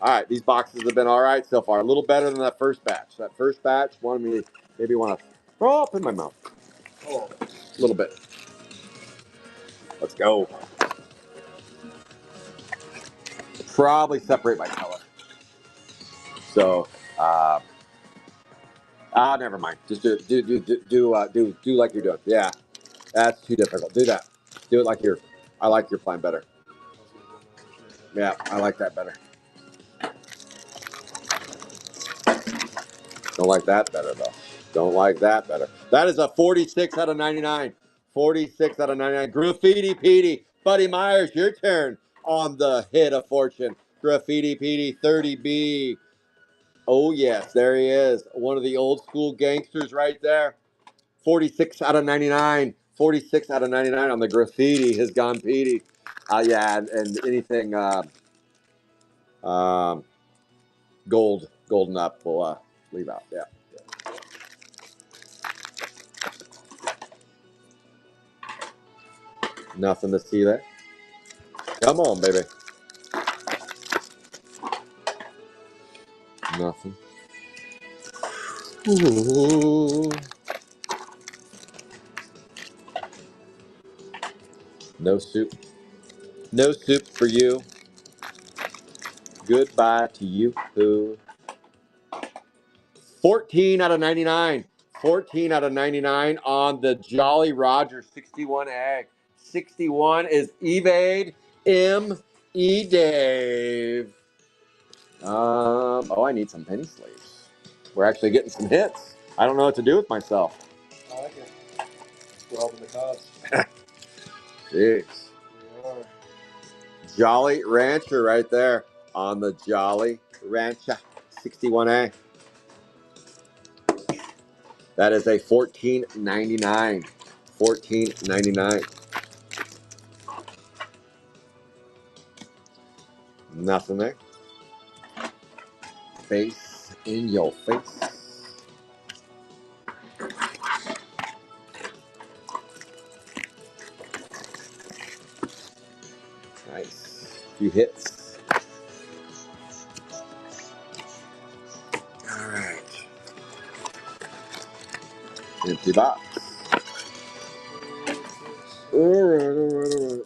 All right, these boxes have been all right so far. A little better than that first batch. That first batch wanted me to maybe want to throw up in my mouth. Oh. A little bit. Let's go. Probably separate by color. So, never mind. Just do like you're doing. Yeah, that's too difficult. Do that. Do it like you're. I like your plan better. Yeah, I like that better. Don't like that better though. Don't like that better. That is a 46 out of 99. 46 out of 99. Graffiti Petey. Buddy Myers, your turn on the hit of fortune. Graffiti Petey, 30B. Oh, yes, there he is. One of the old school gangsters right there. 46 out of 99. 46 out of 99 on the graffiti has gone Petey. Yeah, and anything golden up, we'll leave out. Yeah. Nothing to see there. Come on, baby. Nothing. Ooh. No soup. No soup for you. Goodbye to you. 14 out of 99. 14 out of 99 on the Jolly Roger 61A. 61 is Evade M.E. Dave. I need some penny sleeves. We're actually getting some hits. I don't know what to do with myself. I like it. We're helping the cause. Jeez. We are. Jolly Rancher right there on the Jolly Rancher 61A. That is a $14.99. $14.99. Nothing there. Face in your face. Nice. Few hits. All right. Empty box. All right.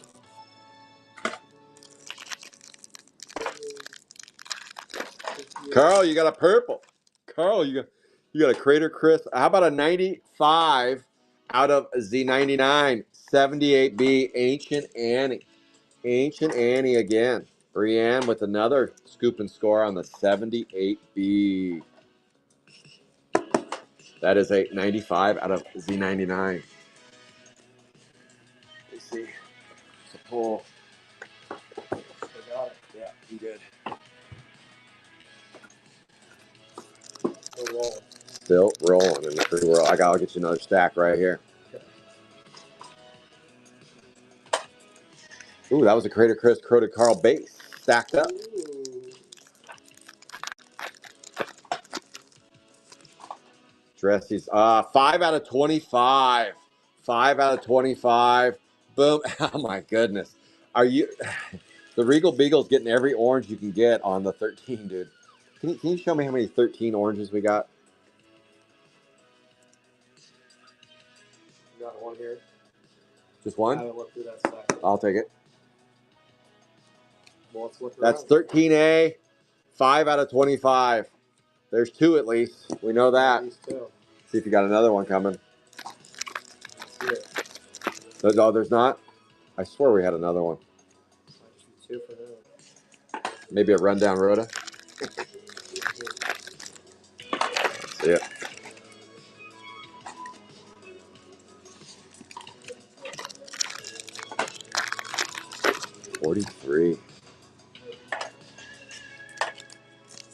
Carl, you got a purple. Carl, you got a Crater Chris. How about a 95 out of Z99? 78B, Ancient Annie. Ancient Annie again. Brienne with another scoop and score on the 78B. That is a 95 out of Z99. Let's see. It's a pull. I got it. Yeah, you good. Still rolling. Still rolling in the free world. I'll get you another stack right here. Okay. Ooh, that was a Crater Chris Crowded Carl base. Stacked up. Ooh. Dressies. 5 out of 25. 5 out of 25. Boom. Oh my goodness. Are you the Regal Beagle's getting every orange you can get on the 13, dude. Can you show me how many 13 oranges we got? You got one here. Just I one? haven't looked through that stack. I'll take it. Well, let's look That's around. 13A. 5 out of 25. There's two at least. We know that. These two. See if you got another one coming. Let's see it. Oh, there's not? I swear we had another one. Might be two for him. Maybe a rundown Rhoda. See it. $43.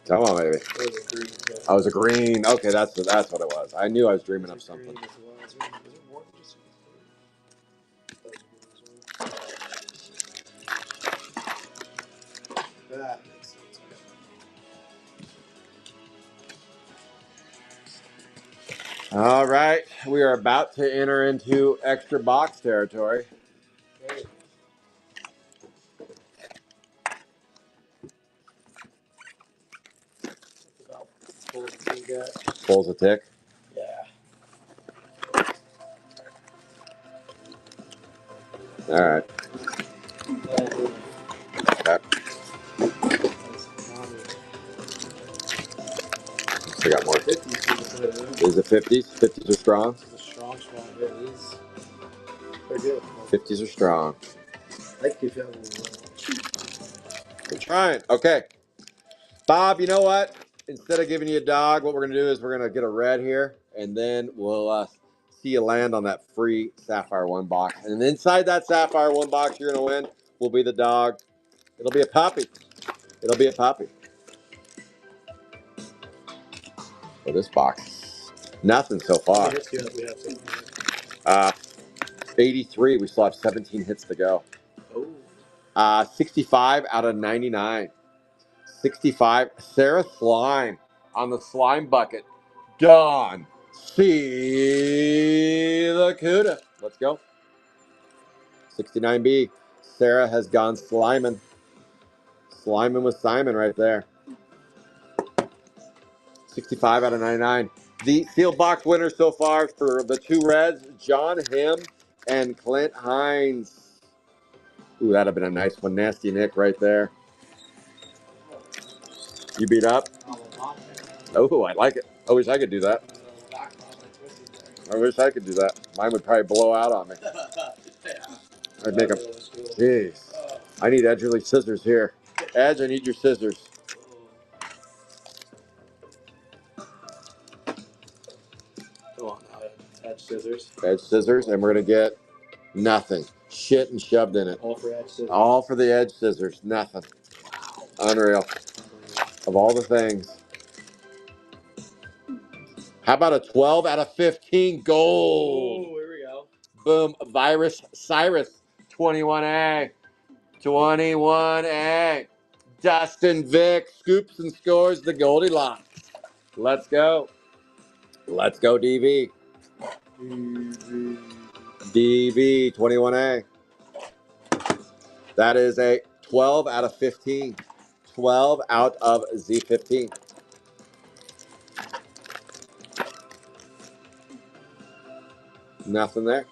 Come on, baby. I was a green. Okay, that's what it was. I knew I was dreaming of something. That makes sense. All right, we are about to enter into extra box territory. Okay. About pulls the big guy. Pulls a tick. Yeah. All right. Okay. We got more. 50s. These are 50s. 50s are strong. Strong. Yeah, these. They're good. 50s are strong. I keep having We're trying. Okay. Bob, you know what? Instead of giving you a dog, what we're going to do is we're going to get a red here, and then we'll see you land on that free Sapphire 1 box. And inside that Sapphire 1 box you're going to win will be the dog. It'll be a puppy. It'll be a puppy. For this box. Nothing so far. 83. We still have 17 hits to go. 65 out of 99. 65. Sarah Slime on the slime bucket. Dawn. See the Cuda. Let's go. 69B. Sarah has gone sliming. Sliming with Simon right there. 65 out of 99. The sealed box winner so far for the two reds, John Him and Clint Hines. Ooh, that'd have been a nice one. Nasty Nick right there. You beat up? Oh, I like it. I wish I could do that. I wish I could do that. Mine would probably blow out on me. I'd make them. Jeez. I need edgerly scissors here. Edge, I need your scissors. Come on now. Edge scissors. Edge scissors, and we're going to get nothing. Shit and shoved in it. All for edge scissors. All for the edge scissors. Nothing. Unreal. Of all the things. How about a 12 out of 15 gold? Oh, here we go. Boom. Virus Cyrus. 21A. 21A. Dustin Vick scoops and scores the Goldilocks. Let's go. Let's go, DV. DV 21A. That is a 12 out of 15. 12 out of Z15. Nothing there.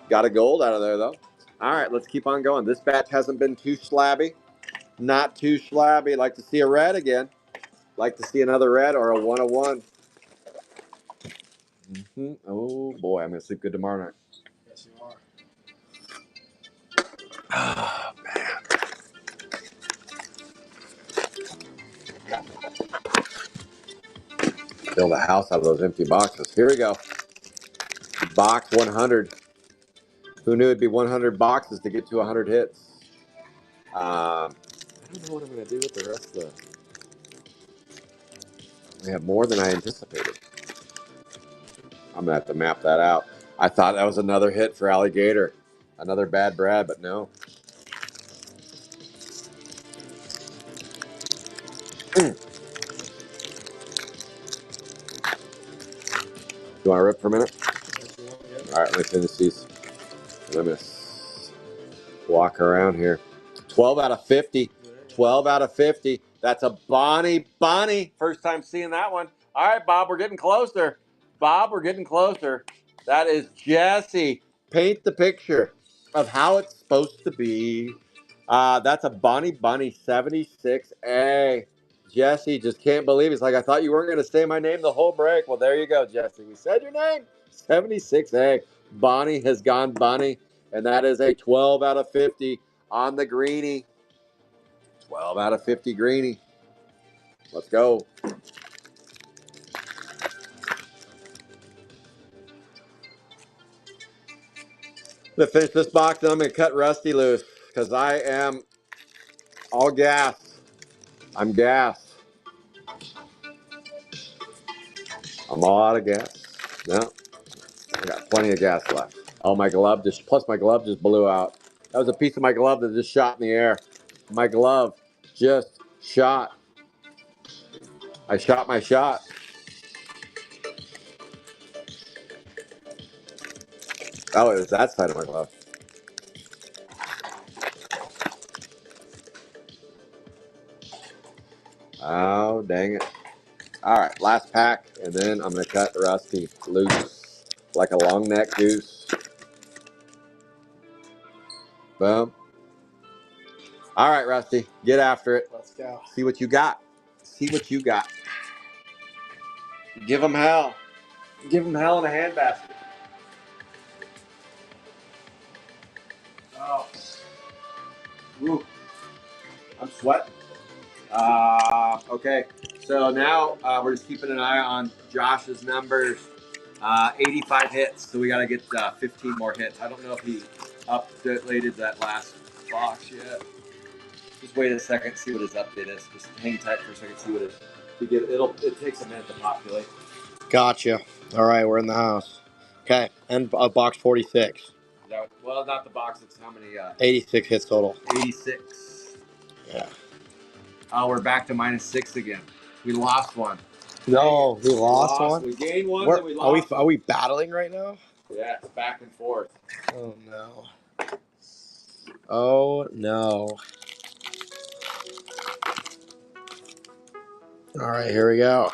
Got a gold out of there, though. All right, let's keep on going. This batch hasn't been too slabby. Not too slabby. Like to see a red again. Like to see another red or a 101. Oh, boy. I'm going to sleep good tomorrow night. Yes, you are. Oh, man. Build a house out of those empty boxes. Here we go. Box 100. Who knew it'd be 100 boxes to get to 100 hits? I don't know what I'm going to do with the rest of the... We have more than I anticipated. I'm going to have to map that out. I thought that was another hit for Alligator. Another bad Brad, but no. You want to rip for a minute? All right, let me finish these. Let me walk around here. 12 out of 50. 12 out of 50. That's a Bonnie. First time seeing that one. All right, Bob, we're getting closer. Bob, we're getting closer. That is Jesse. Paint the picture of how it's supposed to be. That's a Bonnie 76A. Jesse just can't believe it. It's like, I thought you weren't going to say my name the whole break. Well, there you go, Jesse. We said your name. 76A. Bonnie has gone bunny. And that is a 12 out of 50 on the greenie. 12 out of 50 greenie. Let's go. To finish this box, then I'm going to cut Rusty loose because I am all gas. I'm gas. I'm all out of gas. No, I got plenty of gas left. Oh, my glove plus my glove just blew out. That was a piece of my glove that just shot in the air. My glove just shot. I shot my shot. Oh, it was that side of my glove. Oh, dang it. All right, last pack, and then I'm going to cut Rusty loose like a long neck goose. Boom. All right, Rusty, get after it. Let's go. See what you got. See what you got. Give them hell. Give them hell in a handbasket. Oh. Woo. I'm sweating. Okay, so now we're just keeping an eye on Josh's numbers. 85 hits, so we got to get 15 more hits. I don't know if he updated that last box yet. Just wait a second, see what his update is. Just hang tight for a second, see what it is. It takes a minute to populate. Gotcha. All right, we're in the house. Okay, and box 46. Well, not the box. It's how many? 86 hits total. 86. Yeah. Oh, we're back to -6 again. We lost one. No, we lost one. We gained one, then we lost. Are we battling right now? Yeah, it's back and forth. Oh no. Oh no. All right, here we go.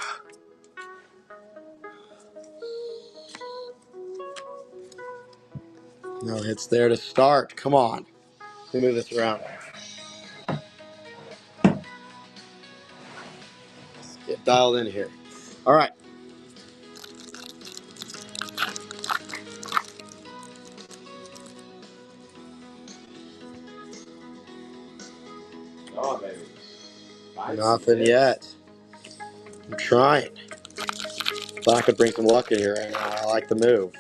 No hits there to start. Come on. Let me move this around. Get dialed in here. All right. Come on, baby. Nothing yet. I'm trying. Thought I could bring some luck in here right now. I like the move.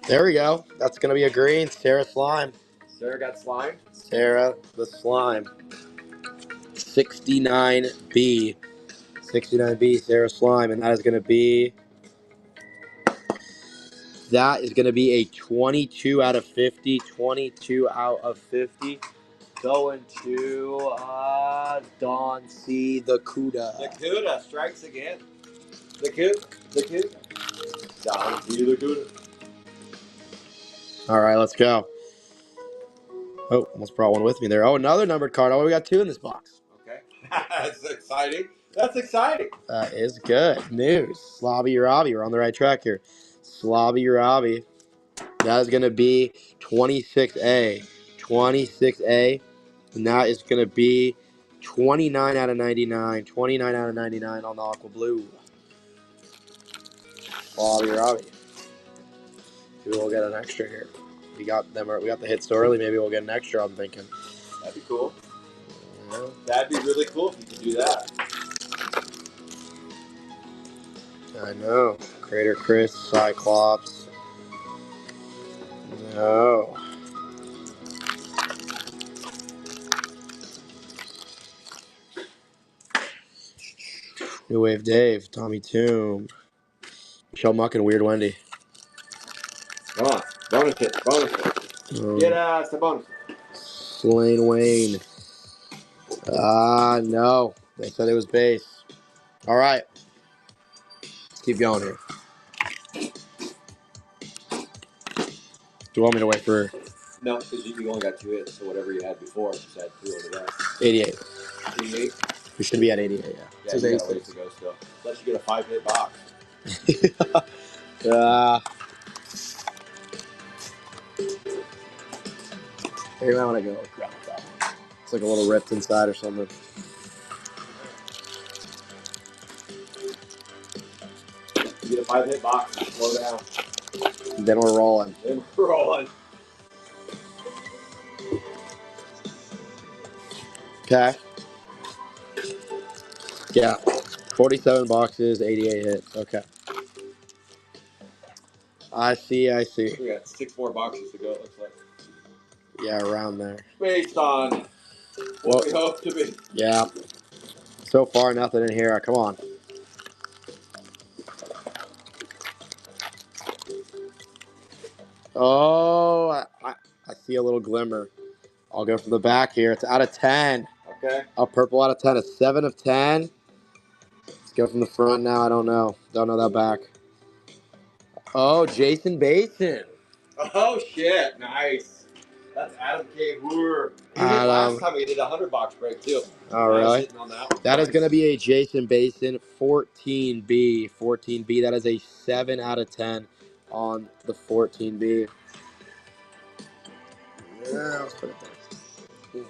There we go. That's going to be a green. Sarah Slime. Sarah got slime. Sarah the Slime. 69B. 69B, Sarah Slime. And that is going to be... That is going to be a 22 out of 50. 22 out of 50. Going to Don C. the Cuda. The Cuda strikes again. The Cuda. Don C. the Cuda. All right, let's go. Oh, almost brought one with me there. Oh, another numbered card. Oh, we got two in this box. Okay. That's exciting. That's exciting. That is good news. Slobby Robbie. We're on the right track here. Slobby Robbie. That is going to be 26A. 26A. And that is going to be 29 out of 99. 29 out of 99 on the Aqua Blue. Slobby Robbie. Maybe we'll get an extra here. We got the hits so early. Maybe we'll get an extra, I'm thinking. That'd be cool. Yeah. That'd be really cool if you could do that. I know. Crater Chris, Cyclops. No. New Wave Dave, Tommy Toom, Michelle Muck, and Weird Wendy. Come on. Bonus hit. Bonus hit. Get us the bonus. Slane Wayne. No. They said it was base. All right. Let's keep going here. Do you want me to wait for No, because you only got 2 hits, so whatever you had before, just add 2 onto that. 88? 88? We should be at 88, yeah. Yeah, you got a ways to go still. Unless you get a 5-hit box. Maybe I want to go grab that one. It's like a little ripped inside or something. You get a 5-hit box, slow down. Then we're rolling. Then we're rolling. Okay. Yeah. 47 boxes, 88 hits. Okay. I see. We got 6 more boxes to go, it looks like. Yeah, around there. Based on what we hope to be. Yeah. So far, nothing in here. Come on. Oh, I see a little glimmer. I'll go from the back here. It's out of 10. Okay. A purple out of 10. A 7 of 10. Let's go from the front now. I don't know. Don't know that back. Oh, Jason Basin. Oh, shit. Nice. That's Adam K. Hooer. He did last time we did a 100-box break, too. Oh, really? On That is going to be a Jason Basin 14B. 14B. That is a 7 out of 10 on the 14B. Yeah, let's put it there.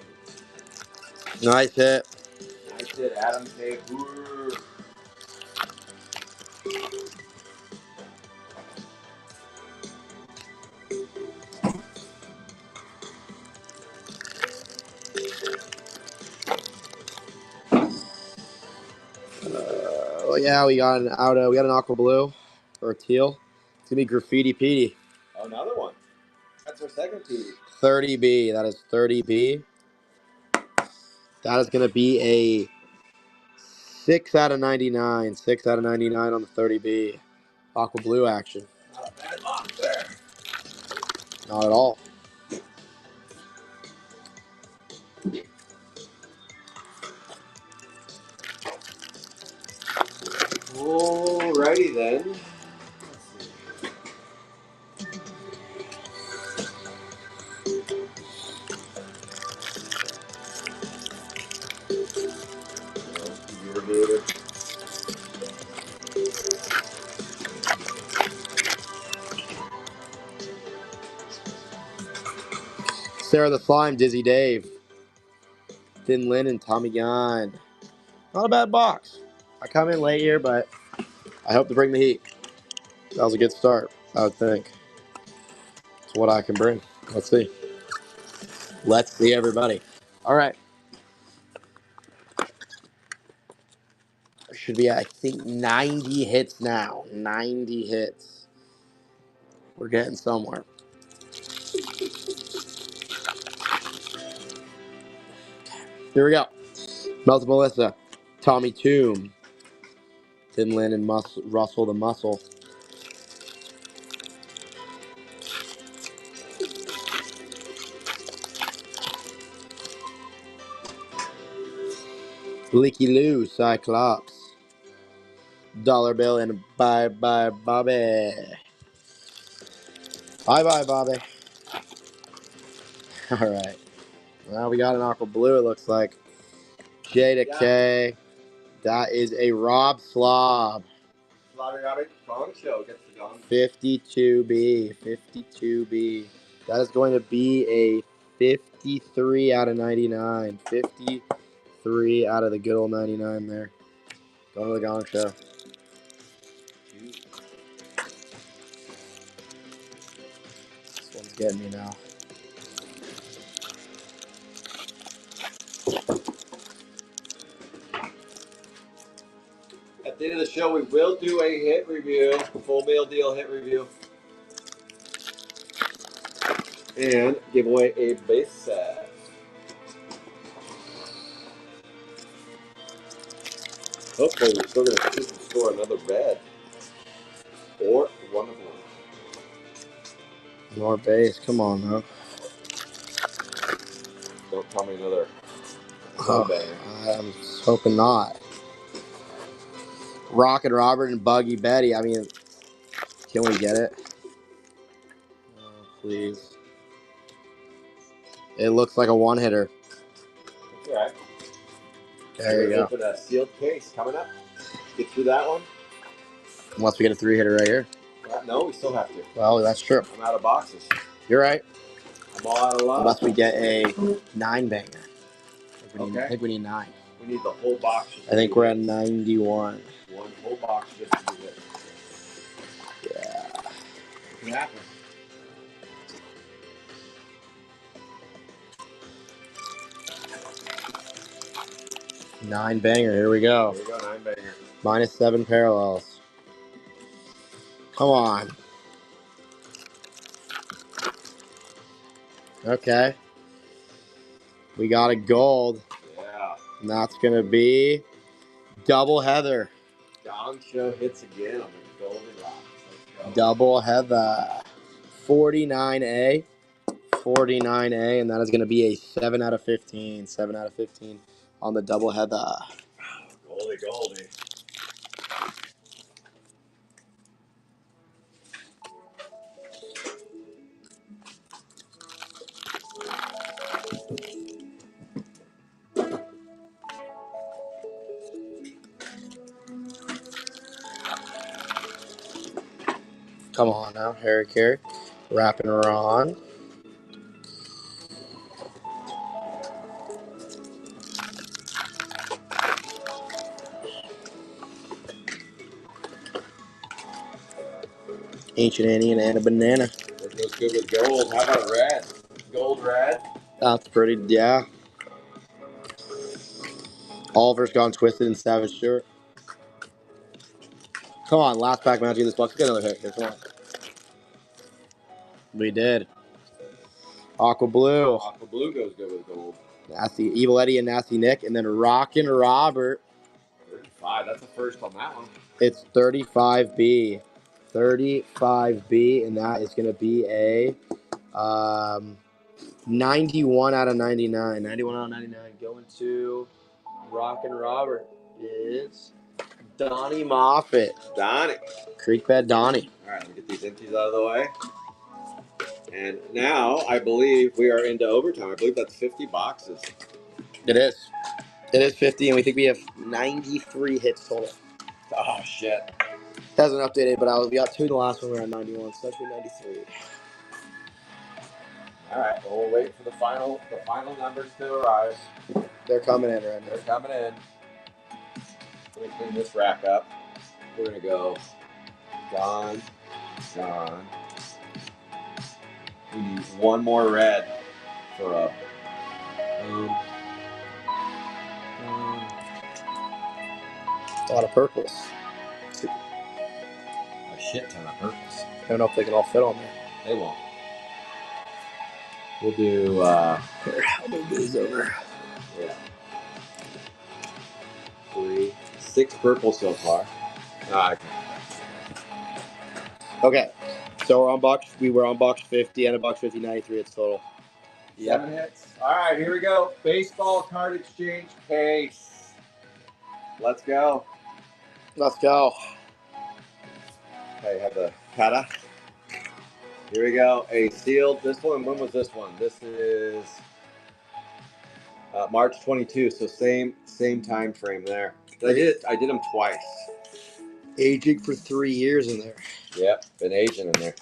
Nice hit. Nice hit, Adam K. Hooer. Yeah, we got an aqua blue or a teal. It's gonna be Graffiti Petey. Oh, another one. That's our second Petey. 30B. That is 30B. That is gonna be a 6 out of 99. 6 out of 99 on the 30B. Aqua blue action. Not a bad box there. Not at all. Alrighty then. Sarah the Slime, Dizzy Dave. Thin Lin and Tommy Gunn. Not a bad box. I come in late here, but I hope to bring the heat. That was a good start, I would think. It's what I can bring. Let's see. Let's see, everybody. All right. There should be, I think, 90 hits now. 90 hits. We're getting somewhere. Here we go. Melton Melissa, Tommy Toom, Thin Lin and Russell the Muscle. Licky Lou, Cyclops, Dollar Bill, and Bye Bye Bobby. Bye Bye Bobby. All right. Well, we got an aqua blue, it looks like. J to K. That is a Rob Slob. Robbie, Gong Show gets the gong. 52B. 52B. That is going to be a 53 out of 99. 53 out of the good old 99 there. Going to the Gong Show. This one's getting me now. At the end of the show, we will do a hit review, full meal deal hit review, and give away a base set. Hopefully, we're still going to score another red or one of them. More base. Come on, though. Don't tell me another Oh, banger. I'm hoping not. Rocket Robert and Buggy Betty. I mean, can we get it? Oh, please. It looks like a one-hitter. That's all right. There you go. Open a sealed case coming up. Get through that one. Unless we get a three-hitter right here. No, we still have to. Well, that's true. I'm out of boxes. You're right. I'm all out of luck. Unless we get a 9-banger. I think we need 9. We need the whole box. I think we're at 91. One whole box just to do this. Yeah. It can happen. Nine banger. Here we go. Here we go, 9-banger. -7 parallels. Come on. Okay. We got a gold. Yeah. And that's going to be double Heather. Gong Show hits again on the Golden Rocks. Let's go. Double Heather. 49A. 49A. And that is going to be a 7 out of 15. 7 out of 15 on the double Heather. Goldie. Come on now, Harry Carey. Wrapping her on. Ancient Annie and Anna Banana. That goes good with gold. How about red? Gold red. That's pretty, yeah. Oliver's gone twisted and Savage Stewart. Come on, last pack magic of this box. Get another hit here. Come on. We did. Aqua Blue. Aqua Blue goes good with gold. Nasty Evil Eddie and Nasty Nick. And then Rockin' Robert. 35. That's the first on that one. It's 35B. 35B. And that is going to be a 91 out of 99. 91 out of 99. Going to Rockin' Robert is Donnie Moffitt. Donnie. Creekbed Donnie. All right, let me get these empties out of the way. And now I believe we are into overtime. I believe that's 50 boxes. It is. It is 50, and we think we have 93 hits total. Oh, shit. It hasn't updated, but we got 2 in the last one. We're at 91, so that should be 93. All right, well, we'll wait for the final numbers to arrive. They're coming in right They're now. coming in. Let me clean this rack up. We're gonna go John. We need one more red for a boom. A lot of purples. A shit ton of purples. I don't know if they can all fit on there. They won't. We'll do Here, I'll move these over. yeah. 6 purple so far. Okay. So we were on box 50 and a box 50, 93 it's total. 7 hits. All right, here we go. Baseball card exchange case. Let's go. Let's go. Okay, have the kata. Here we go. A sealed. This one. When was this one? This is March 22. So same time frame there. I did them twice. Aging for 3 years in there. Yep, been aging in there.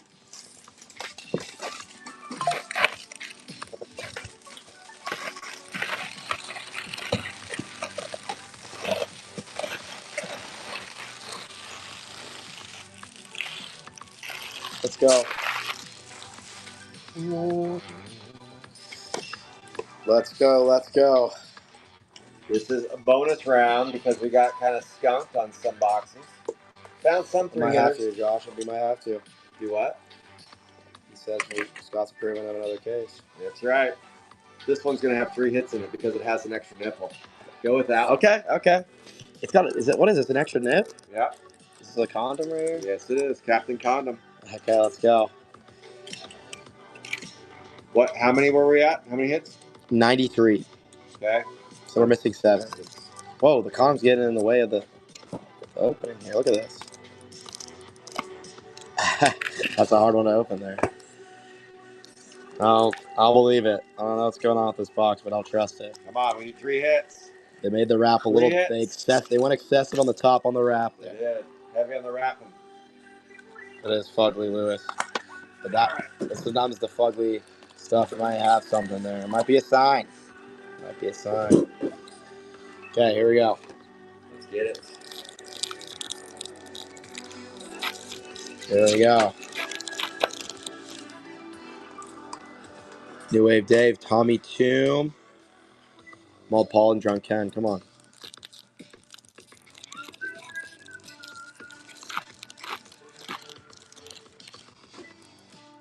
Let's go. Let's go. Let's go. This is a bonus round because we got kind of skunked on some boxes. Found some I might have 300s. to, Josh. We might have to. Do what? He says Scott's approving of another case. That's right. This one's gonna have 3 hits in it because it has an extra nipple. Go with that. Okay. It's got. What is this? An extra nip? Yep. This is a condom right here. Yes, it is. Captain Condom. Okay, let's go. What? How many were we at? How many hits? 93. Okay. So we're missing 7. Whoa, the condom's getting in the way of the opening here. Look at this. That's a hard one to open there. I'll believe it. I don't know what's going on with this box, but I'll trust it. Come on, we need 3 hits. They made the wrap a little. They went excessive on the top on the wrap They there. did. Heavy on the wrapping. It is fugly, Lewis. But sometimes the fugly stuff might have something there. It might be a sign. Okay, here we go. Let's get it. Here we go. New Wave Dave, Tommy Toom, Maul Paul, and Drunk Ken. Come on.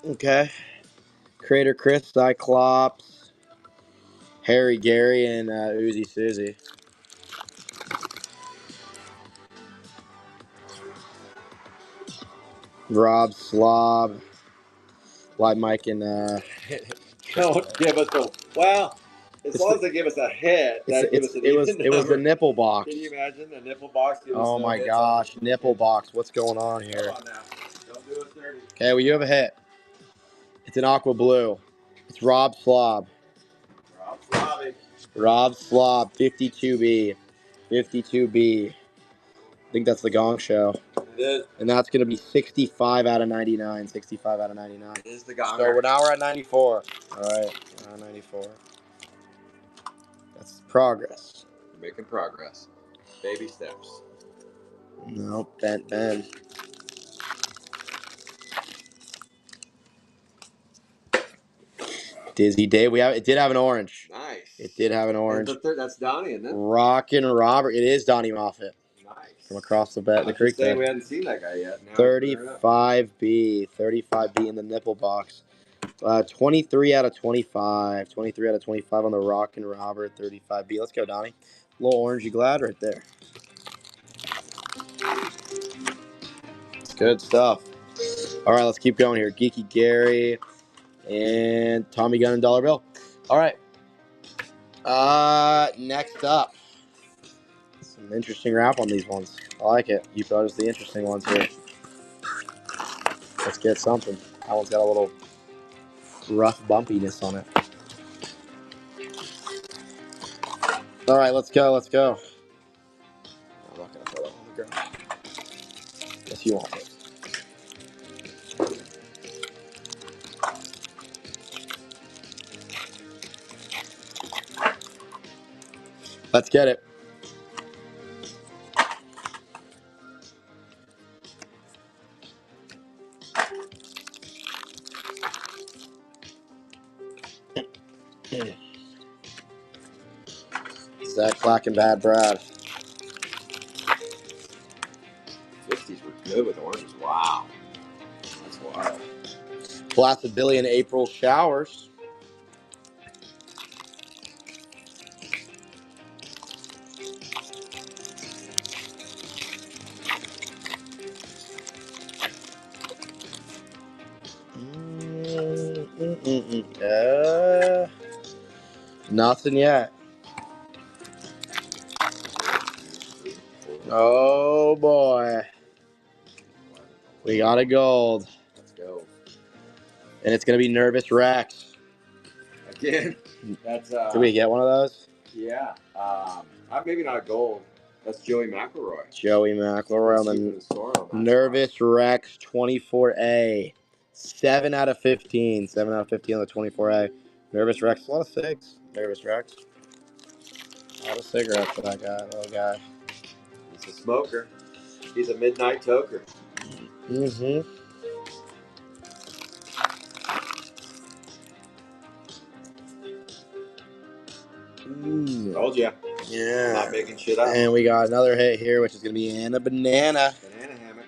Okay. Crater Chris, Cyclops, Harry Gary, and Uzi Susie. Rob Slob, Light Mike, and Don't give us a well. As long as they give us a hit, that gives us an even number. It was the nipple box. Can you imagine a nipple box? Oh my gosh, nipple box! What's going on here? Come on now. Don't do us dirty. Okay, well you have a hit. It's an aqua blue. It's Rob Slob. Rob Slob, 52B. 52B. I think that's the Gong Show. It is. And that's going to be 65 out of 99. 65 out of 99. It is the Gong. So we're at 94. All right, we're at 94. That's progress. We're making progress. Baby steps. Nope, Ben. Dizzy Day. It did have an orange. Nice. It did have an orange. That's Donnie, isn't it? Rockin' Robert. It is Donnie Moffat. Nice. From across the creek there. We hadn't seen that guy yet. 35B. 35B in the nipple box. 23 out of 25. 23 out of 25 on the Rockin' Robert. 35B. Let's go, Donnie. Little orangey glad right there. It's good stuff. All right, let's keep going here. Geeky Gary and Tommy Gunn and Dollar Bill. All right. Next up. Some interesting wrap on these ones. I like it. You brought us the interesting ones here. Let's get something. That one's got a little rough bumpiness on it. All right, let's go. I'm not going to throw that on the ground. Guess you want it. Let's get it. Zach Black and Bad Brad. 50s were good with oranges. Wow. That's wild. Blasted Billy in April showers. Nothing yet. Oh boy. We got a gold. Let's go. And it's going to be Nervous Rex. Again, that's Did we get one of those? yeah. Maybe not a gold. That's Joey McElroy. Joey McElroy on the Nervous Rex 24A. 7 out of 15. 7 out of 15 on the 24A. Nervous Rex. A lot of cigs. Nervous Rex. A lot of cigarettes for that guy, little guy. He's a smoker. He's a midnight toker. Mm-hmm. Told ya. Yeah. Not making shit up. And we got another hit here, which is going to be Anna Banana. Banana hammock.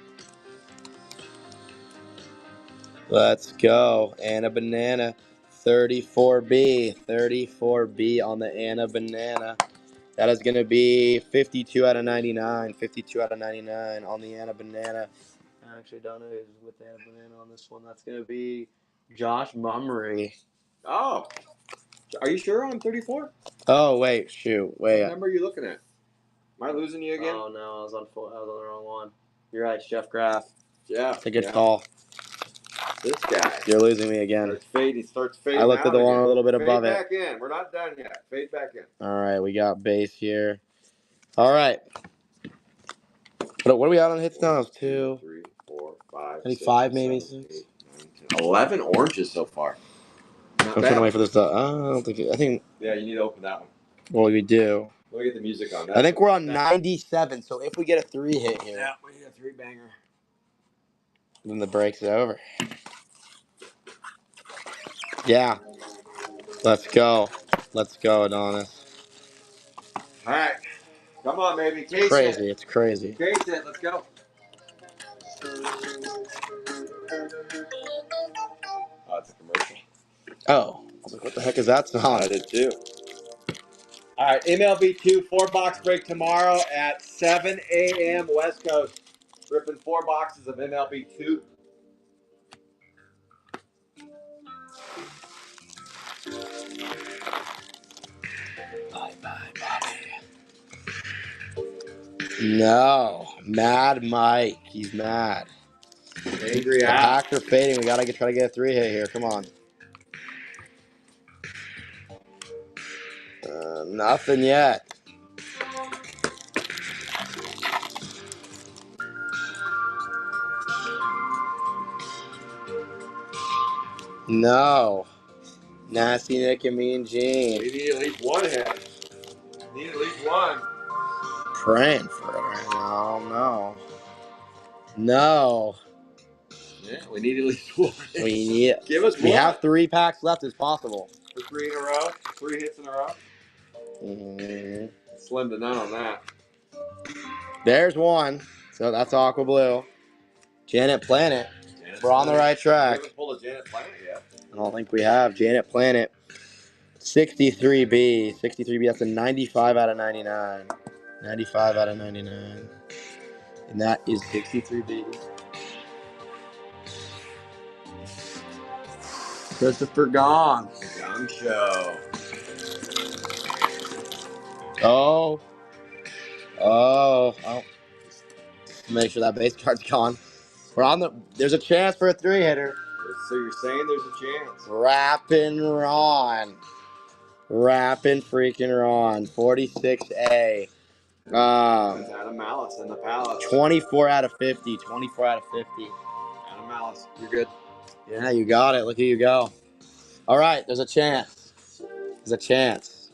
Let's go. Anna Banana. 34B. 34B on the Anna Banana. That is going to be 52 out of 99. 52 out of 99 on the Anna Banana. I actually don't know who's with Anna Banana on this one. That's going to be Josh Mummery. Oh. Are you sure on 34? Oh, wait. Shoot. Wait. What number are you looking at? Am I losing you again? Oh, no. I was on the wrong one. You're right, Jeff Graff. Yeah. It's a good call. This guy. You're losing me again. He starts fading. I looked at the one a little bit Fade above back in. We're not done yet. Fade back in. All right, we got base here. All right. What are we out on hits now? 2, 3, 4, 5. I think 6, 5 maybe. 7, 8, 9, 10. 11 oranges so far. I'm trying to wait for this to. I think. Yeah, you need to open that one. Well, we do. Let me get the music on that. I think we're on 97. So if we get a 3 hit here, yeah, we need a 3 banger. Then the break's over. Yeah. Let's go. Let's go, Adonis. All right. Come on, baby. It's crazy. It's crazy. Case it. Let's go. Oh, it's a commercial. Oh. I was like, what the heck is that song? I did too. All right. MLB 2 4-box break tomorrow at 7 a.m. West Coast. Ripping 4 boxes of MLB 2. Bye, Bobby. No. Mad Mike. He's mad. Angry The out. packs are fading. We got to try to get a 3 hit here. Come on. Nothing yet. No. Nasty Nick and Mean Gene. We need at least one hit. Need at least one. Praying for it right now. No. No. Yeah, we need at least one. We need. Give us one. We have 3 packs left as possible. For 3 in a row. 3 hits in a row. Mm-hmm. Slim to none on that. There's one. So that's Aqua Blue. Janet Planet. We're on the right track. We haven't pulled a Janet Planet yet. I don't think we have. Janet Planet. 63B. 63B. That's a 95 out of 99. 95 out of 99. And that is 63B. Christopher Gong. Gong Show. Oh. Make sure that base card's gone. We're on the. There's a chance for a 3 hitter. So you're saying there's a chance? Rappin' Ron. Rappin' freaking Ron. 46A. Adam Malice in the palace. 24 out of 50. 24 out of 50. Adam Malice, you're good. Yeah, you got it. Look who you go. All right, there's a chance. There's a chance.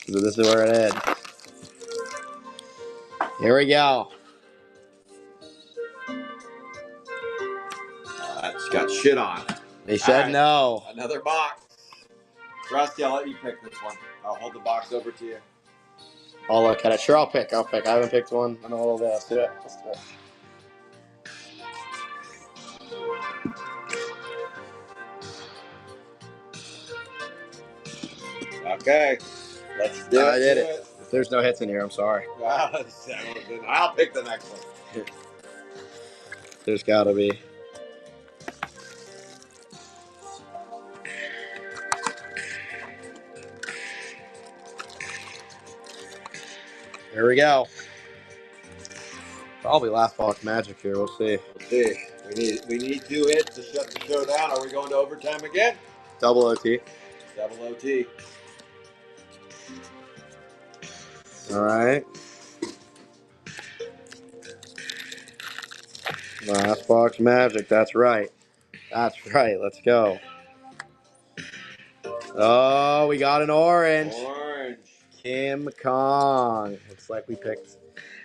This is where it is. Here we go. That's got shit on. They said right. no. Another box. Rusty, I'll let you pick this one. I'll hold the box over to you. I'll look at it. Sure, I'll pick. I haven't picked one in a little bit. Let's do it. Okay. Let's do it. I did it. If there's no hits in here, I'm sorry. I'll pick the next one. There's got to be. Here we go. Probably last box magic here. We'll see. Let's see. We need 2 hits to shut the show down. Are we going to overtime again? Double OT. Double OT. All right. Last box magic. That's right. That's right. Let's go. Oh, we got an orange. Orange. Kim Kong. Looks like we picked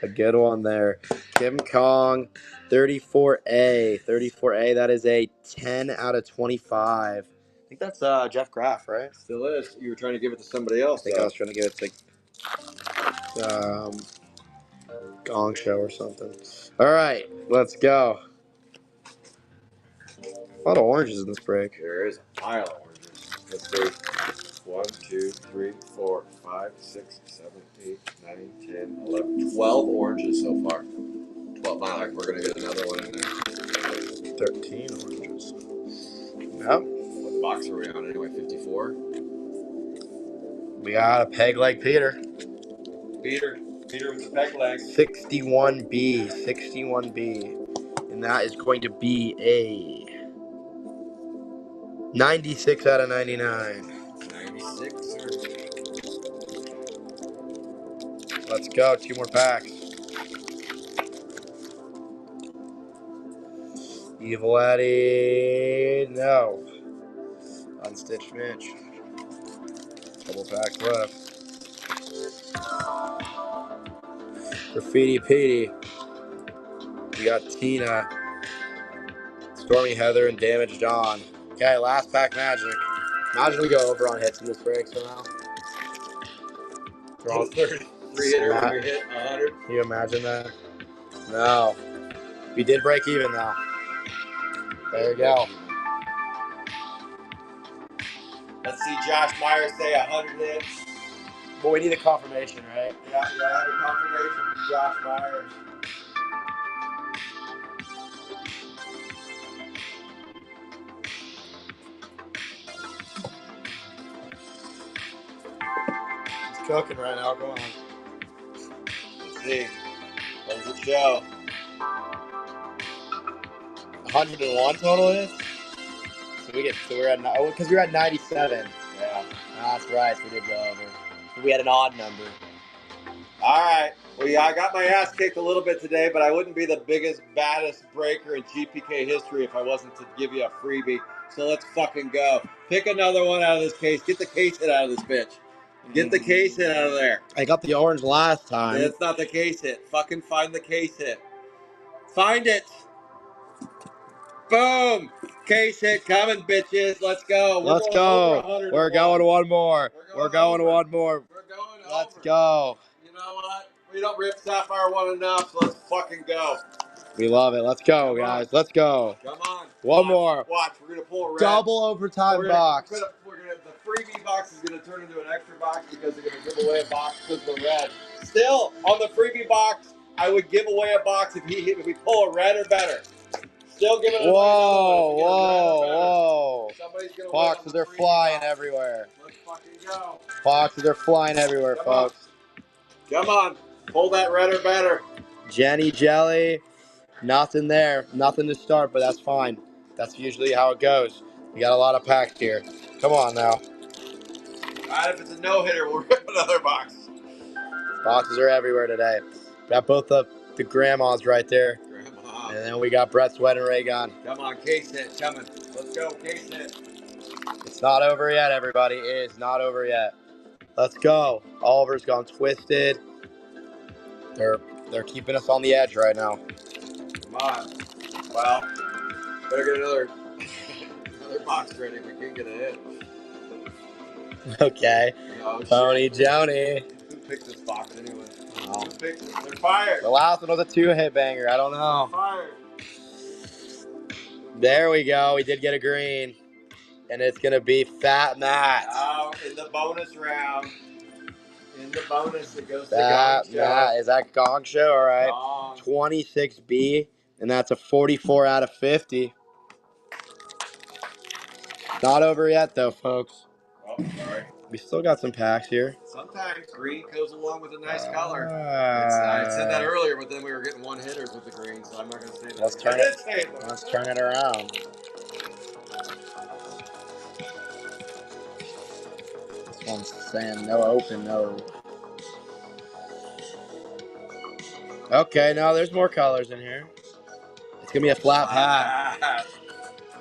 a good one there. Kim Kong, 34A. 34A, that is a 10 out of 25. I think that's Jeff Graff, right? Still is. You were trying to give it to somebody else. I think I was trying to give it to Gong Show or something. All right, let's go. A lot of oranges in this break. There is a pile of oranges. Let's see. 1, 2, 3, 4, 5, 6, 7, 8, 9, 10, 11, 12 oranges so far. 12. Like we're going to get another one in there. 13 oranges. Yep. What box are we on anyway? 54? We got a peg leg Peter. Peter with the peg leg. 61B. 61B. And that is going to be a 96 out of 99. 96. Let's go. 2 more packs. Evil Eddie. No. Unstitched Mitch. Couple packs left. Graffiti Petey. We got Tina. Stormy Heather and Damaged Dawn. Okay, last pack magic. Imagine we go over on hits in this break somehow. Draw 30. 3-hitter when you hit 100. Can you imagine that? No. We did break even though. There you go. Let's see Josh Myers say 100 hits. But we need a confirmation, right? Yeah, you gotta have a confirmation from Josh Myers. It's cooking right now. Come on. Let's see. What does it show? 101 total hits. So we're at because we were at 97. Yeah. That's right. So we did go over. So we had an odd number. All right. Well, yeah, I got my ass kicked a little bit today, but I wouldn't be the biggest, baddest breaker in GPK history if I wasn't to give you a freebie. So let's fucking go. Pick another one out of this case. Get the case hit out of this bitch. Get the case hit out of there. I got the orange last time. That's not the case hit. Fucking find the case hit. Find it. Boom. Case hit coming, bitches. Let's go. Let's go. We're going one more. We're going one more. We're going over. Let's go. You know what? We don't rip Sapphire one enough, so let's fucking go. We love it. Let's go, guys. Let's go. Come on. One more. Watch. We're going to pull a red. Double overtime box. The freebie box is going to turn into an extra box because they're going to give away a box because of the red. Still, on the freebie box, I would give away a box if we pull a red or better. Still giving it away. Whoa. Somebody's going to Boxes are flying everywhere. Let's fucking go. Boxes are flying everywhere, folks. Come on. Pull that red or better. Jenny Jelly. Nothing there. Nothing to start, but that's fine. That's usually how it goes. We got a lot of packs here. Come on now. All right, if it's a no-hitter, we'll rip another box. Boxes are everywhere today. Got both the grandmas right there. Grandma. And then we got Brett Sweat and Ray Gun. Come on, case hit coming. Let's go, case hit. It's not over yet, everybody. It is not over yet. Let's go. Oliver's gone twisted. They're They're keeping us on the edge right now. Come on. Well, better get another box ready if we can get a hit. Okay. Oh, Tony shit. Joni. Who picked this box anyway? Oh. Who picked it? They're fired. The last one was a 2-hit banger. I don't know. They're fired. There we go. We did get a green. And it's going to be Fat Matt. Oh, in the bonus round. In the bonus, it goes to Fat Gong Show. Matt. Is that Gong Show? All right. Gong. 26B. And that's a 44 out of 50. Not over yet, though, folks. Oh, sorry. We still got some packs here. Sometimes green goes along with a nice color. I said that earlier, but then we were getting one hitters with the green, so I'm not going to say that. Let's turn it. Let's turn it around. This one's saying no open, no. Okay, no, there's more colors in here. It's going to be a flat pack.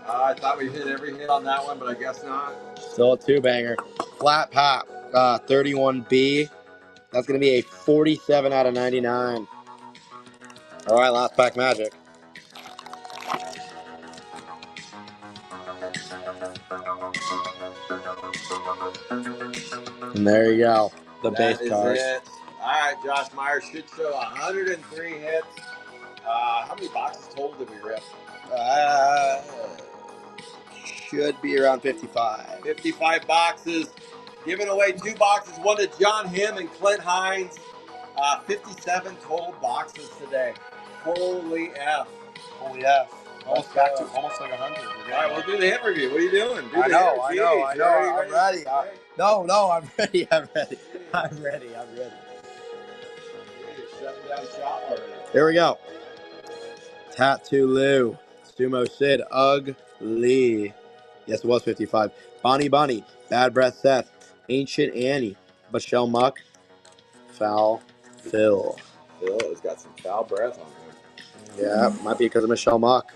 I thought we hit every hit on that one, but I guess not. Still a 2-banger. Flat pack. 31B. That's going to be a 47 out of 99. All right, last pack magic. And there you go. The base cards. It. All right, Josh Meyer should show 103 hits. How many boxes total did we rip? Should be around 55. 55 boxes. Giving away 2 boxes, one to John Him and Clint Hines. 57 total boxes today. Holy F. Holy F. Almost back to almost like 100. All right, we'll do the hit review. What are you doing? I know. I'm ready. No, I'm ready. I'm ready. Shutting down shop already. Here we go. Tattoo Lou. Sumo Sid. Ugly. Yes, it was 55. Bonnie Bunny. Bad Breath Seth. Ancient Annie. Michelle Muck. Foul Phil. Phil has got some foul breath on him. Yeah, might be because of Michelle Muck.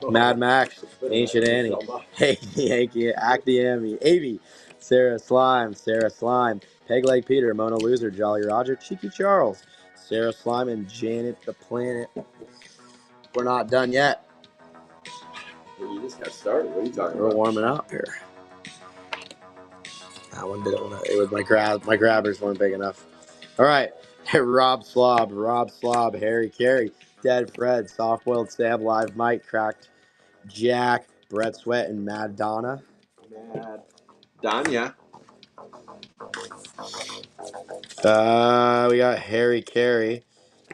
Mad Max, Ancient Annie, Hey Yankee, Acty Amy, Sarah Slime, Peg Leg Peter, Mona Loser, Jolly Roger, Cheeky Charles, Sarah Slime, and Janet the Planet. We're not done yet. You just got started. What are you talking We're about? warming up here. That one didn't want to. It was my grabbers weren't big enough. All right, Rob Slob, Harry Carey, Dead Fred, Soft Boiled Stab, Live Mike, Cracked Jack, Brett Sweat, and Mad Donna. Mad Danya. We got Harry Carey,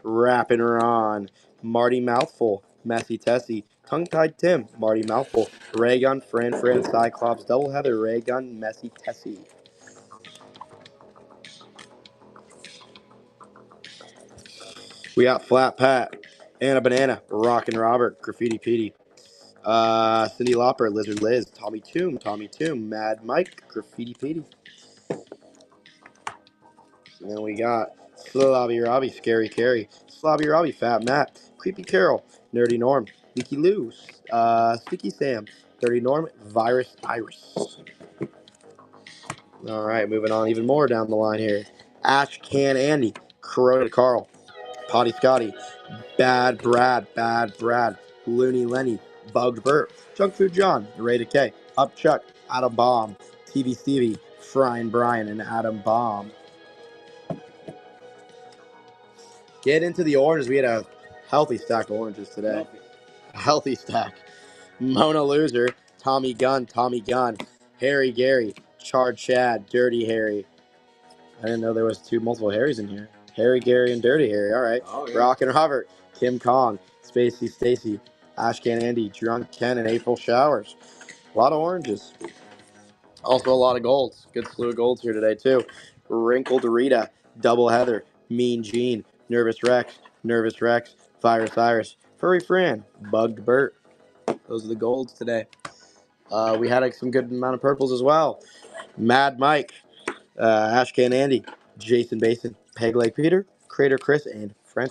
Rapping Ron, Marty Mouthful, Messy Tessie, Tongue Tied Tim, Marty Mouthful, Raygun, Fran, Cyclops, Double Heather, Raygun, Messy Tessie. We got Flat Pat, Anna Banana, Rockin' Robert, Graffiti Petey, Cindy Lauper, Lizard Liz, Tommy Toom, Mad Mike, Graffiti Petey. And then we got Slobby Robbie, Scary Carrie, Slobby Robbie, Fat Matt, Creepy Carol, Nerdy Norm, Leaky Lou, Sticky Sam, Dirty Norm, Virus Iris. All right, moving on even more down the line here. Ash Can Andy, Corroded Carl, Potty Scotty, Bad Brad, Looney Lenny, Bugged Burt, Junk Food John, Ray K, Up Chuck, Adam Bomb, TV Stevie, Frying Brian, and Adam Bomb. Get into the oranges. We had a healthy stack of oranges today. A healthy stack. Mona Loser, Tommy Gunn, Harry Gary, Chard Chad, Dirty Harry. I didn't know there was multiple Harrys in here. Harry Gary and Dirty Harry. All right. Oh, yeah. Rockin' Robert, Kim Kong, Spacey Stacy, Ashcan Andy, Drunk Ken, and April Showers. A lot of oranges. Also a lot of golds. Good slew of golds here today too. Wrinkled Rita, Double Heather, Mean Gene, Nervous Rex, Virus Iris, Furry Fran, Bugged Burt. Those are the golds today. We had some good amount of purples as well. Mad Mike, Ashcan Andy, Jason Basin, Peg Leg Peter, Crater Chris, and Fran.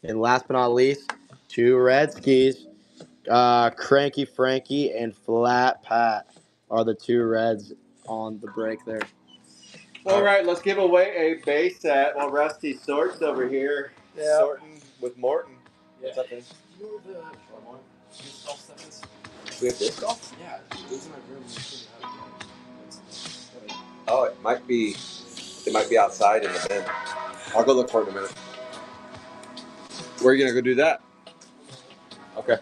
And last but not least, 2 red skis. Cranky Frankie and Flat Pat are the 2 reds on the break there. All right, let's give away a base set while Rusty sorts over here. Yeah. Sorting with Morton. Yeah. What's up, man? Do you know the drum one? Disc golf stuff is? We have disc golf? Yeah, it was in my room. And I cleaned it out. Oh, it might be outside in the bin. I'll go look for it in a minute. Where are you gonna go do that? Okay.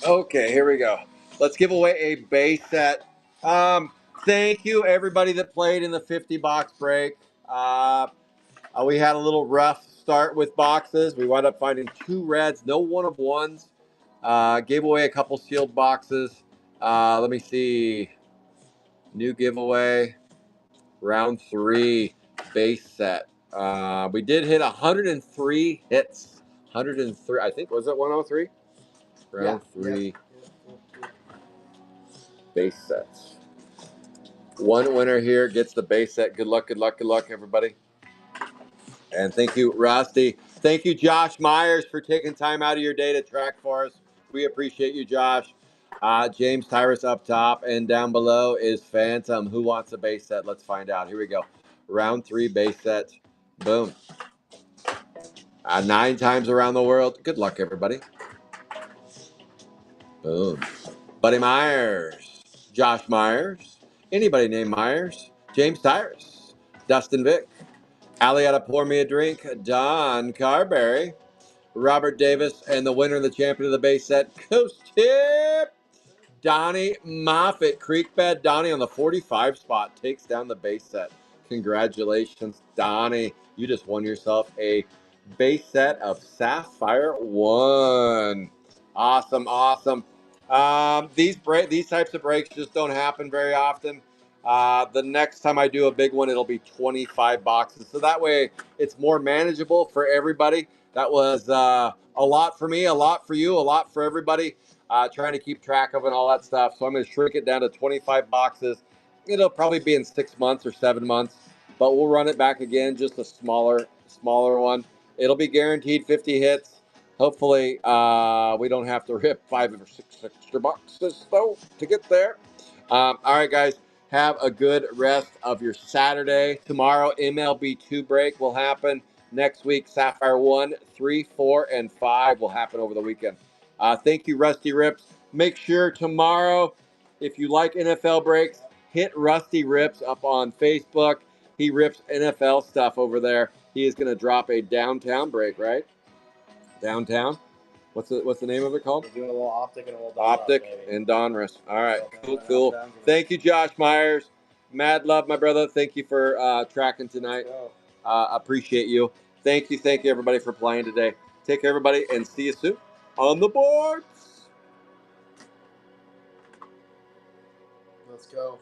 Okay, here we go. Let's give away a base set. Thank you everybody that played in the 50 box break. We had a little rough start with boxes. We wound up finding 2 reds, no 1 of 1s. Gave away a couple sealed boxes. Let me see. New giveaway. Round 3 base set. We did hit 103 hits. 103. I think, was it 103? Round 3 base sets. 1 winner here gets the base set. Good luck, good luck, good luck, everybody. And thank you, Rusty. Thank you, Josh Myers, for taking time out of your day to track for us. We appreciate you, Josh. James Tyrus up top, and down below is Phantom. Who wants a base set? Let's find out. Here we go. Round 3 base set. Boom. 9 times around the world. Good luck, everybody. Boom. Buddy Myers. Josh Myers. Anybody named Myers? James Tyrus. Dustin Vick. Alietta Pour Me a Drink. Don Carberry. Robert Davis, and the winner of the champion of the base set, Coast Tip, Donnie Moffitt. Creekbed Donnie on the 45 spot takes down the base set. Congratulations, Donnie. You just won yourself a base set of Sapphire 1. Awesome, awesome. These types of breaks just don't happen very often. The next time I do a big one, it'll be 25 boxes. So that way it's more manageable for everybody. That was a lot for me, a lot for you, a lot for everybody, trying to keep track of and all that stuff. So I'm going to shrink it down to 25 boxes. It'll probably be in 6 months or 7 months, but we'll run it back again, just a smaller one. It'll be guaranteed 50 hits. Hopefully, we don't have to rip 5 or 6 extra boxes, though, to get there. All right, guys. Have a good rest of your Saturday. Tomorrow, MLB 2 break will happen. Next week, Sapphire 1, 3, 4, and 5 will happen over the weekend. Thank you, Rusty Rips. Make sure tomorrow, if you like NFL breaks, hit Rusty Rips up on Facebook. He rips NFL stuff over there. He is going to drop a downtown break, right? Downtown? What's the name of it called? We're doing a little optic and a little Optic and Donruss. All right, cool. Thank you, Josh Myers. Mad love, my brother. Thank you for tracking tonight. Appreciate you. Thank you, everybody, for playing today. Take care, everybody, and see you soon on the boards. Let's go.